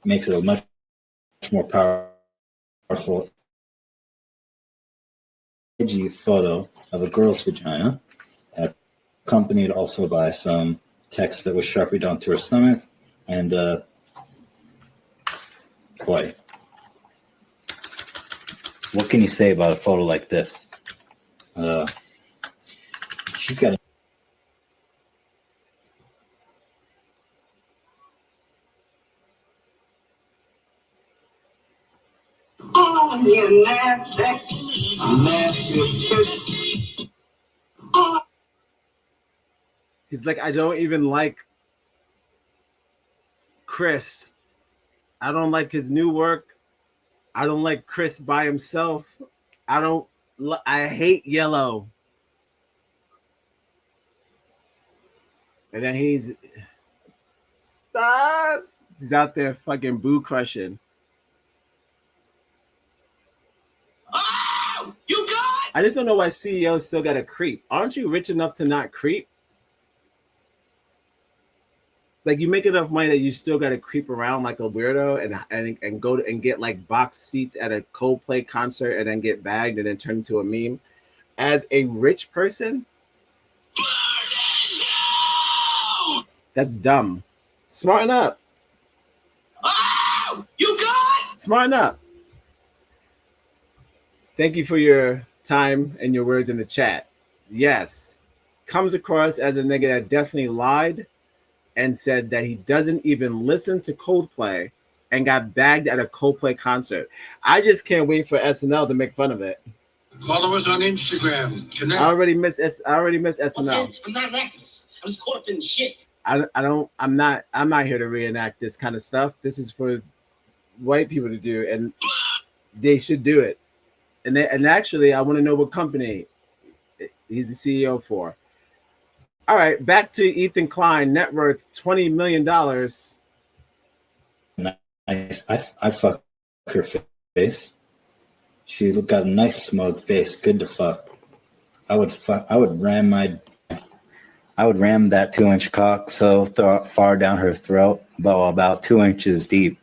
S14: makes it a much more powerful edgy photo of a girl's vagina, accompanied also by some text that was sharply down to her stomach. And boy, what can you say about a photo like this? She's got
S7: Oh, you nasty, nasty. Oh.
S1: He's like, I don't even like Chris. I don't like his new work. I don't like Chris by himself. I hate Yellow. And then he's out there fucking boo crushing.
S13: Oh, you
S1: I just don't know why CEOs still got to creep. Aren't you rich enough to not creep? Like you make enough money that you still got to creep around like a weirdo and go and get like box seats at a Coldplay concert and then get bagged and then turn into a meme. As a rich person, that's dumb. Smarten up.
S13: Oh, you good?
S1: Smarten up. Thank you for your time and your words in the chat. Yes, comes across as a nigga that definitely lied and said that he doesn't even listen to Coldplay and got bagged at a Coldplay concert. I just can't wait for SNL to make fun of it.
S13: Follow us on Instagram. Connect.
S1: I already miss SNL.
S13: I'm not an activist. I'm just caught up in shit.
S1: I'm not here to reenact this kind of stuff. This is for white people to do, and they should do it. And actually, I want to know what company he's the CEO for. All right, back to Ethan Klein, net worth $20 million.
S14: Nice. I fuck her face. She got a nice smug face. Good to fuck. I would ram that 2-inch cock so far down her throat, about 2 inches deep.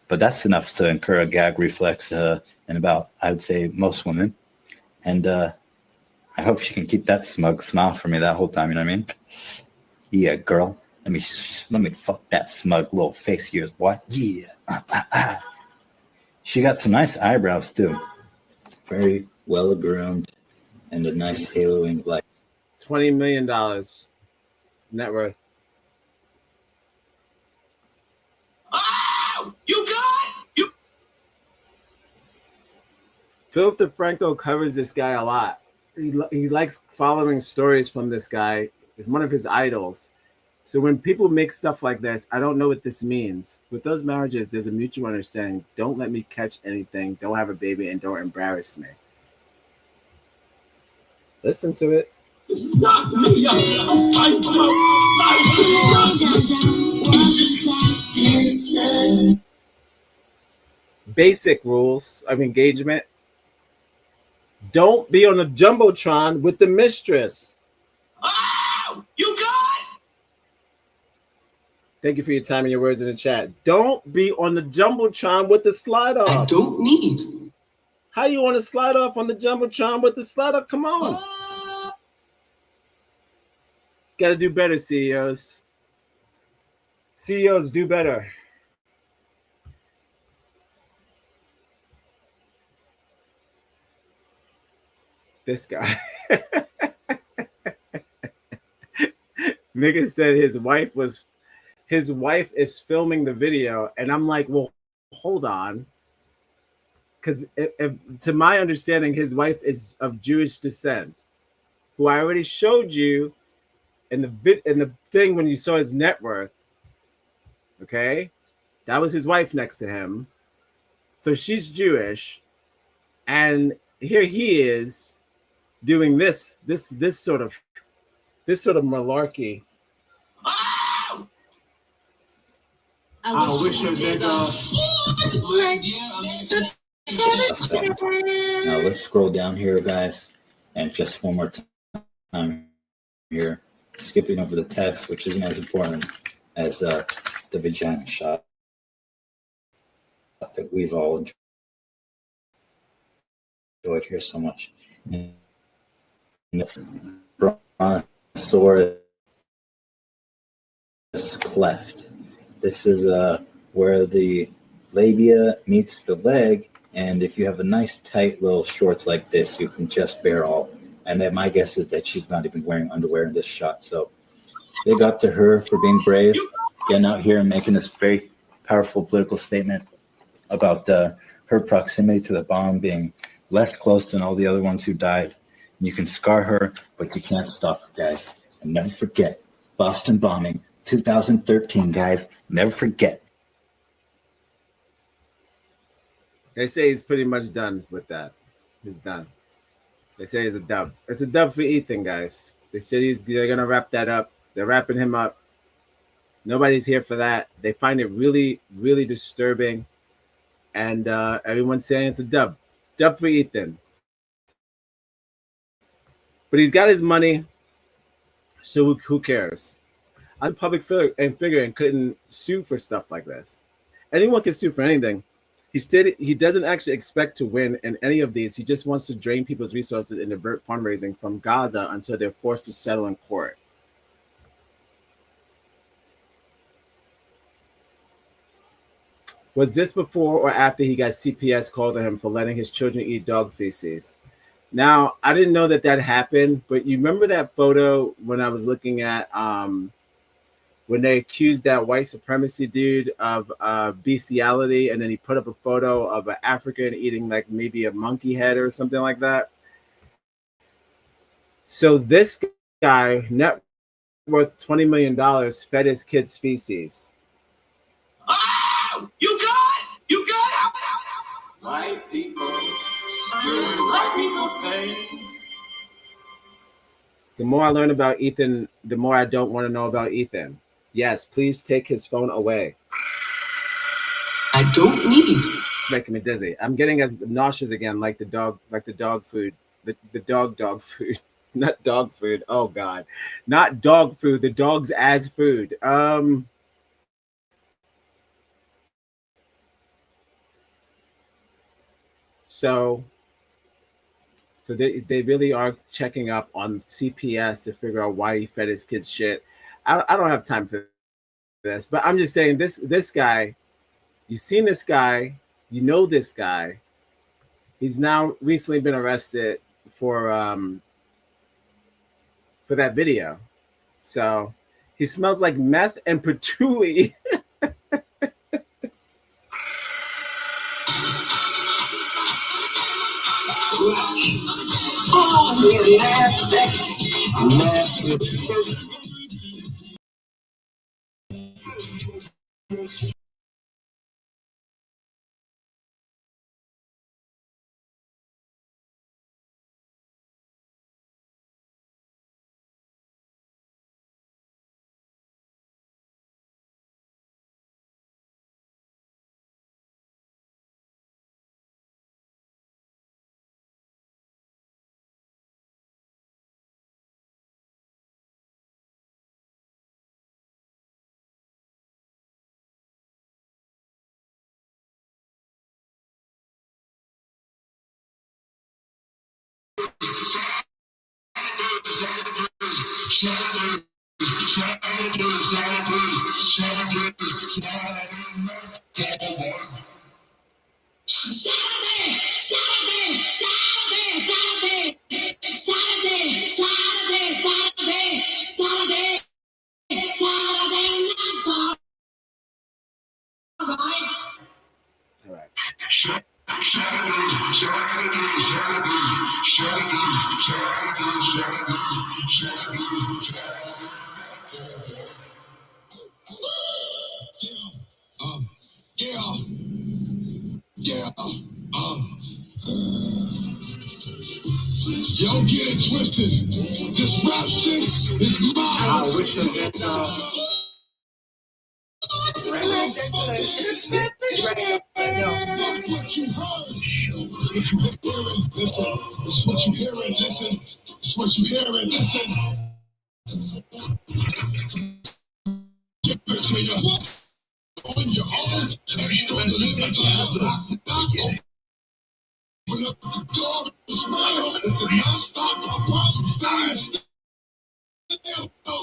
S14: But that's enough to incur a gag reflex in about, I would say, most women. And I hope she can keep that smug smile for me that whole time. You know what I mean? Yeah, girl. Let me fuck that smug little face of yours, boy. Yeah. She got some nice eyebrows too. Very well groomed and a nice haloing light.
S1: $20 million net worth.
S13: Oh, you good? You.
S1: Philip DeFranco covers this guy a lot. He likes following stories from this guy. It's one of his idols. So when people make stuff like this, I don't know what this means. With those marriages, there's a mutual understanding. Don't let me catch anything. Don't have a baby, and don't embarrass me. Listen to it.
S13: This is not me. I'm fighting for my life.
S1: Basic rules of engagement. Don't be on the Jumbotron with the mistress.
S13: Oh, you good?
S1: Thank you for your time and your words in the chat. Don't be on the Jumbotron with the slide off.
S13: I don't need.
S1: How you want to slide off on the Jumbotron with the slide off? Come on. Got to do better, CEOs. CEOs, do better. This guy. Nigga said his wife is filming the video, and I'm like, well, hold on, because to my understanding, his wife is of Jewish descent, who I already showed you in the thing when you saw his net worth. Okay, that was his wife next to him, so she's Jewish, and here he is doing this sort of malarkey.
S13: I wish a nigga.
S14: Now let's scroll down here, guys, and just one more time here, skipping over the text, which isn't as important as the vagina shot that we've all enjoyed here so much. And the brontosaurus cleft. This is where the labia meets the leg, and if you have a nice tight little shorts like this, you can just bear all. And then my guess is that she's not even wearing underwear in this shot. So big up to her for being brave, getting out here and making this very powerful political statement about her proximity to the bomb being less close than all the other ones who died. You can scar her, but you can't stop her, guys. And never forget, Boston bombing, 2013, guys. Never forget.
S1: They say he's pretty much done with that. He's done. They say it's a dub. It's a dub for Ethan, guys. They said they're gonna wrap that up. They're wrapping him up. Nobody's here for that. They find it really, really disturbing. And everyone's saying it's a dub. Dub for Ethan. But he's got his money, so who cares? I'm a public figure and couldn't sue for stuff like this. Anyone can sue for anything. He stated he doesn't actually expect to win in any of these. He just wants to drain people's resources and divert fundraising from Gaza until they're forced to settle in court. Was this before or after he got CPS called to him for letting his children eat dog feces? Now, I didn't know that happened, but you remember that photo when I was looking at when they accused that white supremacy dude of bestiality, and then he put up a photo of an African eating like maybe a monkey head or something like that. So this guy, net worth $20 million, fed his kids feces.
S13: Oh, you good? You good? White people doing white people things.
S1: The more I learn about Ethan, the more I don't want to know about Ethan. Yes, please take his phone away.
S13: I don't need it.
S1: It's making me dizzy. I'm getting as nauseous again, like the dog food, the dog food, not dog food. Oh God, not dog food. The dogs as food. So they really are checking up on CPS to figure out why he fed his kids shit. I don't have time for this, but I'm just saying this guy, you've seen this guy, you know this guy. He's now recently been arrested for that video. So he smells like meth and patchouli.
S5: Yo, get it twisted. This rap shit is mine. I wish I did That's what you heard. It's what you hearing. Listen. It's what you hearing. Listen. Get it to you. On your own. Extra living time. Open up the door. Non-stop problems.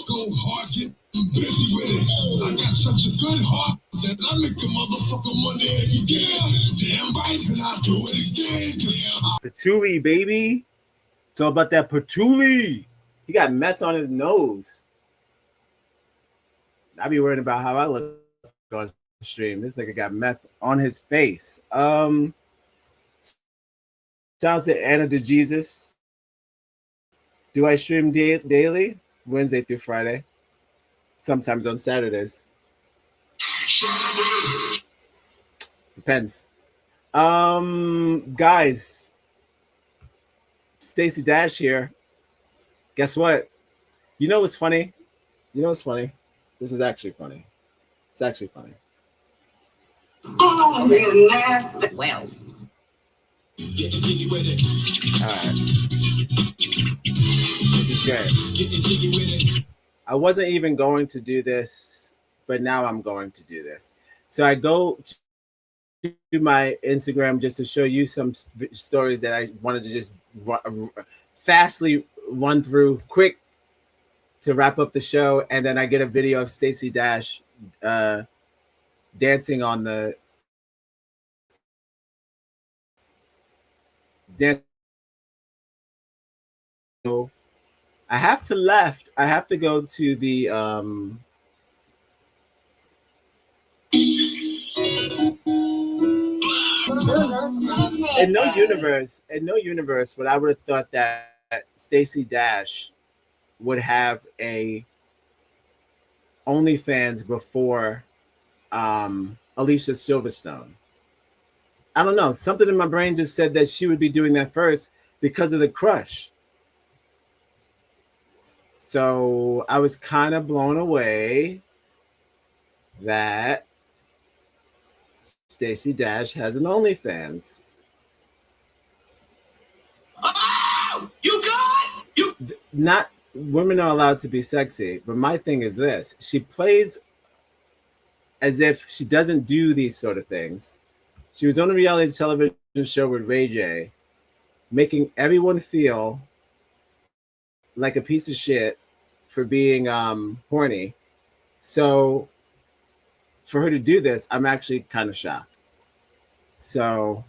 S5: Go hard, get busy with it. I got such a good heart that I make the motherfucker money every day. Damn right, and I'll do it again.
S1: Patchouli, baby. It's all about that patchouli. He got meth on his nose. I be worried about how I look on stream. This nigga got meth on his face. Sounds to Anna to Jesus. Do I stream daily? Wednesday through Friday. Sometimes on Saturdays. Depends. Guys. Stacey Dash here. Guess what? You know what's funny? You know what's funny? This is actually funny. It's actually funny.
S7: Oh, they're nasty.
S11: Well.
S1: All right. This is good. I wasn't even going to do this, but now I'm going to do this. So I go to my Instagram just to show you some stories that I wanted to just fastly run through quick to wrap up the show, and then I get a video of Stacey Dash dancing on the dance. I have to left. I have to go to the in no universe, but I would have thought that Stacey Dash would have a OnlyFans before Alicia Silverstone. I don't know. Something in my brain just said that she would be doing that first because of the crush. So I was kind of blown away that Stacey Dash has an OnlyFans.
S7: Oh, you good? You
S1: Not women are allowed to be sexy, but my thing is this: she plays as if she doesn't do these sort of things. She was on a reality television show with Ray J, making everyone feel like a piece of shit for being horny. So for her to do this, I'm actually kind of shocked. So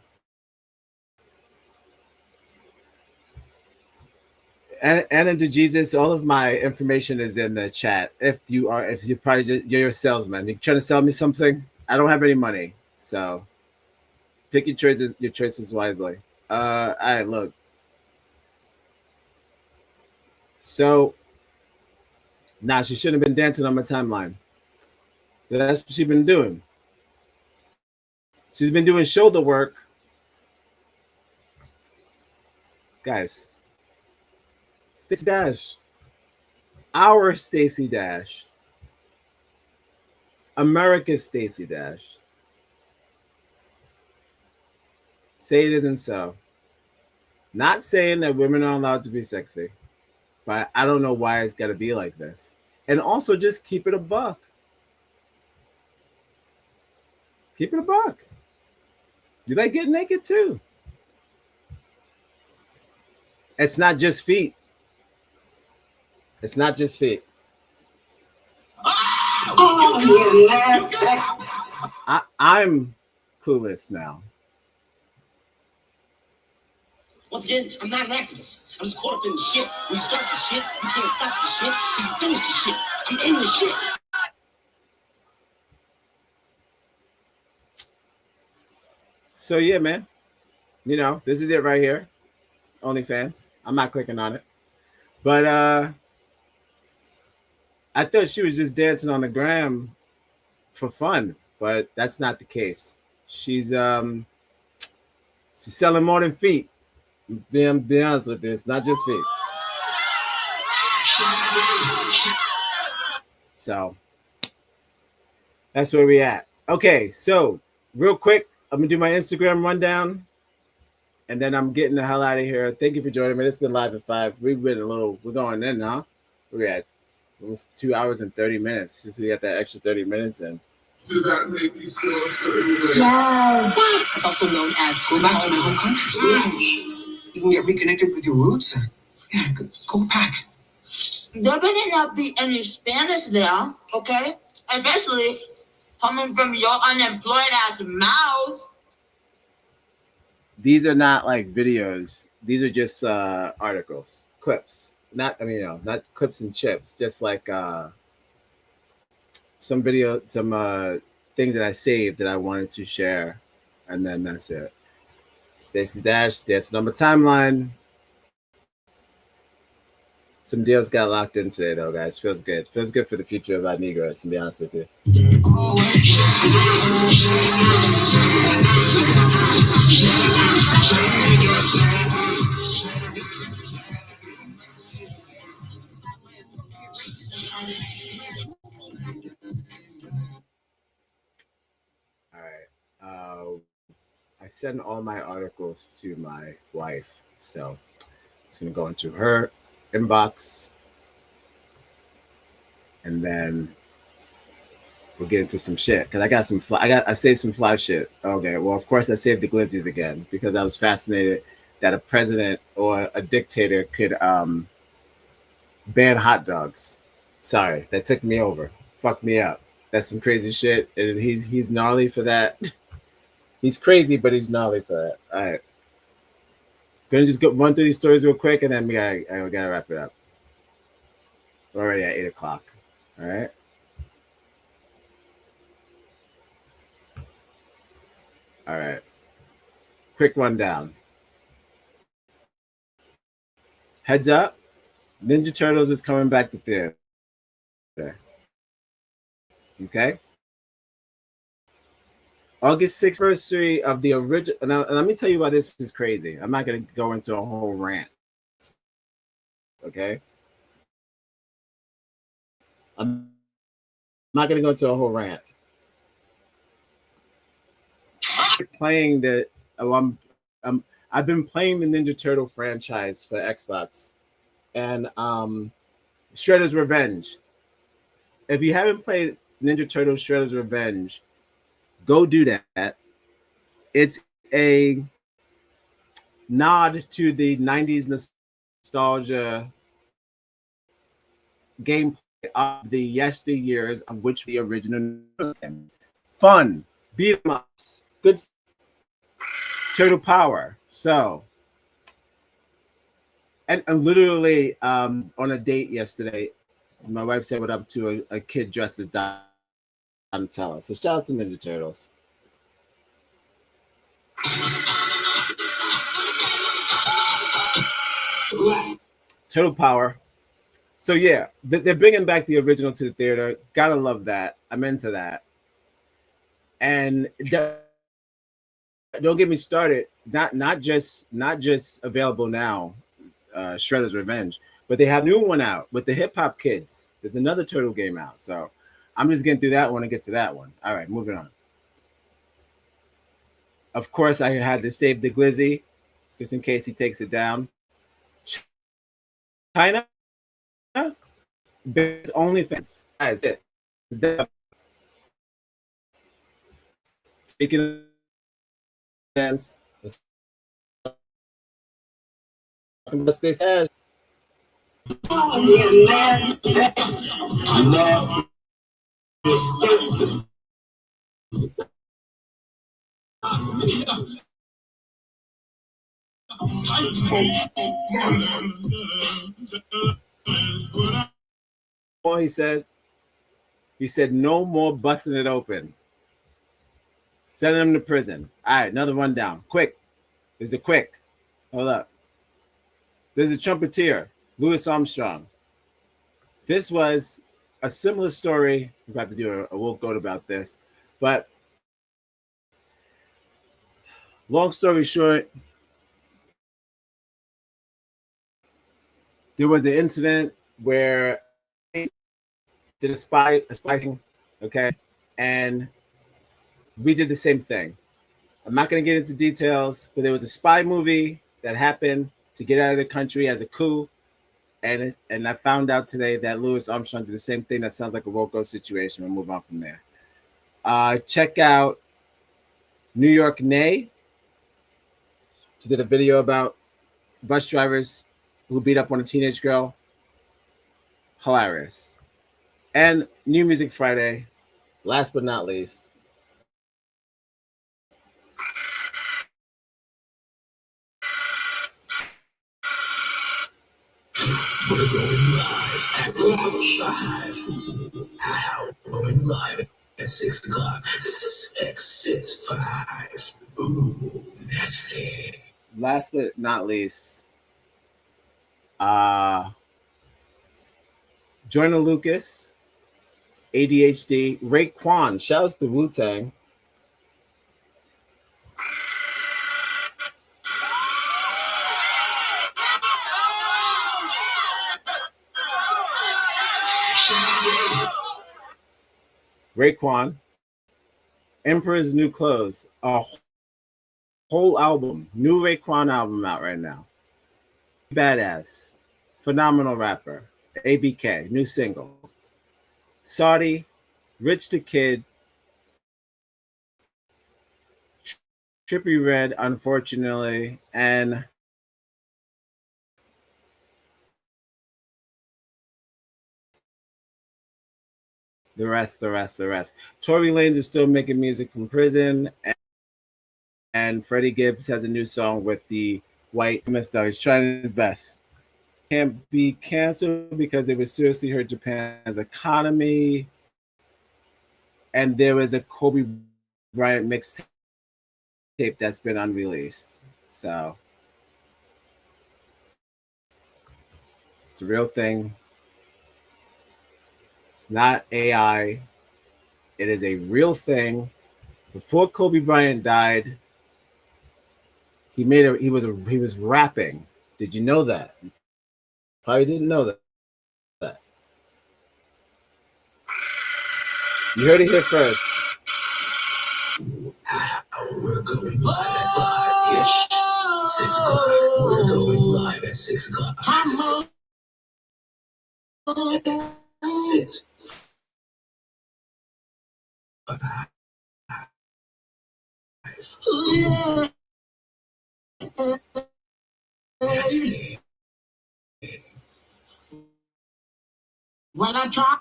S1: Anna to Jesus, all of my information is in the chat. If you're probably you're a salesman, you're trying to sell me something. I don't have any money, so pick your choices wisely. All right, look. So now she shouldn't have been dancing on my timeline. That's what she's been doing. She's been doing shoulder work. Guys, Stacey Dash. Our Stacey Dash. America's Stacey Dash. Say it isn't so. Not saying that women are allowed to be sexy, but I don't know why it's got to be like this. And also just keep it a buck. Keep it a buck. You like getting naked too. It's not just feet. It's not just feet. I'm clueless now.
S13: Once again, I'm not an activist. I'm just caught up in the shit. When you start the shit, you can't stop the shit till you finish the shit. I'm in the shit.
S1: So yeah, man. You know, this is it right here. OnlyFans. I'm not clicking on it. But I thought she was just dancing on the gram for fun, but that's not the case. She's selling more than feet. Be honest with this, not just feet. So that's where we at. Okay, so real quick, I'm gonna do my Instagram rundown, and then I'm getting the hell out of here. Thank you for joining me. It's been live at 5. We're going in now. We're at almost 2 hours and 30 minutes since we got that extra 30 minutes in.
S5: Did that make you feel certain?
S7: It's also known as go back to my home country. You can get reconnected with your roots. Yeah, go back.
S10: There better not be any Spanish there, okay? Especially coming from your unemployed ass mouth.
S1: These are not like videos. These are just articles, clips. Not clips and chips. Just like some things that I saved that I wanted to share, and then that's it. Stacey Dash dancing on my timeline. Some deals got locked in today, though, guys. Feels good. Feels good for the future of our Negroz, to be honest with you. All right. I send all my articles to my wife, so It's gonna go into her inbox, and then we'll get into some shit because I got some. I saved some fly shit. Okay, well, of course I saved the glizzies again because I was fascinated that a president or a dictator could ban hot dogs. Sorry, that took me over. Fucked me up. That's some crazy shit, and he's gnarly for that. He's crazy, but he's gnarly for that. All right, gonna just run through these stories real quick, and then we gotta wrap it up. We're already at 8 o'clock. All right. All right. Quick rundown. Heads up, Ninja Turtles is coming back to theater. Okay. August 6th anniversary of the original. Now, let me tell you why this is crazy. I'm not going to go into a whole rant. Okay. I'm not going to go into a whole rant. Playing the. I've been playing the Ninja Turtle franchise for Xbox, and Shredder's Revenge. If you haven't played Ninja Turtles Shredder's Revenge, go do that. It's a nod to the 90s nostalgia gameplay of the yesteryears of which the original fun, beat 'em ups, good turtle power. So, and literally on a date yesterday, my wife said what up to a kid dressed as Donatello. So shout out to Ninja Turtles. Turtle power. So yeah, they're bringing back the original to the theater. Gotta love that. I'm into that. And don't get me started. Not just available now, Shredder's Revenge, but they have a new one out with the hip hop kids. There's another turtle game out. So I'm just getting through that one and get to that one. All right, moving on. Of course, I had to save the glizzy just in case he takes it down. China, it's OnlyFans. That's it. Speaking of fans, what they said. He said no more busting it open. Send him to prison. All right, another rundown. Quick. There's a quick. Hold up. There's a trumpeter, Louis Armstrong. This was a similar story. We're about to do a woke goat about this. But long story short, there was an incident where did a spy thing, okay? And we did the same thing. I'm not going to get into details, but there was a spy movie that happened to get out of the country as a coup. And I found out today that Louis Armstrong did the same thing. That sounds like a Rocco situation. We'll move on from there. Check out New York Nay. She did a video about bus drivers who beat up on a teenage girl. Hilarious. And New Music Friday, last but not least.
S5: We're going live at 5. Going live at 6 o'clock. 6, 5. Ooh, that's it.
S1: Last but not least, Joyner Lucas, ADHD, Raekwon, shouts to Wu-Tang. Raekwon, Emperor's New Clothes, a whole album, new Raekwon album out right now. Badass, phenomenal rapper. ABK, new single. Saudi, Rich the Kid, Trippy Red, unfortunately, and the rest. Tory Lanez is still making music from prison, and Freddie Gibbs has a new song with the white Mr. He's trying his best. Can't be canceled because it would seriously hurt Japan's economy. And there was a Kobe Bryant mixtape that's been unreleased. So it's a real thing. It's not AI. It is a real thing. Before Kobe Bryant died, he was rapping. Did you know that? Probably didn't know that. You heard it here first.
S5: We're going live at 5. Yes. 6 o'clock. We're going live at 6 o'clock. Six.
S10: When I try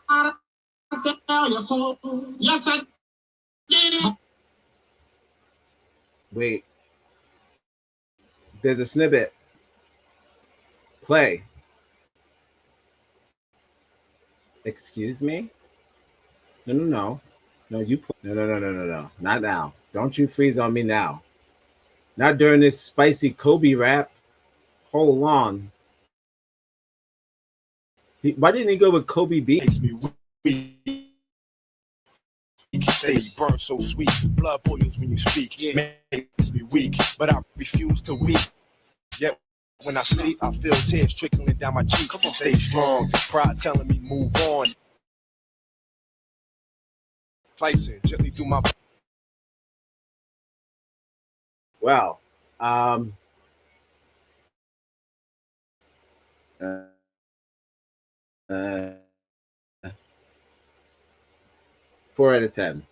S10: to tell you so, yes, I did it.
S1: Wait. There's a snippet. Play. Excuse me? No. No, you play. No. Not now. Don't you freeze on me now. Not during this spicy Kobe rap. Hold on. Why didn't he go with Kobe B?
S15: Makes me weak. Stay burn so sweet. Blood boils when you speak. Makes me weak, but I refuse to weep. Yet when I sleep, I feel tears trickling down my cheek. Stay strong. Pride telling me move on. Slicing gently through my.
S1: Wow. 4 out of 10.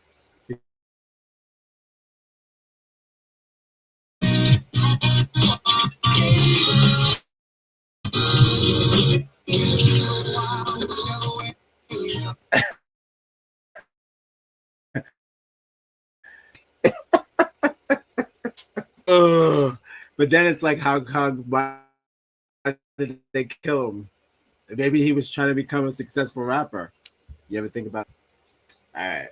S1: But then it's like, why did they kill him? Maybe he was trying to become a successful rapper. You ever think about it? All right.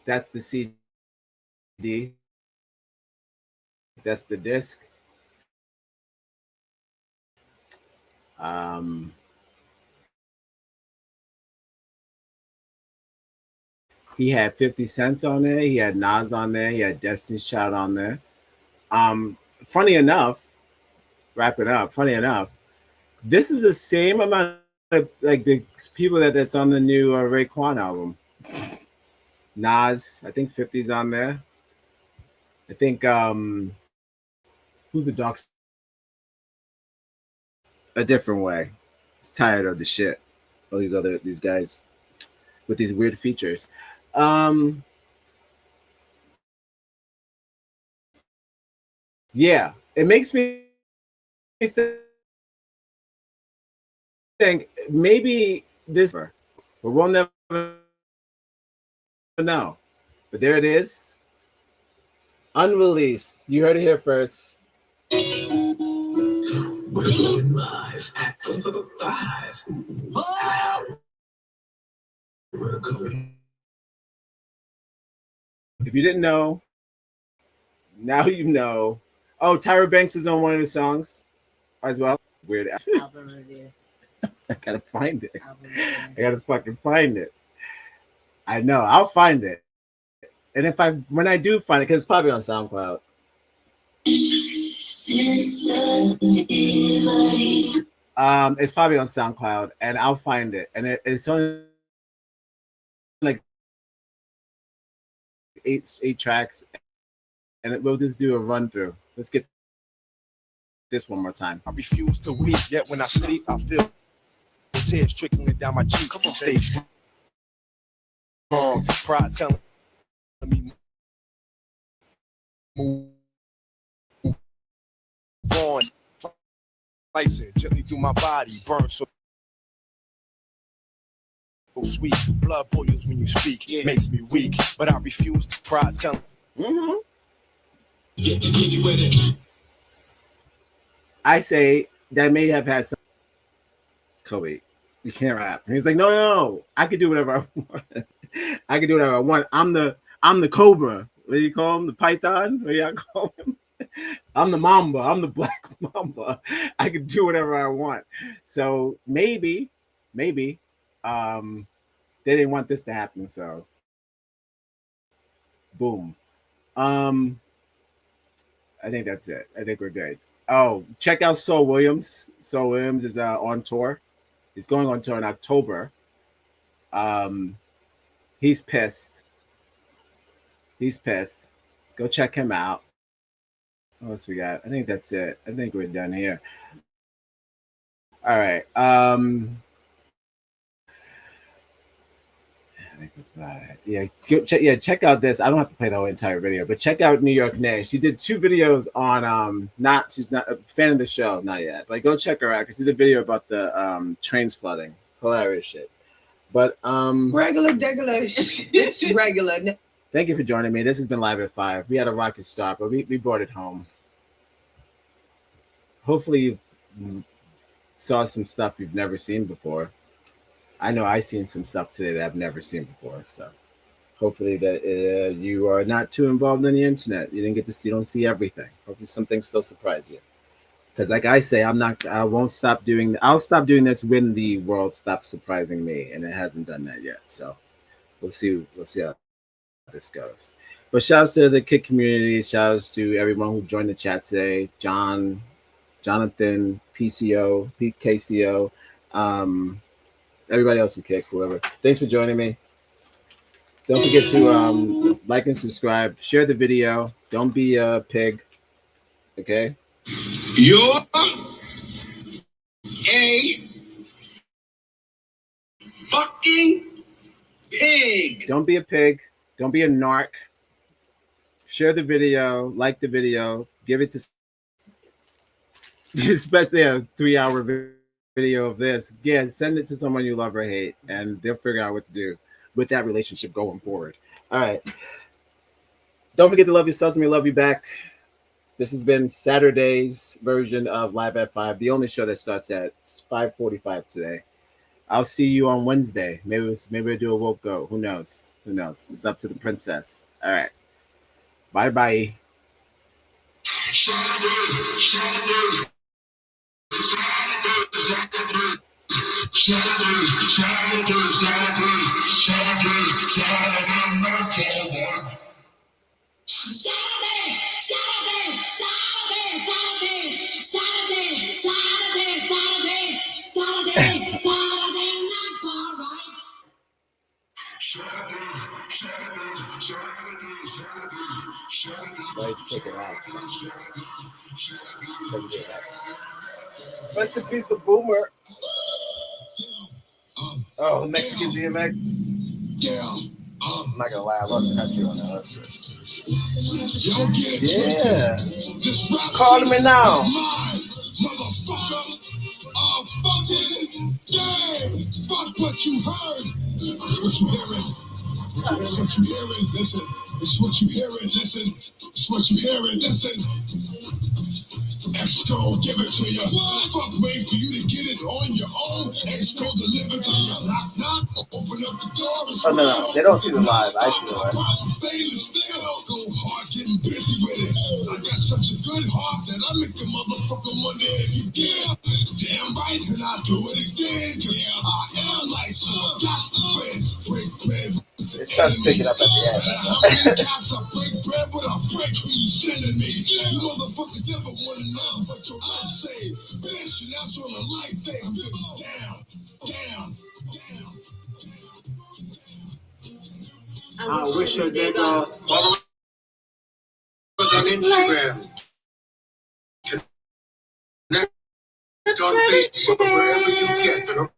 S1: That's the CD. That's the disc. He had 50 Cents on there. He had Nas on there. He had Destiny's Child on there. Funny enough, wrapping up. Funny enough, this is the same amount of like the people that's on the new Raekwon album. Nas, I think 50's on there. I think who's the doc? A Different Way. He's tired of the shit. All these guys with these weird features. Yeah, it makes me think maybe this, but we'll never know. But there it is, unreleased. You heard it here first.
S5: We're going live at 5. We're going.
S1: If you didn't know, now you know. Oh, Tyra Banks is on one of the songs as well. Weird
S10: Album review.
S1: I gotta find it. I gotta fucking find it. I know. I'll find it. And when I do find it, because it's probably on SoundCloud. It's probably on SoundCloud, and I'll find it. And it's only like eight tracks, and we'll just do a run through. Let's get this one more time.
S15: I refuse to weep, yet when I sleep, I feel tears trickling down my cheek. Come on, stay strong. Pride telling me move on. Slice it gently through my body, burn so sweet. Blood boils when you speak, makes me weak, but I refuse to. Pride telling.
S1: I say that may have had some. Kobe, you can't rap. And he's like, no, I can do whatever I want. I can do whatever I want. I'm the cobra. What do you call him? The python? What do y'all call him? I'm the mamba. I'm the black mamba. I can do whatever I want. So maybe, they didn't want this to happen. So, boom. I think that's it. I think we're good. Oh, check out Saul Williams. Saul Williams is on tour. He's going on tour in October. He's pissed. Go check him out. What else we got? I think that's it. I think we're done here. All right. I think that's about it. Yeah, check out this. I don't have to play the whole entire video, but check out New York Nay. She did 2 videos on she's not a fan of the show, not yet. But go check her out because she did a video about the trains flooding. Hilarious shit. But
S16: regular. It's regular.
S1: Thank you for joining me. This has been Live at 5. We had a rocket start, but we brought it home. Hopefully you saw some stuff you've never seen before. I know I've seen some stuff today that I've never seen before. So hopefully that you are not too involved in the internet. You don't see everything. Hopefully some things still surprise you. Because like I say, I'll stop doing this when the world stops surprising me. And it hasn't done that yet. So we'll see how this goes. But shouts to the Kid community. Shouts to everyone who joined the chat today. John, Jonathan, PCO, PKCO, everybody else who kick, whoever. Thanks for joining me. Don't forget to like and subscribe. Share the video. Don't be a pig. Okay?
S5: You're a fucking pig.
S1: Don't be a pig. Don't be a narc. Share the video. Like the video. Give it to, especially a 3-hour video of this. Yeah, send it to someone you love or hate, and they'll figure out what to do with that relationship going forward. All right. Don't forget to love yourselves and we love you back. This has been Saturday's version of Live at 5, the only show that starts at 5:45 today. I'll see you on Wednesday. Maybe we'll do a woke go. Who knows? It's up to the princess. All right. Bye-bye. Why is he taking off? Rest in peace, the boomer. Oh, Mexican DMX. I'm not gonna lie, I lost the country on that. Yeah. Call me now.
S5: Fuck what you heard. It's what you hearing. It's what you hearing. Listen. It's what you hearing. Listen. It's what you hearing. Listen. Exco, give it to you. Fuck, wait for you to get it on your own. Exco, deliver to you. Knock, open up the door.
S1: Oh, no. They don't see the live. I see the live.
S5: Go hard, getting busy with it. I got such a good heart that I make the motherfucker wonder if you dare. Damn right, and I do it again. Yeah, I am like so. Got to break bread.
S1: It starts taking up at the end.
S5: How many cops I break bread, but I break who you sending me. You motherfuckers never want to know what your life say. Bitch, and that's on a life thing. Down.
S1: I wish a nigga
S2: on Instagram. Connect on Facebook, wherever you get them.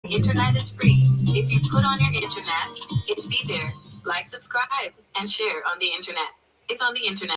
S3: Internet is free. If you put on your internet, it'll be there. Like, subscribe, and share on the internet. It's on the internet.